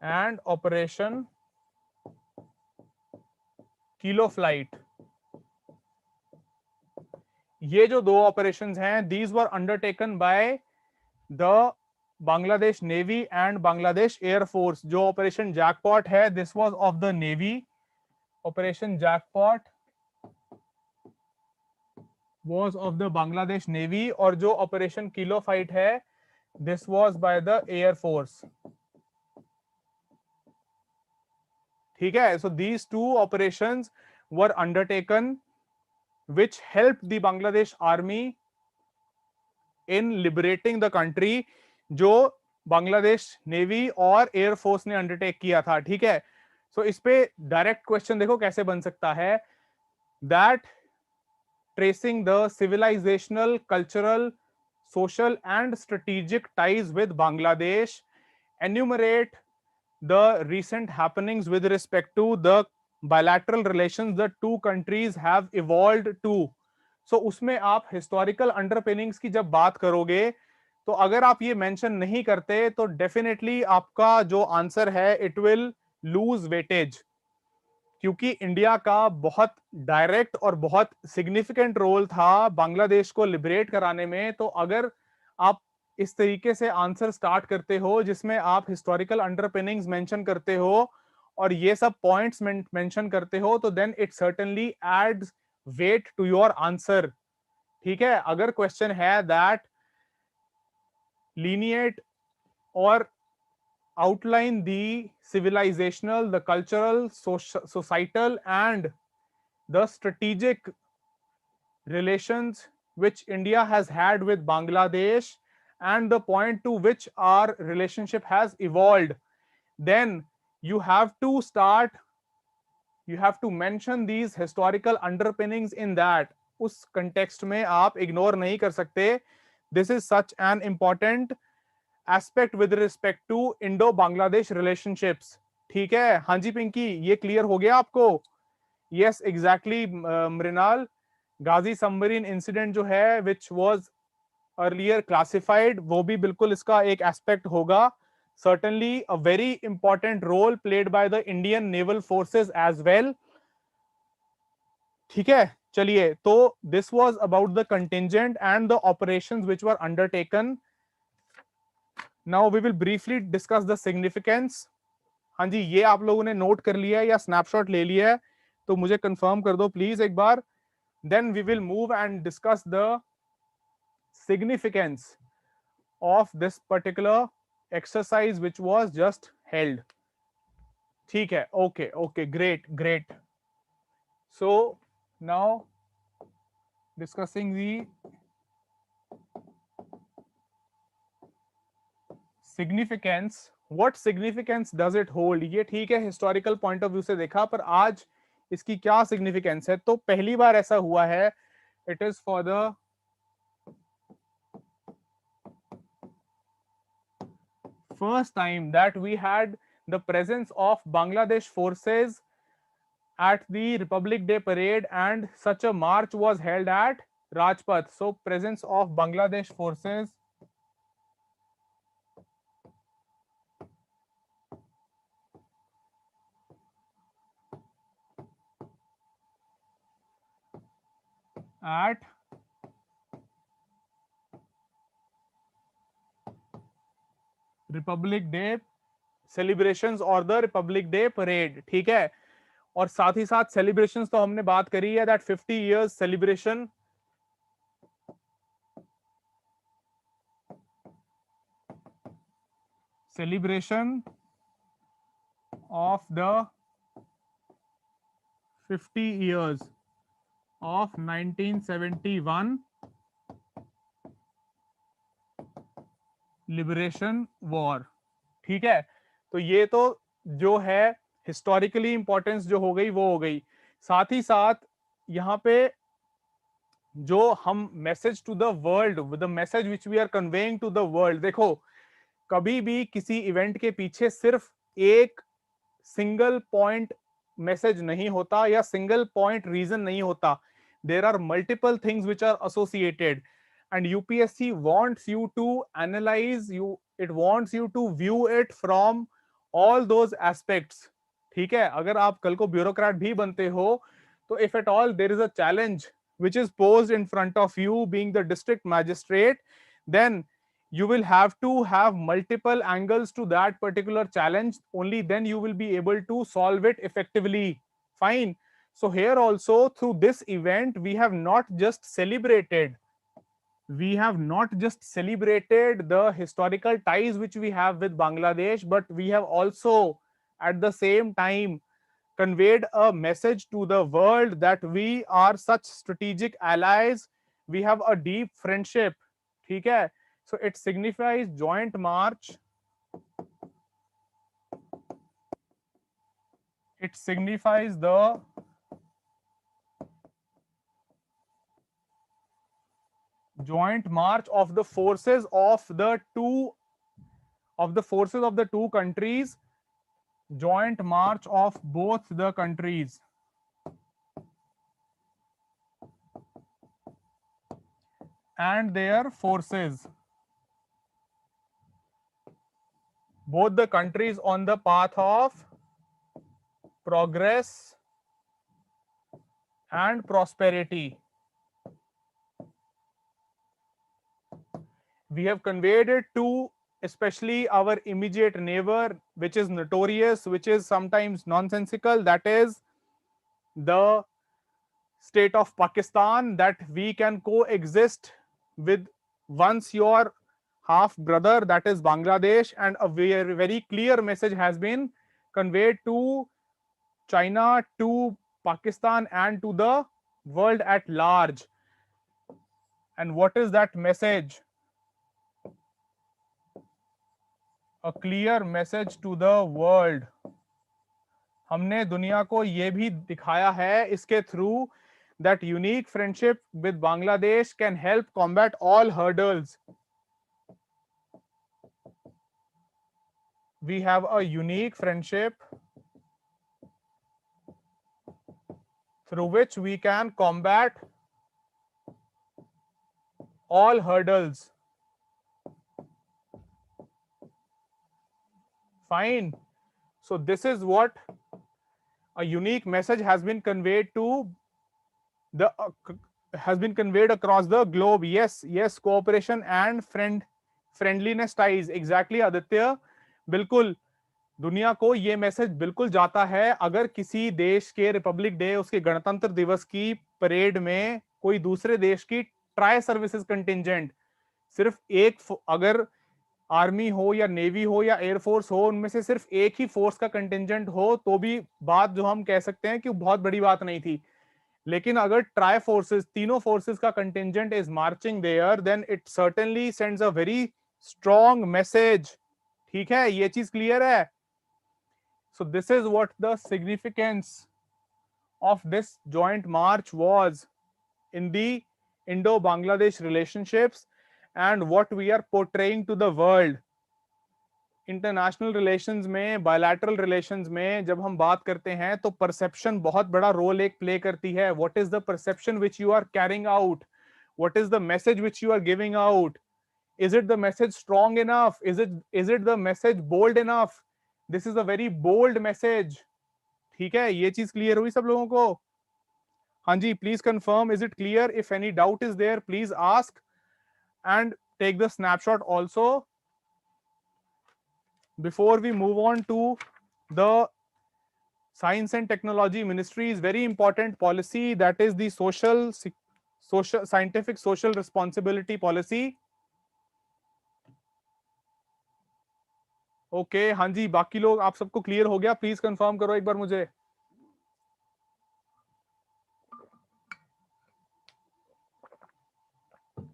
Speaker 1: and operation kilo flight. ये जो दो ऑपरेशंस हैं, these were undertaken by the Bangladesh navy and Bangladesh air force. जो ऑपरेशन जैकपॉट है, this was of the navy, operation jackpot was of the Bangladesh Navy, और जो ऑपरेशन किलो फाइट है, this was by the Air Force। ठीक है, so these two operations were undertaken which helped the Bangladesh army in liberating the country, जो बांग्लादेश नेवी और एयर फोर्स ने अंडरटेक किया था। ठीक है, सो इस पे डायरेक्ट क्वेश्चन देखो कैसे बन सकता है, that tracing the civilizational, cultural, social, and strategic ties with Bangladesh, enumerate the recent happenings with respect to the bilateral relations the two countries have evolved to। So उसमें आप historical underpinnings की जब बात करोगे, तो अगर आप ये मेंशन नहीं करते तो डेफिनेटली आपका जो आंसर है इट विल लूज वेटेज, क्योंकि इंडिया का बहुत डायरेक्ट और बहुत सिग्निफिकेंट रोल था बांग्लादेश को लिबरेट कराने में। तो अगर आप इस तरीके से आंसर स्टार्ट करते हो जिसमें आप हिस्टोरिकल अंडरपिनिंग्स मेंशन करते हो और ये सब पॉइंट्स मेंशन करते हो, तो then it certainly adds weight to your answer. ठीक है, अगर क्वेश्चन है दैट लीनिएट और outline the civilizational, the cultural, societal, and the strategic relations which India has had with Bangladesh, and the point to which our relationship has evolved, then you have to start, you have to mention these historical underpinnings in that। उस context में आप ignore नहीं कर सकते। This is such an important aspect with respect to Indo Bangladesh relationships. ठीक है, हाँ जी पिंकी, ये क्लियर हो गया आपको? यस एग्जैक्टली मृणाल, गाजी सबमरीन इंसिडेंट जो है विच वाज अर्लियर क्लासिफाइड, वो भी बिल्कुल इसका एक एस्पेक्ट होगा। Certainly a very important role played by the Indian naval forces as well. ठीक है, चलिए, तो this was about the contingent and the operations which were undertaken. Now we will briefly discuss the significance. हाँ जी, ये आप लोगों ने नोट कर लिया है या स्नैपशॉट ले लिया है तो मुझे कंफर्म कर दो प्लीज एक बार। Then we will move and discuss the significance of this particular exercise which was just held. ठीक है, okay okay, great great. So now discussing the significance, what significance does it hold, ये ठीक है हिस्टोरिकल पॉइंट ऑफ व्यू से देखा, पर आज इसकी क्या सिग्निफिकेंस है। तो पहली बार ऐसा हुआ है, it is for the first time that we had the presence of Bangladesh forces at the Republic Day parade, and such a march was held at Rajpath. So presence of Bangladesh forces at Republic day celebrations और द रिपब्लिक डे परेड, ठीक है। और साथ ही साथ सेलिब्रेशंस तो हमने बात करी है, that 50 years celebration celebration of the 50 years of 1971 liberation war, ठीक है। तो ये तो जो है हिस्टोरिकली इंपॉर्टेंस जो हो गई वो हो गई। साथ ही साथ यहाँ पे जो हम message to the world, the message which we are conveying to the world, देखो कभी भी किसी इवेंट के पीछे सिर्फ एक सिंगल पॉइंट मैसेज नहीं होता या सिंगल पॉइंट रीजन नहीं होता, there are multiple things which are associated, and UPSC wants you to analyze you, it wants you to view it from all those aspects, ठीक है। अगर आप कल को ब्यूरोक्रेट भी बनते हो, तो if at all there is a challenge which is posed in front of you being the district magistrate, then you will have to have multiple angles to that particular challenge, only then you will be able to solve it effectively, fine। So here also through this event we have not just celebrated, the historical ties which we have with Bangladesh, but we have also at the same time conveyed a message to the world that we are such strategic allies, we have a deep friendship, ठीक है। So it signifies joint march, it signifies the joint march of the forces of the two countries, joint march of both the countries and their forces, both the countries on the path of progress and prosperity. We have conveyed it to especially our immediate neighbor, which is notorious, which is sometimes nonsensical, that is the state of Pakistan, that we can coexist with once your half brother, that is Bangladesh, and a very, very clear message has been conveyed to China, to Pakistan, and to the world at large. And what is that message? A clear message to the world. हमने दुनिया को ये भी दिखाया है इसके through that unique friendship with Bangladesh can help combat all hurdles. We have a unique friendship through which we can combat all hurdles. Fine. So this is what a unique message has been conveyed to the has been conveyed across the globe. Yes, cooperation and friendliness ties. Exactly, Aditya. बिल्कुल दुनिया को ये मैसेज बिल्कुल जाता है, अगर किसी देश के रिपब्लिक डे, उसके गणतंत्र दिवस की परेड में कोई दूसरे देश की ट्राई सर्विसेज कंटिंजेंट, सिर्फ एक, अगर आर्मी हो या नेवी हो या एयरफोर्स हो, उनमें से सिर्फ एक ही फोर्स का कंटिंजेंट हो, तो भी बात जो हम कह सकते हैं कि बहुत बड़ी बात नहीं थी। लेकिन अगर ट्राई फोर्सेस, तीनों फोर्सेस का contingent is marching there, then it certainly sends a very strong message ठीक है, ये चीज क्लियर है. So this is what the significance of this joint march was in the Indo-Bangladesh relationships and what we are portraying to the world. International relations में, बायलैटरल रिलेशंस में जब हम बात करते हैं तो परसेप्शन बहुत बड़ा रोल एक प्ले करती है. What is the perception which you are carrying out, what is the message which you are giving out, is it the message strong enough, is it the message bold enough. This is a very bold message. ठीक है, ये चीज क्लियर हुई सब लोगों को? हाँ जी, please confirm, is it clear? If any doubt is there please ask and take the snapshot also. Before we move on to the Science and Technology Ministry's very important policy, that is the scientific social responsibility policy. Okay, हाँ जी, बाकी लोग आप सबको क्लियर हो गया? प्लीज कंफर्म करो एक बार मुझे.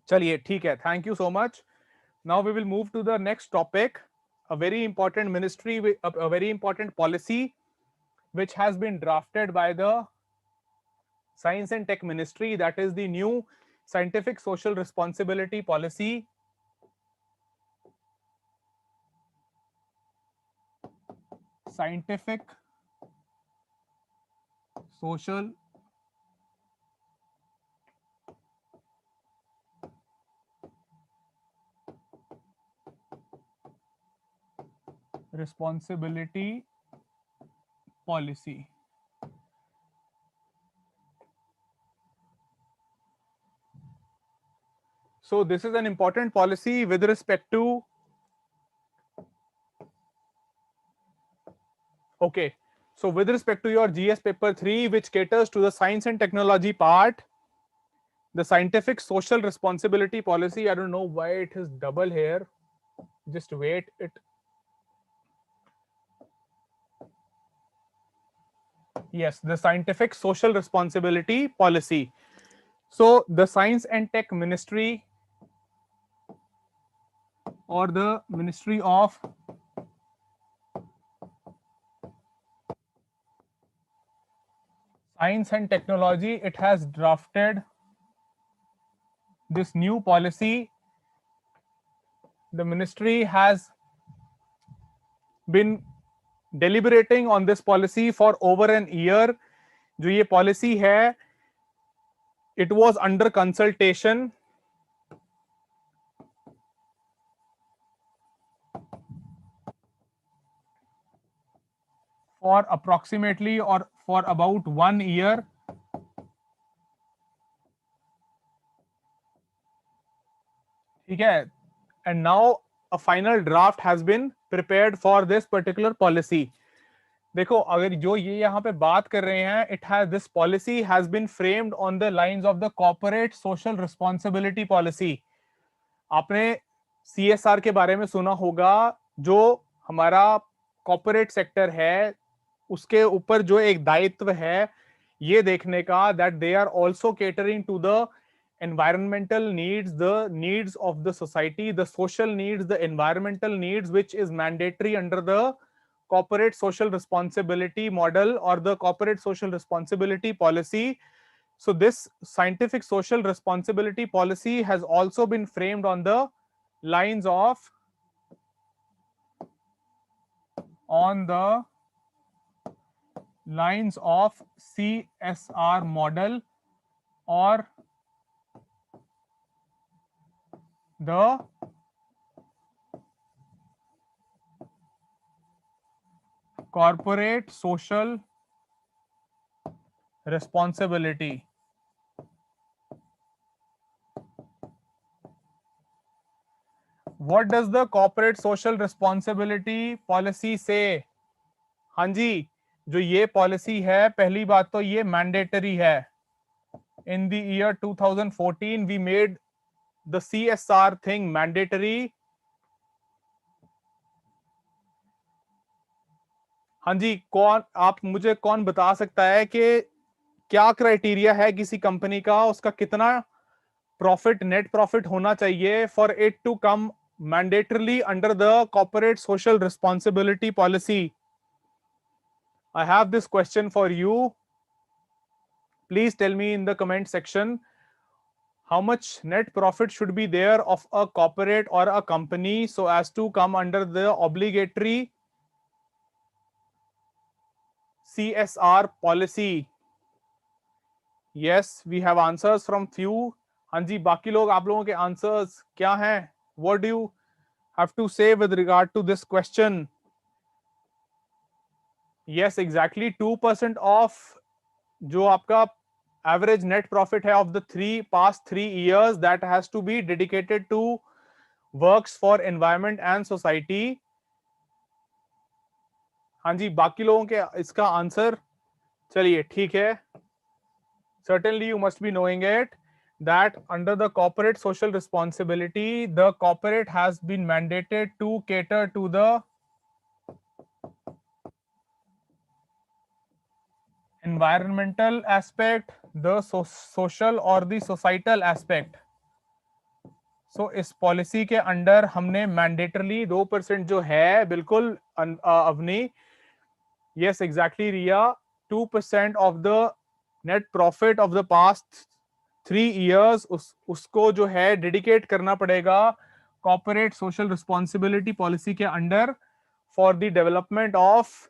Speaker 1: चलिए ठीक है, thank you so much. Now we will move to the next topic. A very important ministry, a very important policy which has been drafted by the Science and Tech Ministry, that is the new Scientific Social Responsibility Policy. Scientific Social Responsibility Policy. So this is an important policy with respect to, okay, so with respect to your GS paper 3, which caters to the science and technology part, the scientific social responsibility policy, I don't know why it is double here, just wait it. Yes, the scientific social responsibility policy. So the Science and Tech Ministry, or the Ministry of Science and Technology, it has drafted this new policy. The ministry has been deliberating on this policy for over an year. जो ये policy है, it was under consultation for approximately or for about 1 year. ठीक है, and now a final draft has been prepared for this particular policy. देखो, अगर जो ये यहाँ पे बात कर रहे हैं, it has, this policy has been framed on the lines of the corporate social responsibility policy. आपने CSR के बारे में सुना होगा. जो हमारा कॉर्पोरेट सेक्टर है उसके ऊपर जो एक दायित्व है ये देखने का, that they are also catering to the environmental needs, the needs of the society, the social needs, the environmental needs, which is mandatory under the corporate social responsibility model or the corporate social responsibility policy. So this scientific social responsibility policy has also been framed on the lines of CSR model or the corporate social responsibility. What does the corporate social responsibility policy say? हाँ जी, जो ये पॉलिसी है, पहली बात तो ये मैंडेटरी है. In the year 2014 we made the CSR thing mandatory. हाँ जी, कौन बता सकता है कि क्या क्राइटेरिया है किसी कंपनी का, उसका कितना प्रॉफिट, नेट प्रॉफिट होना चाहिए for it to come mandatorily under the corporate social responsibility policy? I have this question for you. Please tell me in the comment section how much net profit should be there of a corporate or a company so as to come under the obligatory CSR policy. Yes, we have answers from few. हाँ जी, बाकी लोग आप लोगों के आंसर्स क्या हैं? What do you have to say with regard to this question? Yes, exactly 2% of जो आपका average net profit है of the past 3 years that has to be dedicated to works for environment and society. हाँ जी, बाकी लोगों के इसका आंसर चलिए ठीक है. Certainly you must be knowing it that under the corporate social responsibility the corporate has been mandated to cater to the environmental aspect, the social or the societal aspect. So इस पॉलिसी के अंडर हमने मैंडेटरली 2% जो है बिल्कुल Avani, yes exactly Riya, 2% of the net profit of the past 3 years उसको जो है डेडिकेट करना पड़ेगा कॉर्पोरेट सोशल रिस्पॉन्सिबिलिटी पॉलिसी के under for the development of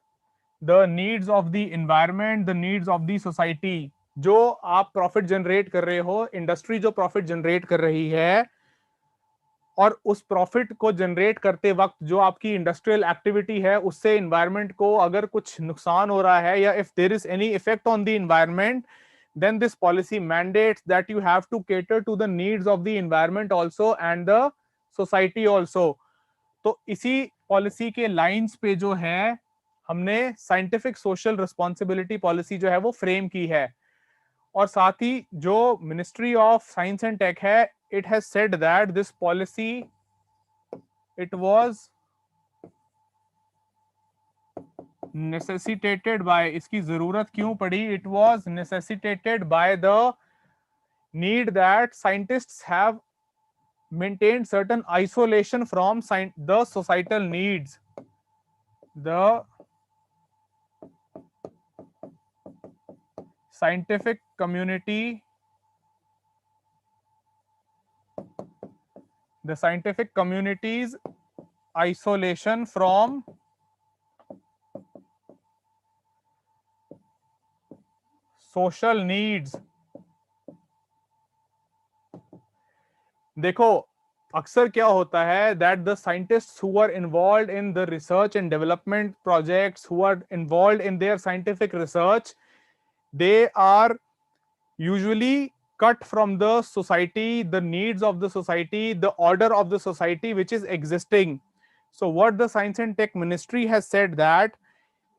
Speaker 1: the needs of the environment, the needs of the society. जो आप प्रॉफिट जनरेट कर रहे हो, इंडस्ट्री जो प्रॉफिट जनरेट कर रही है और उस प्रॉफिट को जनरेट करते वक्त जो आपकी इंडस्ट्रियल एक्टिविटी है उससे एनवायरनमेंट को अगर कुछ नुकसान हो रहा है या if there is any effect on the environment, then this policy mandates that you have to cater to the needs of the environment also and the society also. तो इसी पॉलिसी के लाइंस पे जो है हमने साइंटिफिक सोशल रिस्पॉन्सिबिलिटी पॉलिसी जो है वो फ्रेम की है. और साथ ही जो ministry of science and tech है, it has said that this policy it was necessitated by, इसकी जरूरत क्यों पड़ी, it was necessitated by the need that scientists have maintained certain isolation from the societal needs. The scientific community, the scientific community's isolation from social needs. देखो अक्सर क्या होता है that the scientists who are involved in the research and development projects, who are involved in their scientific research, they are usually cut from the society, the needs of the society, the order of the society which is existing. So what the Science and Tech Ministry has said that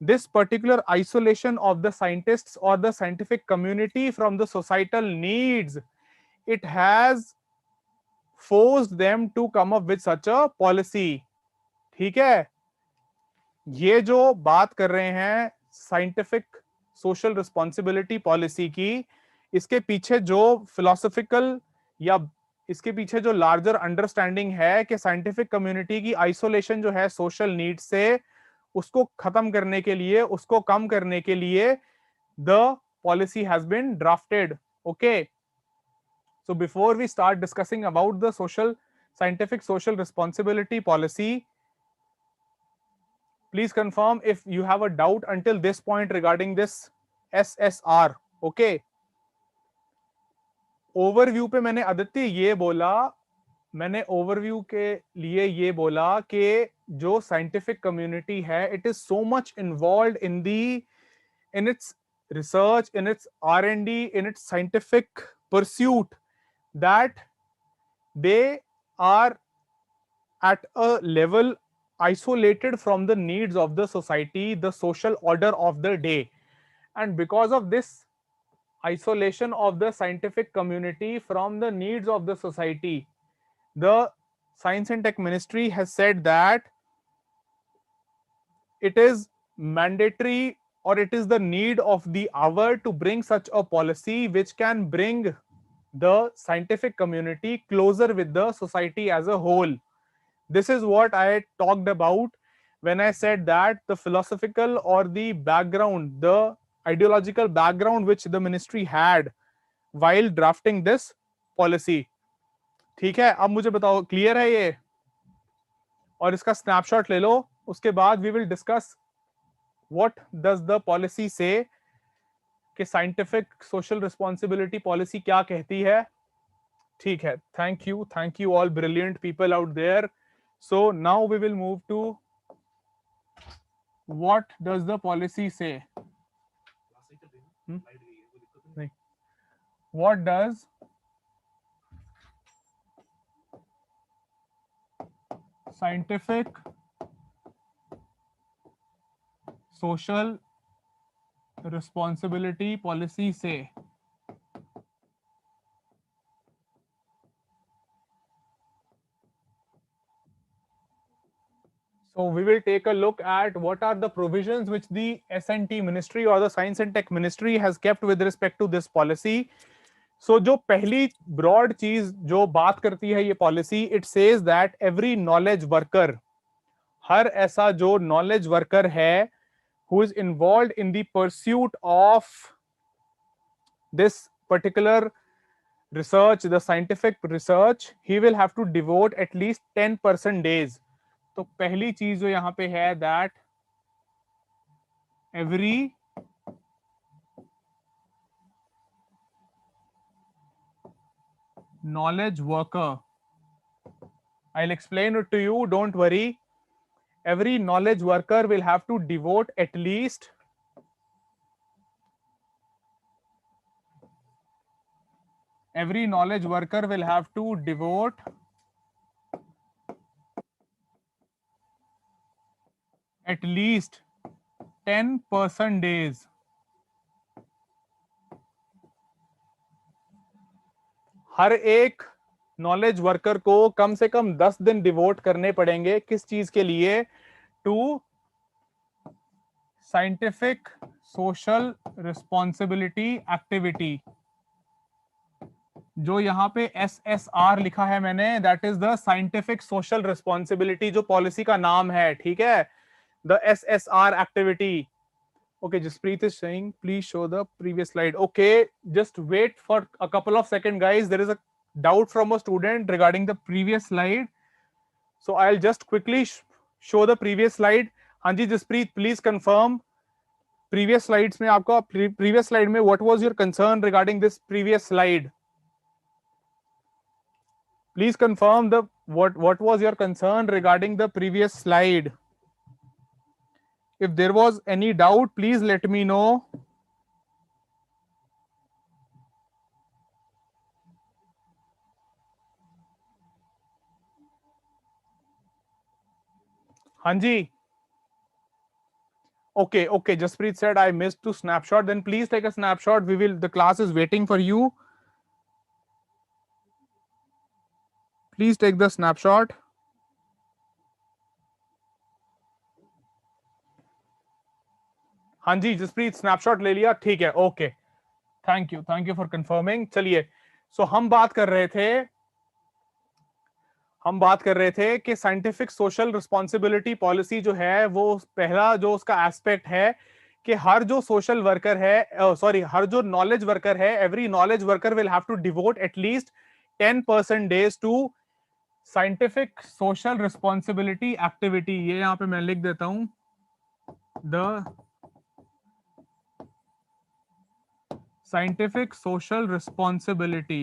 Speaker 1: this particular isolation of the scientists or the scientific community from the societal needs, it has forced them to come up with such a policy. ठीक है, ये जो बात कर रहे हैं साइंटिफिक सोशल रिस्पॉन्सिबिलिटी पॉलिसी की, इसके पीछे जो फिलोसफिकल या इसके पीछे जो लार्जर अंडरस्टैंडिंग है कि साइंटिफिक कम्युनिटी की आइसोलेशन जो है सोशल नीड से, उसको खत्म करने के लिए, उसको कम करने के लिए the policy has been drafted. Okay, so before we start discussing about the social scientific social responsibility policy, please confirm if you have a doubt until this point regarding this SSR. okay, overview पे मैंने आदित्य ये बोला, मैंने ओवरव्यू के लिए ये बोला कि जो साइंटिफिक कम्युनिटी है it is so much involved in the in its research, in its R&D, in its scientific pursuit that they are at a level isolated from the needs of the society, the social order of the day. And because of this isolation of the scientific community from the needs of the society, the Science and Tech Ministry has said that it is mandatory or it is the need of the hour to bring such a policy which can bring the scientific community closer with the society as a whole. This is what I talked about when I said that the philosophical or the background, the ideological background which the ministry had while drafting this policy. ठीक है, अब मुझे बताओ क्लियर है ये, और इसका स्नैपशॉट ले लो, उसके बाद we will discuss what does the policy say कि साइंटिफिक सोशल रिस्पॉन्सिबिलिटी पॉलिसी क्या कहती है. ठीक है, thank you all brilliant people out there. So now we will move to what does the policy say. नहीं, what does scientific social responsibility policy say. So we will take a look at what are the provisions which the S&T Ministry or the Science and Tech Ministry has kept with respect to this policy. So जो पहली broad चीज जो बात करती है ये policy, it says that every knowledge worker, हर ऐसा जो knowledge worker है who is involved in the pursuit of this particular research, the scientific research, he will have to devote at least 10% days. तो पहली चीज जो यहां पे है that every knowledge worker, I'll explain it to you, don't worry. Every knowledge worker will have to devote at least 10% days. हर एक नॉलेज वर्कर को कम से कम 10 दिन डिवोट करने पड़ेंगे. किस चीज के लिए? To scientific social responsibility activity. जो यहां पे SSR लिखा है मैंने, that is the scientific social responsibility, जो पॉलिसी का नाम है. ठीक है, the SSR activity. Okay, Jaspreet is saying, please show the previous slide. Okay, just wait for a couple of seconds, guys. There is a doubt from a student regarding the previous slide. So I'll just quickly show the previous slide. हाँ जी, Jaspreet, please confirm. Previous slides में आपका previous slide में what was your concern regarding this previous slide? Please confirm the what was your concern regarding the previous slide. If there was any doubt, please let me know. Hanji. Okay. Jaspreet said I missed to snapshot. Then please take a snapshot. The class is waiting for you. Please take the snapshot. हाँ जी, जसप्रीत स्नैपशॉट ले लिया. ठीक है, okay, thank you for confirming. चलिए, सो हम बात कर रहे थे कि साइंटिफिक सोशल रिस्पॉन्सिबिलिटी पॉलिसी जो है, वो पहला जो उसका एस्पेक्ट है कि हर जो सोशल वर्कर है, हर जो नॉलेज वर्कर है, every knowledge worker will have to devote at least 10% days to scientific social responsibility activity. ये यहां पे मैं लिख देता हूं, the scientific social responsibility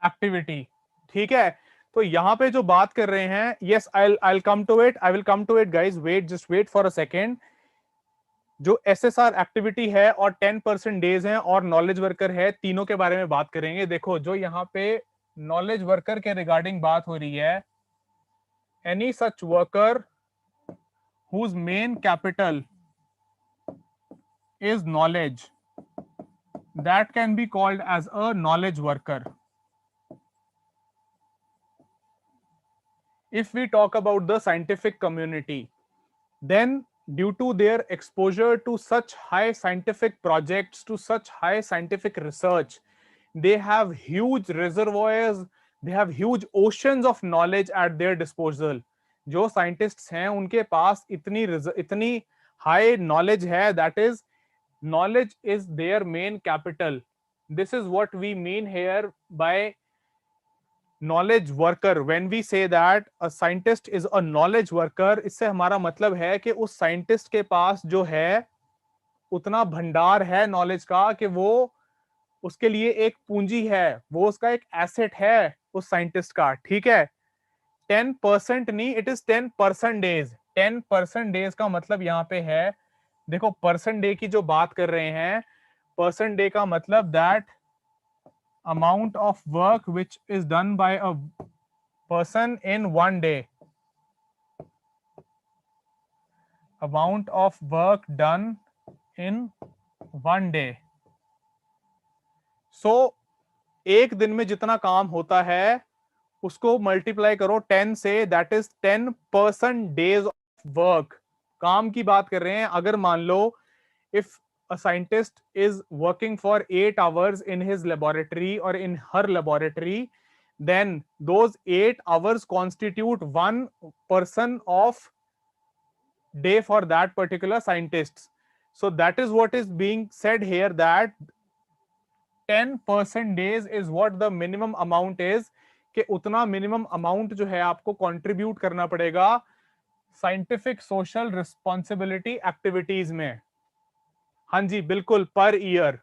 Speaker 1: activity. ठीक है, तो यहां पे जो बात कर रहे हैं, yes, I will come to it guys, just wait for a second. जो SSR एक्टिविटी है और 10% डेज हैं और नॉलेज वर्कर है, तीनों के बारे में बात करेंगे. देखो, जो यहां पे नॉलेज वर्कर के रिगार्डिंग बात हो रही है, any such worker whose main capital is knowledge, that can be called as a knowledge worker. If we talk about the scientific community, then due to their exposure to such high scientific projects, to such high scientific research, they have huge reservoirs, they have huge oceans of knowledge eight there disposal. जो साइंटिस्ट्स हैं उनके पास इतनी हाई नॉलेज है, that is knowledge is their main capital. This is what we mean here by knowledge worker. When we say that a scientist is a knowledge worker, इससे हमारा मतलब है कि उस साइंटिस्ट के पास जो है उतना भंडार है नॉलेज का कि वो उसके लिए एक पूंजी है, वो उसका एक एसेट है उस साइंटिस्ट का। ठीक है, 10% नहीं, इट इज 10%। 10% का मतलब यहाँ पे है, देखो परसेंट डे की जो बात कर रहे हैं, परसेंट डे का मतलब that amount of work which is done by a person in one day, amount of work done in one day. So एक दिन में जितना काम होता है उसको मल्टीप्लाई करो 10 से, that is 10% days of work. काम की बात कर रहे हैं। अगर मान लो if a scientist is working for 8 hours in his laboratory or in her laboratory, then those 8 hours constitute 1% of day for that particular scientist. So that is what is being said here, that 10% days is what the minimum amount is, कि उतना मिनिमम अमाउंट जो है आपको कंट्रीब्यूट करना पड़ेगा साइंटिफिक सोशल रिस्पॉन्सिबिलिटी एक्टिविटीज में। हाँ जी बिल्कुल, per year.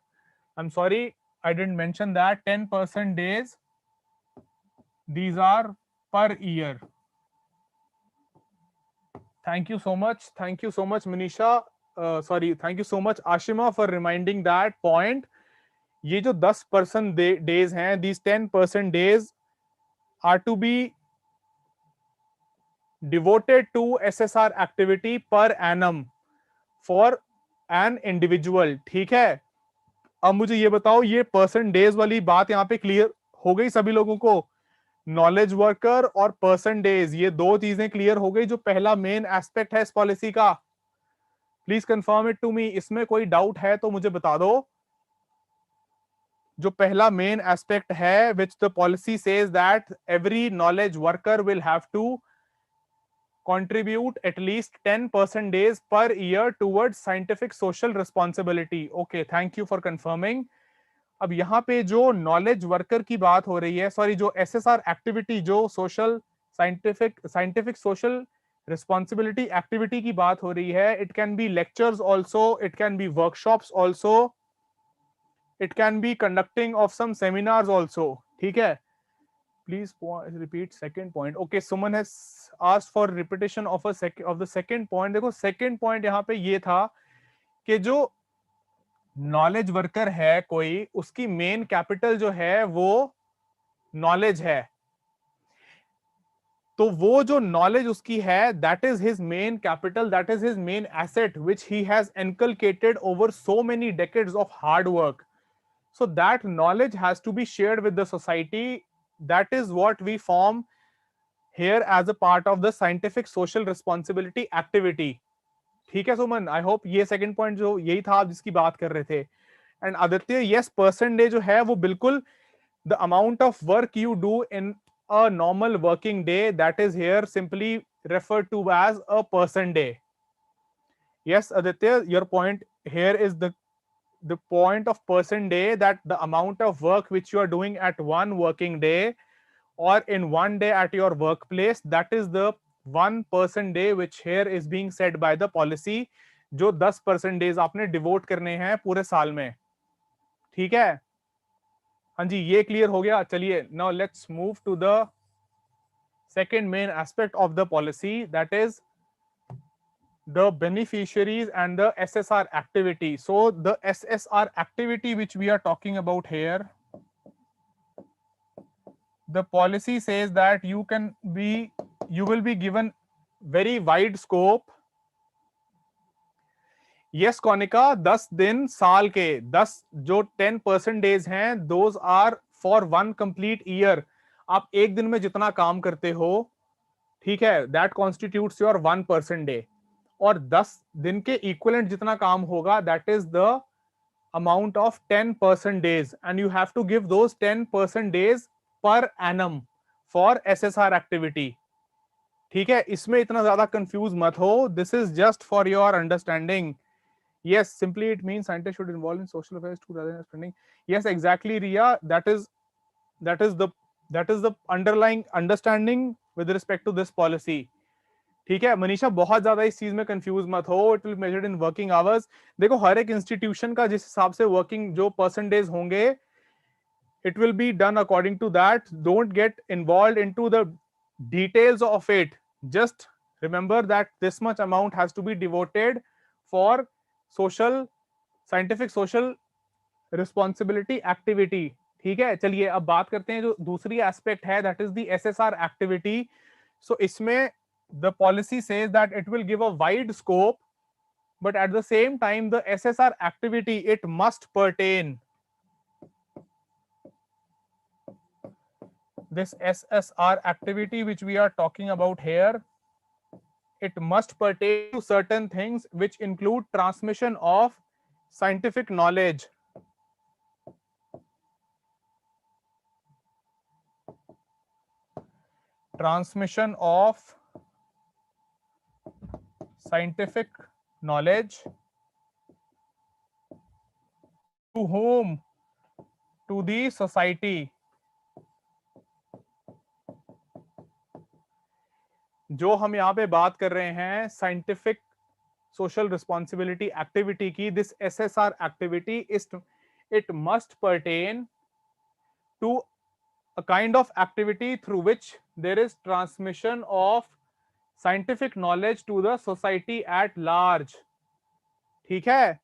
Speaker 1: I am sorry, I didn't mention that 10% days, these are per year. Thank you so much, thank you so much Manisha, sorry thank you so much Ashima for reminding that point. ये जो 10% डेज हैं, these 10% days are to be devoted to SSR activity per annum for an individual. ठीक है, अब मुझे ये बताओ, ये परसेंट डेज वाली बात यहाँ पे क्लियर हो गई सभी लोगों को? नॉलेज वर्कर और परसेंट डेज, ये दो चीजें क्लियर हो गई जो पहला मेन एस्पेक्ट है इस पॉलिसी का। Please confirm it to me, इसमें कोई डाउट है तो मुझे बता दो। जो पहला मेन एस्पेक्ट है which the policy says that every knowledge worker will have to contribute at least 10% days per year towards scientific social responsibility. Okay, thank you for confirming. अब यहाँ पे जो नॉलेज वर्कर की बात हो रही है, सॉरी जो SSR एक्टिविटी, जो social scientific social responsibility activity की बात हो रही है, it can be lectures also, it can be workshops also, it can be conducting of some seminars also. ठीक है, please repeat second point. Okay, Suman has asked for repetition of the second point. देखो second point यहाँ पे ये था कि जो नॉलेज वर्कर है कोई, उसकी मेन कैपिटल जो है वो नॉलेज है। तो वो जो नॉलेज उसकी है, that is his main capital, that is his main asset which he has inculcated over so many decades of hard work. So that knowledge has to be shared with the society. That is what we form here as a part of the scientific social responsibility activity. ठीक है सुमन, आई होप ये सेकंड पॉइंट जो यही था आप जिसकी बात कर रहे थे। And Aditya, yes, percent day जो है वो बिल्कुल the amount of work you do in a normal working day, that is here simply referred to as a person day. Yes, Aditya, your point here is the point of person day, that the amount of work which you are doing at one working day or in one day at your workplace, that is the 1% day which here is being said by the policy, जो 10% days आपने डिवोट करने हैं पूरे साल में। ठीक है, हाँ जी, ये क्लियर हो गया। चलिए, now let's move to the second main aspect of the policy, that is the beneficiaries and the SSR activity. So the SSR activity which we are talking about here, the policy says that you will be given very wide scope. Yes, Konika, 10 दिन साल के 10 जो 10% days हैं, those are for one complete year. आप एक दिन में जितना काम करते हो, ठीक है, that constitutes your 1% day. और 10 दिन के इक्विवेलेंट जितना काम होगा, that is the amount of 10% days, and you have to give those 10% days per annum. For SSR activity. ठीक है, इसमें इतना ज्यादा कंफ्यूज मत हो, this is just for your understanding. Yes, simply it means scientists should involve in social affairs too rather than spending. Yes, exactly, Ria. That is the that is the underlying understanding with respect to this policy. ठीक है मनीषा, बहुत ज्यादा इस चीज में कंफ्यूज मत हो। It will measured in working hours. देखो हर एक इंस्टीट्यूशन का जिस हिसाब से वर्किंग जो परसेंटेज होंगे, it will be done according to that. Don't get involved into the details of it. Just remember that this much amount has to be devoted for social, scientific social responsibility activity. ठीक है, चलिए अब बात करते हैं जो दूसरी एस्पेक्ट है, that is the SSR activity. So इसमें the policy says that it will give a wide scope, but at the same time the SSR activity, it must pertain, this SSR activity which we are talking about here, it must pertain to certain things which include transmission of scientific knowledge. Transmission of scientific knowledge to whom? To the society. जो हम यहाँ पे बात कर रहे हैं साइंटिफिक सोशल रिस्पॉन्सिबिलिटी एक्टिविटी की, this SSR activity is it must pertain to a kind of activity through which there is transmission of scientific knowledge to the society at large. ठीक है,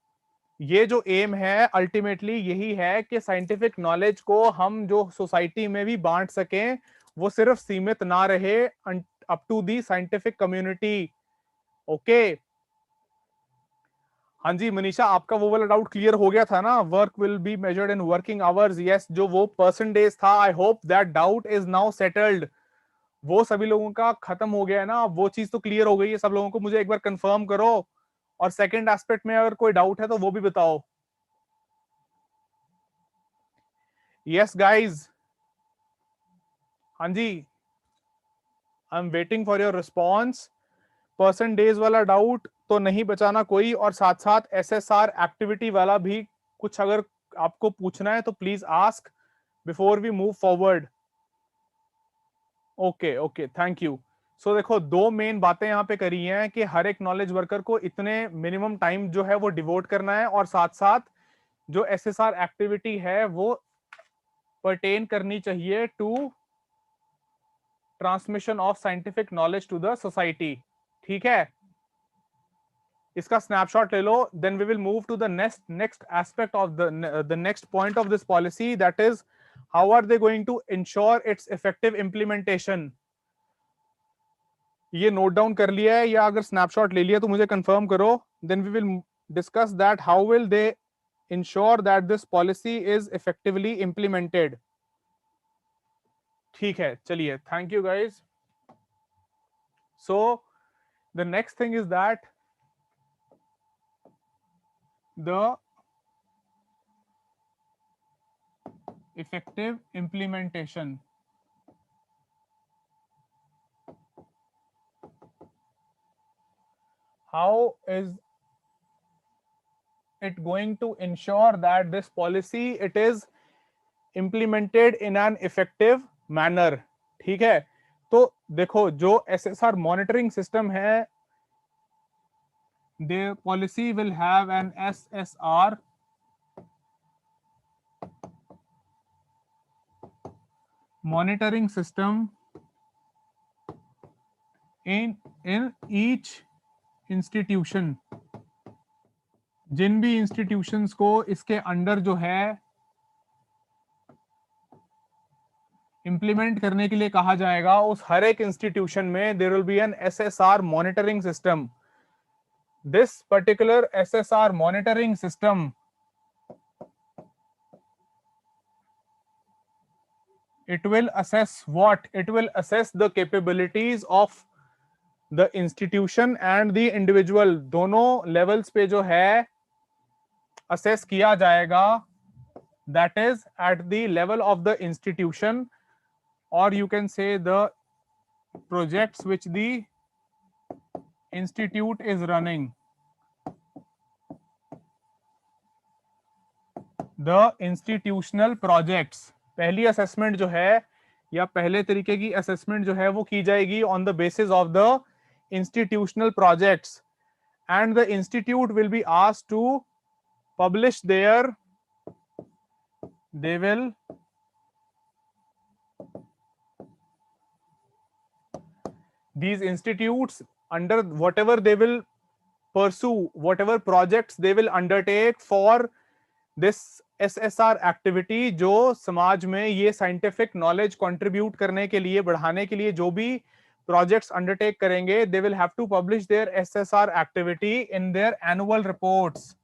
Speaker 1: ये जो एम है अल्टीमेटली यही है कि साइंटिफिक नॉलेज को हम जो सोसाइटी में भी बांट सकें, वो सिर्फ सीमित ना रहे up to the scientific community. Okay, हाँ जी मनीषा, आपका वो वाला डाउट क्लियर हो गया था ना, work will be measured in working hours. Yes, जो वो परसेंटेज था, I hope that doubt is now settled. वो सभी लोगों का खत्म हो गया है ना, वो चीज तो क्लियर हो गई है सब लोगों को। मुझे एक बार कंफर्म करो, और सेकंड एस्पेक्ट में अगर कोई डाउट है तो वो भी बताओ। यस गाइज, हाँ जी, I am waiting for your response. Percentage वाला डाउट तो नहीं बचाना कोई, और साथ साथ एसएसआर एक्टिविटी वाला भी कुछ अगर आपको पूछना है तो please ask before we move forward. Okay okay, thank you. So देखो, दो मेन बातें यहाँ पे करी हैं कि हर एक नॉलेज वर्कर को इतने मिनिमम टाइम जो है वो डिवोट करना है, और साथ साथ जो एसएसआर एक्टिविटी है वो परटेन करनी चाहिए to transmission of scientific knowledge to the society. ठीक है, इसका स्नैपशॉट ले लो, then we will move to the next aspect of the next point of this policy, that is how are they going to ensure its effective implementation. ये नोट डाउन कर लिया है, या अगर स्नैपशॉट ले लिया तो मुझे कंफर्म करो, then we will discuss that how will they ensure that this policy is effectively implemented. ठीक है, चलिए, thank you guys. So the next thing is that the effective implementation. How is it going to ensure that this policy it is implemented in an effective manner? ठीक है, तो देखो जो एसएसआर मॉनिटरिंग सिस्टम है, the policy will have an SSR monitoring system in each institution. जिन भी इंस्टीट्यूशंस को इसके अंडर जो है इंप्लीमेंट करने के लिए कहा जाएगा, उस हर एक इंस्टीट्यूशन में there will be an SSR monitoring system. This particular SSR monitoring system, it will assess what? It will assess the capabilities of the institution and the individual. दोनों लेवल्स पे जो है assess किया जाएगा, that is at the level of the institution or you can say the projects which the institute is running. The institutional projects, पहली असेसमेंट जो है या पहले तरीके की असेसमेंट जो है वो की जाएगी on the basis of the institutional projects, and the institute will be asked to publish their, they will these institutes under whatever they will pursue, whatever projects they will undertake for this SSR activity, जो समाज में ये साइंटिफिक नॉलेज कंट्रीब्यूट करने के लिए, बढ़ाने के लिए जो भी प्रोजेक्ट्स अंडरटेक करेंगे, they will have to publish their SSR activity in their annual reports.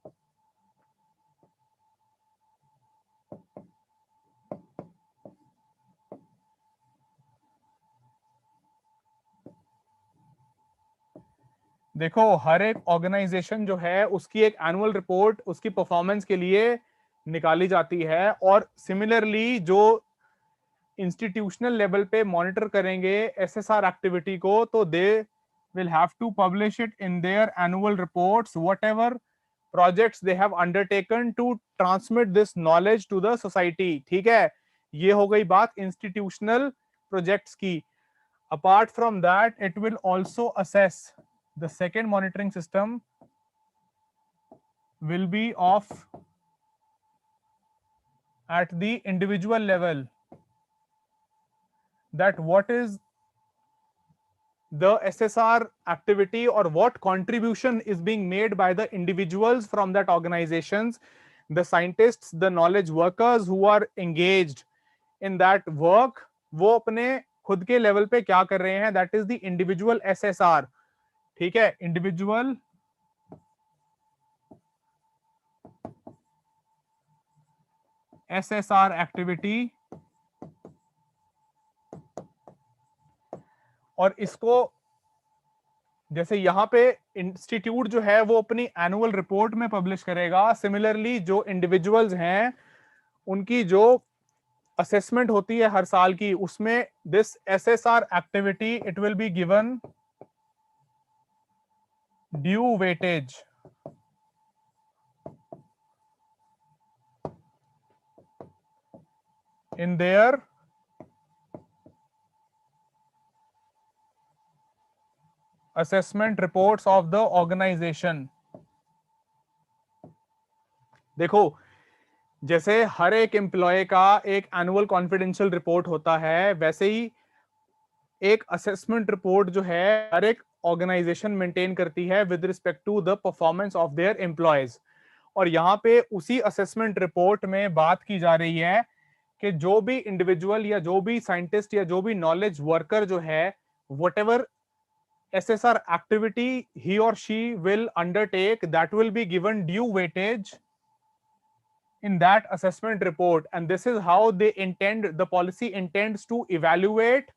Speaker 1: देखो हर एक ऑर्गेनाइजेशन जो है उसकी एक एनुअल रिपोर्ट उसकी परफॉर्मेंस के लिए निकाली जाती है, और सिमिलरली जो इंस्टीट्यूशनल लेवल पे मॉनिटर करेंगे एसएसआर एक्टिविटी को, तो they will have to publish it in their annual reports whatever projects they have undertaken to transmit this knowledge to the society. ठीक है, ये हो गई बात इंस्टीट्यूशनल प्रोजेक्ट्स की। Apart from that it will also assess, the second monitoring system will be of at the individual level, that what is the SSR activity or what contribution is being made by the individuals from that organizations, the scientists, the knowledge workers who are engaged in that work, वो अपने खुद के लेवल पे क्या कर रहे हैं, that is the individual SSR। ठीक है, इंडिविजुअल SSR एक्टिविटी, और इसको जैसे यहां पे इंस्टीट्यूट जो है वो अपनी एनुअल रिपोर्ट में पब्लिश करेगा, सिमिलरली जो इंडिविजुअल्स हैं उनकी जो असेसमेंट होती है हर साल की, उसमें this SSR activity it will be given due weightage in their assessment reports of the organization। देखो जैसे हर एक एम्प्लॉय का एक एनुअल कॉन्फिडेंशियल रिपोर्ट होता है, वैसे ही एक असेसमेंट रिपोर्ट जो है हर एक ऑर्गेनाइजेशन मेंटेन करती है with respect to the performance of their employees. और यहाँ पे उसी असेसमेंट रिपोर्ट में बात की जा रही है कि जो भी इंडिविजुअल या जो भी साइंटिस्ट या जो भी नॉलेज वर्कर जो है, whatever SSR activity he or she will undertake, that will be given due weightage in that assessment report, and this is how they intend, the policy intends to evaluate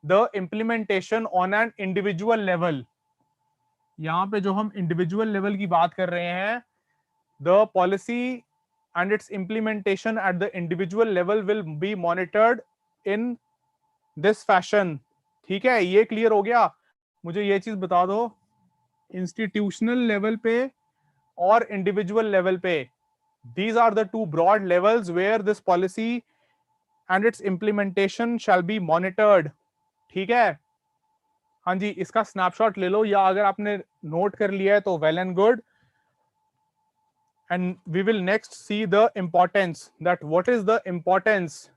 Speaker 1: the implementation on an individual level। यहाँ पे जो हम इंडिविजुअल लेवल की बात कर रहे हैं, the policy and its implementation at the individual level will be monitored in this fashion। ठीक है, ये क्लियर हो गया। मुझे ये चीज बता दो, इंस्टीट्यूशनल लेवल पे और इंडिविजुअल लेवल पे, these are the two broad levels where this policy and its implementation shall be monitored। ठीक है, हाँ जी, इसका स्नैपशॉट ले लो, या अगर आपने नोट कर लिया है तो well and good. And we will next see the importance, that what is the importance.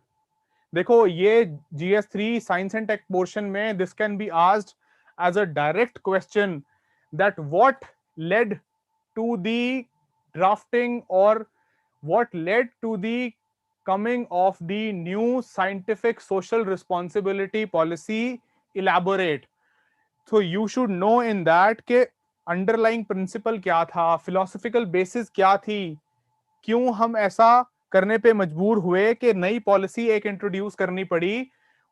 Speaker 1: देखो ये GS3 science and tech portion में this can be asked as a direct question, that what led to the drafting और what led to the coming of the new scientific social responsibility policy, elaborate। so you should know in that के underlying principle क्या था, philosophical basis क्या थी, क्यों हम ऐसा करने पे मजबूर हुए कि नई पॉलिसी एक इंट्रोड्यूस करनी पड़ी।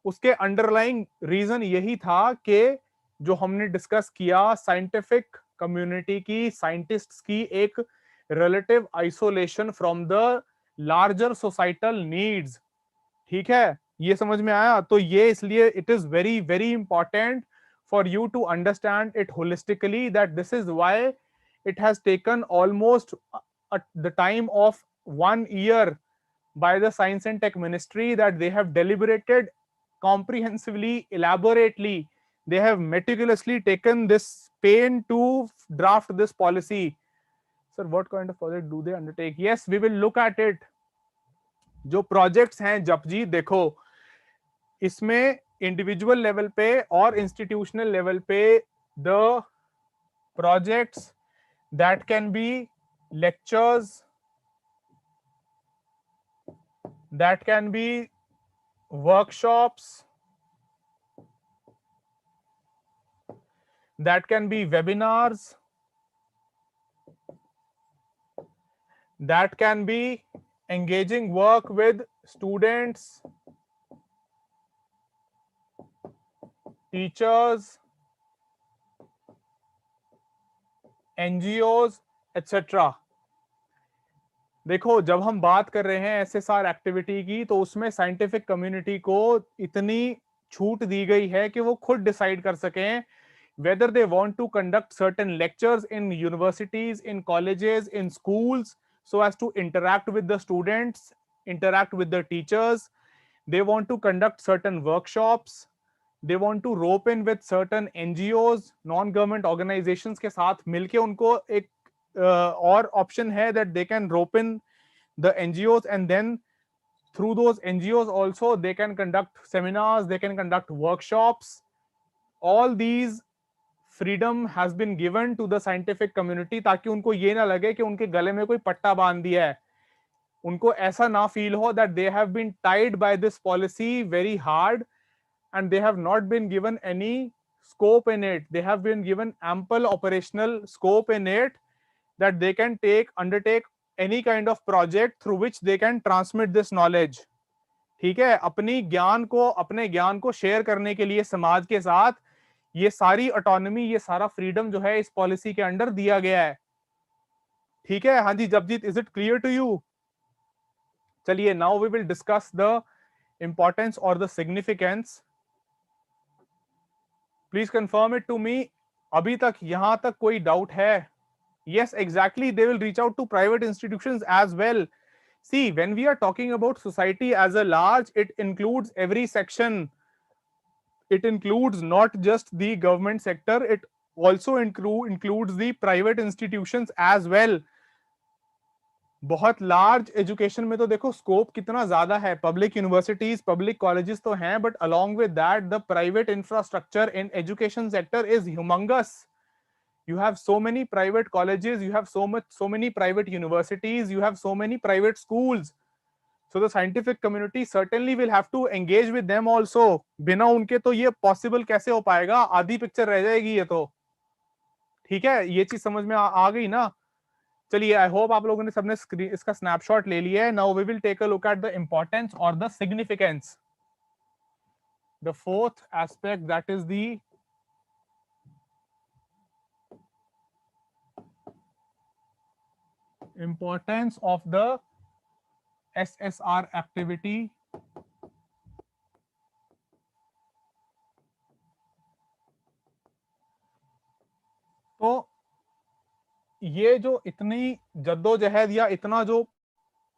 Speaker 1: उसके अंडरलाइंग रीजन यही था कि जो हमने डिस्कस किया, साइंटिफिक कम्युनिटी की, साइंटिस्ट्स की एक relative isolation from the larger societal needs। ठीक है, ये समझ में आया? तो ये इसलिए it is very very important for you to understand it holistically, that this is why it has taken almost the time of 1 year by the Science and Tech Ministry, that they have deliberated comprehensively, elaborately. They have meticulously taken this pain to draft this policy. Sir, what kind of project do they undertake? Yes, we will look at it. जो प्रोजेक्ट्स हैं जपजी, देखो इसमें इंडिविजुअल लेवल पे और इंस्टीट्यूशनल लेवल पे the projects that can be lectures, that can be workshops, that can be webinars, that can be engaging work with students, teachers, NGOs, etc. देखो जब हम बात कर रहे हैं SSR एक्टिविटी की, तो उसमें साइंटिफिक कम्युनिटी को इतनी छूट दी गई है कि वो खुद डिसाइड कर सकें whether they want to conduct certain lectures in universities, in colleges, in schools, so as to interact with the students, interact with the teachers. They want to conduct certain workshops. They want to rope in with certain NGOs, non-government organizations के साथ मिलके उनको एक और option है that they can rope in the NGOs, and then through those NGOs also they can conduct seminars, they can conduct workshops. All these freedom has been given to the scientific community, ताकि उनको ये ना लगे कि उनके गले में कोई पट्टा बांध दिया है, उनको ऐसा ना फील हो that they have been tied by this policy very hard and they have not been given any scope in it. They have been given ample operational scope in it, that they can undertake any kind of project through which they can transmit this knowledge. ठीक है, अपने ज्ञान को शेयर करने के लिए समाज के साथ ये सारी ऑटोनॉमी, ये सारा फ्रीडम जो है इस पॉलिसी के अंडर दिया गया है. ठीक है, हाँ जी Japjeet, is it clear to you? चलिए, now we will discuss the importance और the significance. Please confirm it to me. अभी तक यहां तक कोई डाउट है? Yes, exactly. They will reach out to private institutions as well. See, when we are talking about society as a large, it includes every section. It includes not just the government sector, it also includes the private institutions as well. बहुत लार्ज एजुकेशन में तो देखो स्कोप कितना ज्यादा है. पब्लिक यूनिवर्सिटीज, पब्लिक कॉलेजेस तो हैं, but along with that the private infrastructure in education sector is humongous. You have so many private colleges, you have so many private universities, you have so many private schools. So the scientific community certainly will have to engage with them also. बिना उनके तो ये पॉसिबल कैसे हो पाएगा? आधी पिक्चर रह जाएगी ये तो. ठीक है, ये चीज समझ में आ गई ना? चलिए, आई होप आप लोगों ने सबने इसका स्नैपशॉट ले लिया है. Now we will take a look at the importance और the significance. The fourth aspect, that is the importance of the SSR activity. तो ये जो इतनी जद्दोजहद या इतना जो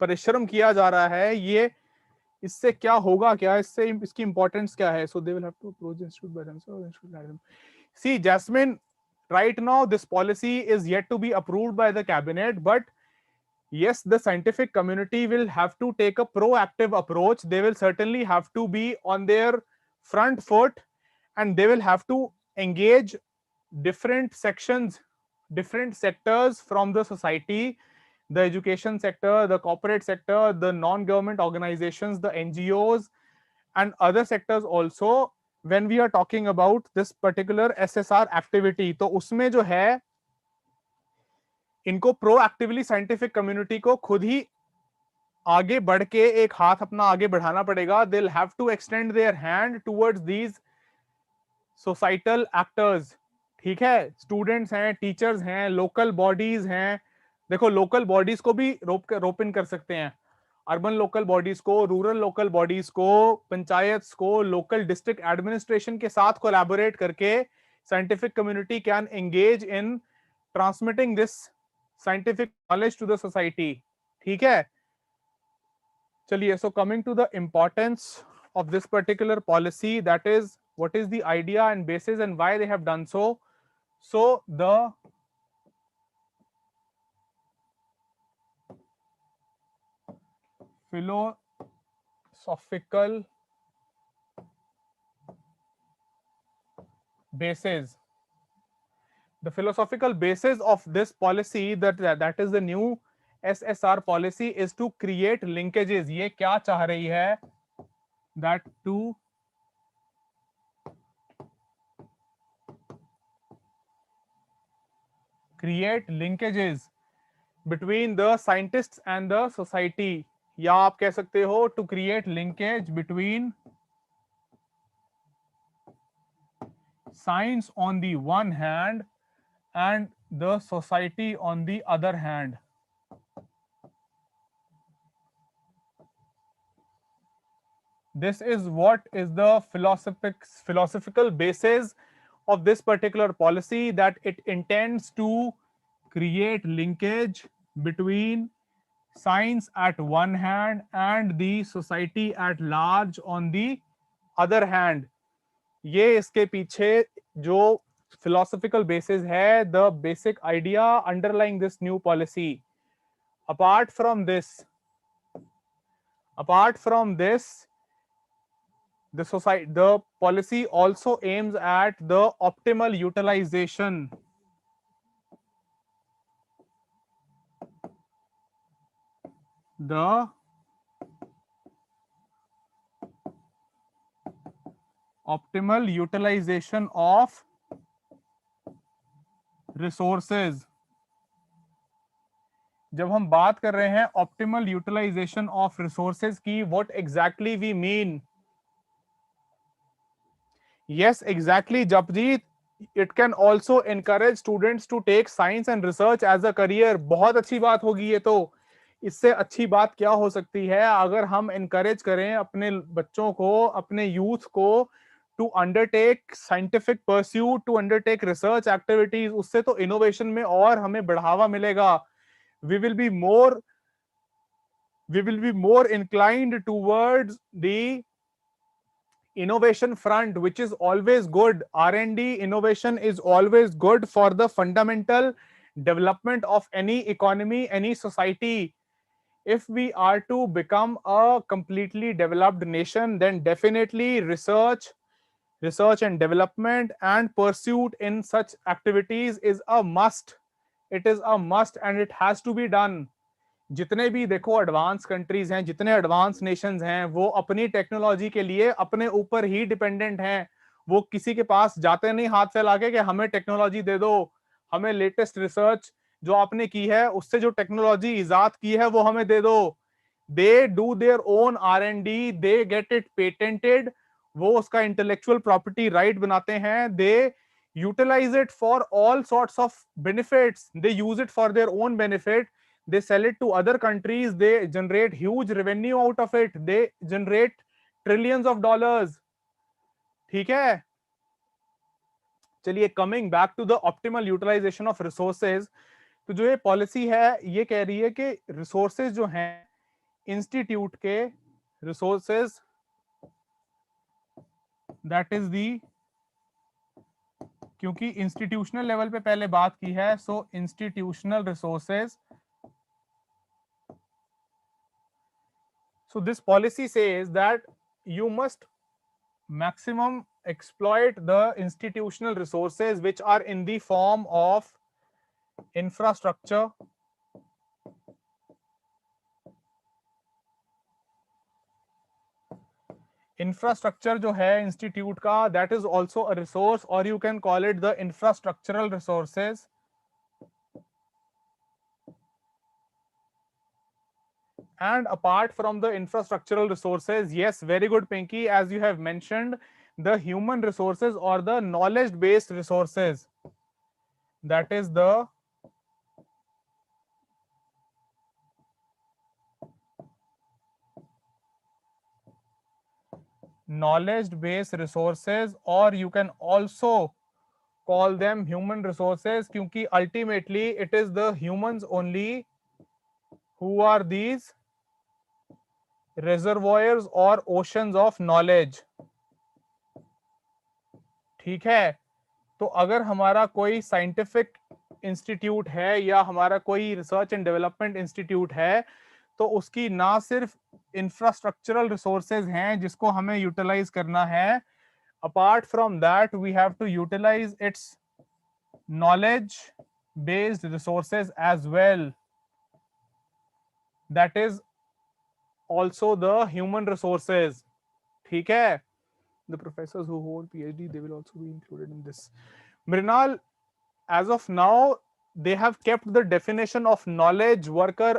Speaker 1: परिश्रम किया जा रहा है, ये इससे क्या होगा, क्या इससे इसकी इंपॉर्टेंस क्या है? So they will have to approach the institute by themselves. See Jasmine, right now this policy is yet to be approved by the cabinet, but yes, the scientific community will have to take a proactive approach. They will certainly have to be on their front foot, and they will have to engage different sections, different sectors from the society, the education sector, the corporate sector, the non-government organizations, the NGOs, and other sectors also, when we are talking about this particular SSR activity. तो उसमें जो है, इनको प्रोएक्टिवली साइंटिफिक कम्युनिटी को खुद ही आगे बढ़ के एक हाथ अपना आगे बढ़ाना पड़ेगा. They will have to extend their hand towards these societal actors. ठीक है, स्टूडेंट्स हैं, टीचर्स हैं, लोकल बॉडीज हैं. देखो, लोकल बॉडीज को भी रोप इन कर सकते हैं. अर्बन लोकल बॉडीज को, रूरल लोकल बॉडीज को, पंचायत को, लोकल डिस्ट्रिक्ट एडमिनिस्ट्रेशन के साथ कोलैबोरेट करके scientific community can engage in transmitting this scientific knowledge to the society. ठीक है, चलिए, so coming to the importance of this particular policy, that is what is the idea and basis and why they have done so. So the philosophical basis, the philosophical basis of this policy, that is the new SSR policy, is to create linkages. ये क्या चाह रही है? That to create linkages between the scientists and the society, या आप कह सकते हो to create linkage between science on the one hand and the society on the other hand. This is what is the philosophical basis of this particular policy, that it intends to create linkage between science at one hand and the society at large on the other hand. ये इसके पीछे जो philosophical basis है, the basic idea underlying this new policy. Apart from this, the policy also aims at the optimal utilization of resources. जब हम बात कर रहे हैं ऑप्टिमल यूटिलाइजेशन ऑफ रिसोर्सेज की, what exactly we mean? Yes, exactly Japjeet, it can also encourage students to take science and research as a career. बहुत अच्छी बात होगी ये तो। इससे अच्छी बात क्या हो सकती है अगर हम एनकरेज करें अपने बच्चों को, अपने यूथ को, to undertake scientific pursuit, to undertake research activities. उससे तो इनोवेशन में और हमें बढ़ावा मिलेगा। we will be more inclined towards the innovation front, which is always good. R&D innovation is always good for the fundamental development of any economy, any society. If we are to become a completely developed nation, then definitely research and development and pursuit in such activities is a must. It is a must and it has to be done. जितने भी देखो एडवांस कंट्रीज हैं, जितने एडवांस नेशंस हैं, वो अपनी टेक्नोलॉजी के लिए अपने ऊपर ही डिपेंडेंट हैं। वो किसी के पास जाते नहीं हाथ फैला के कि हमें टेक्नोलॉजी दे दो, हमें लेटेस्ट रिसर्च जो आपने की है उससे जो टेक्नोलॉजी इजाद की है वो हमें दे दो। They do their own R&D, they get it patented, वो उसका इंटेलेक्चुअल प्रॉपर्टी राइट बनाते हैं। They utilise it for all sorts of benefits, they use it for their own benefit, they sell it to other countries, they generate huge revenue out of it, they generate trillions of dollars. ठीक है, चलिए, coming back to the optimal utilisation of resources. तो जो ये पॉलिसी है ये कह रही है कि रिसोर्सेज जो हैं इंस्टीट्यूट के रिसोर्सेज, दैट इज दी, क्योंकि इंस्टीट्यूशनल लेवल पे पहले बात की है, so institutional resources. So this policy says that you must maximum exploit the institutional resources which are in the form of infrastructure, infrastructure जो है इंस्टीट्यूट का, that is also a resource, or you can call it the infrastructural resources. And apart from the infrastructural resources, yes, very good, Pinky, as you have mentioned, the human resources or the knowledge based resources, that is the knowledge based resources, or you can also call them human resources, क्योंकि ultimately it is the humans only who are these reservoirs or oceans of knowledge. ठीक है, तो अगर हमारा कोई साइंटिफिक इंस्टीट्यूट है या हमारा कोई रिसर्च एंड डेवलपमेंट इंस्टीट्यूट है, तो उसकी ना सिर्फ इंफ्रास्ट्रक्चरल रिसोर्सेज हैं जिसको हमें यूटिलाइज करना है, apart from that we have to utilise its knowledge based resources as well, that is also the human resources. ठीक है, the professors who hold PhD, they will also be included in this. Mrinal, as of now, they have kept the definition of knowledge worker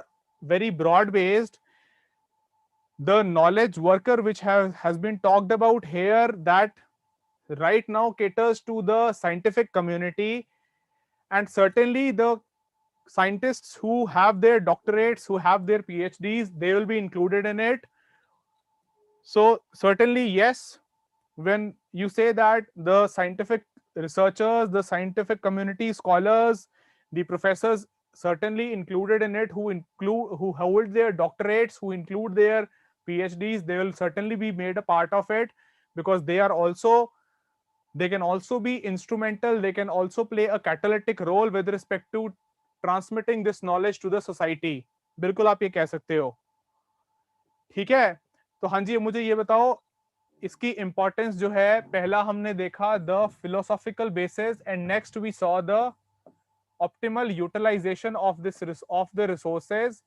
Speaker 1: very broad based. The knowledge worker which has been talked about here, that right now caters to the scientific community, and certainly the scientists who have their doctorates, who have their PhDs, they will be included in it. So certainly yes, when you say that the scientific researchers, the scientific community scholars, the professors certainly included in it, who hold their doctorates, who include their PhDs, they will certainly be made a part of it, because they can also be instrumental, they can also play a catalytic role with respect to transmitting this knowledge to the society. बिल्कुल आप ये कह सकते हो. ठीक है, तो हाँ जी, मुझे ये बताओ इसकी इंपॉर्टेंस जो है, पहला हमने देखा the philosophical basis, and next we saw the optimal utilisation of the resources,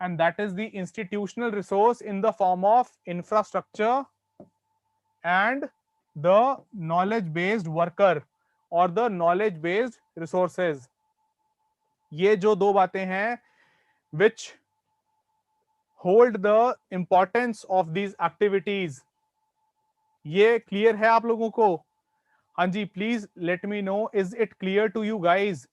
Speaker 1: and that is the institutional resource in the form of infrastructure and the knowledge based worker और द नॉलेज बेस्ड रिसोर्सेज. ये जो दो बातें हैं which hold the importance of these activities. ये क्लियर है आप लोगों को? हाँ जी, please let me know, is it clear to you guys?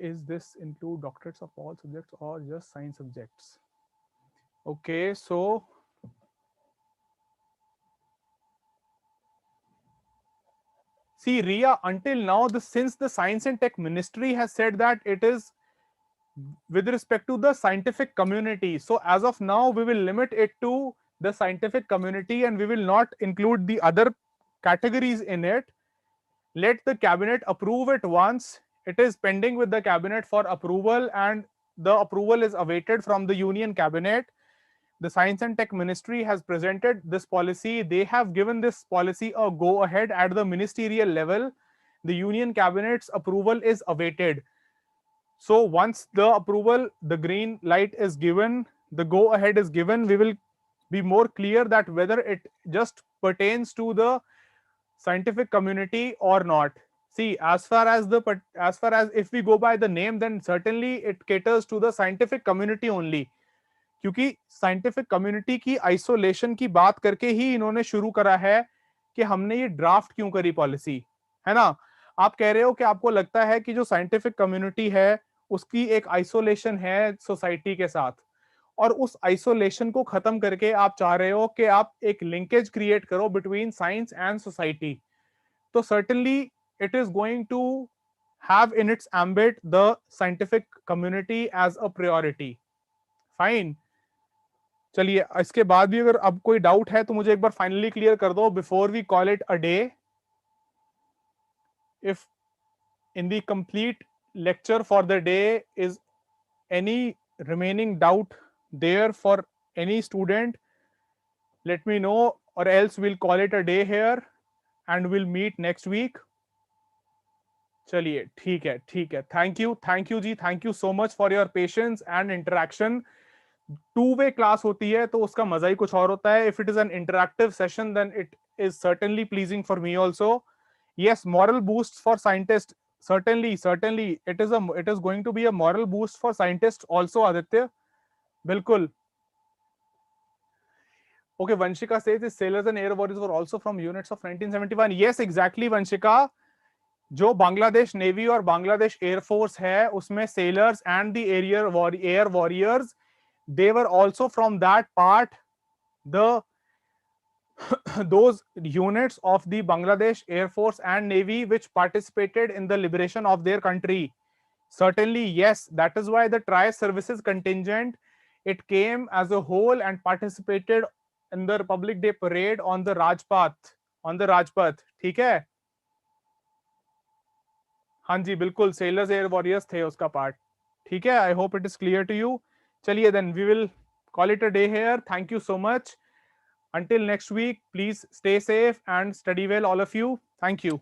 Speaker 1: Is this include doctorates of all subjects और just science subjects? Okay, so see Ria, until now, since the science and tech ministry has said that it is with respect to the scientific community, so as of now we will limit it to the scientific community and we will not include the other categories in it. Let the cabinet approve it once. It is pending with the cabinet for approval, and the approval is awaited from the union cabinet. The science and tech ministry has presented this policy. They have given this policy a go ahead at the ministerial level. The union cabinet's approval is awaited. So once the approval, the green light is given, the go ahead is given, we will be more clear that whether it just pertains to the scientific community or not. See, as far as if we go by the name, then certainly it caters to the scientific community only, क्योंकि साइंटिफिक कम्युनिटी की आइसोलेशन की बात करके ही इन्होंने शुरू करा है कि हमने ये ड्राफ्ट क्यों करी पॉलिसी, है ना? आप कह रहे हो कि आपको लगता है कि जो साइंटिफिक कम्युनिटी है उसकी एक आइसोलेशन है सोसाइटी के साथ, और उस आइसोलेशन को खत्म करके आप चाह रहे हो कि आप एक लिंकेज क्रिएट करो बिटवीन साइंस एंड सोसाइटी. तो certainly it is going to have in its ambit the scientific community as a priority. Fine, चलिए, इसके बाद भी अगर अब कोई डाउट है तो मुझे एक बार फाइनली क्लियर कर दो before we call it a day. If in the complete lecture for the day is any remaining doubt there for any student, let me know, or else we'll call it a day here and we'll meet next week. चलिए, ठीक है, ठीक है. Thank you ji, thank you so much for your patience and interaction. Two way class होती है तो उसका मजा ही कुछ और होता है. If it is an interactive session then it is certainly pleasing for me also. Yes, moral boost for scientist, certainly it is going to be a moral boost for scientists also, Aditya. बिल्कुल. Okay, Vanshika says sailors and air warriors were also from units of 1971. Yes, exactly, Vanshika. जो बांग्लादेश नेवी और बांग्लादेश एयरफोर्स है उसमें sellers and the air warriors, they were also from that part. The those units of the Bangladesh Air Force and Navy which participated in the liberation of their country? Certainly, yes. That is why the tri-services contingent, it came as a whole and participated in the Republic Day parade on the Rajpath. On the Rajpath, ठीक है? हाँ जी, बिल्कुल सेलर्स एयर वॉरियर्स थे उसका पार्ट. ठीक है, I hope it is clear to you. चलिए then we will call it a day here. Thank you so much. Until next week, please stay safe and study well, all of you. Thank you.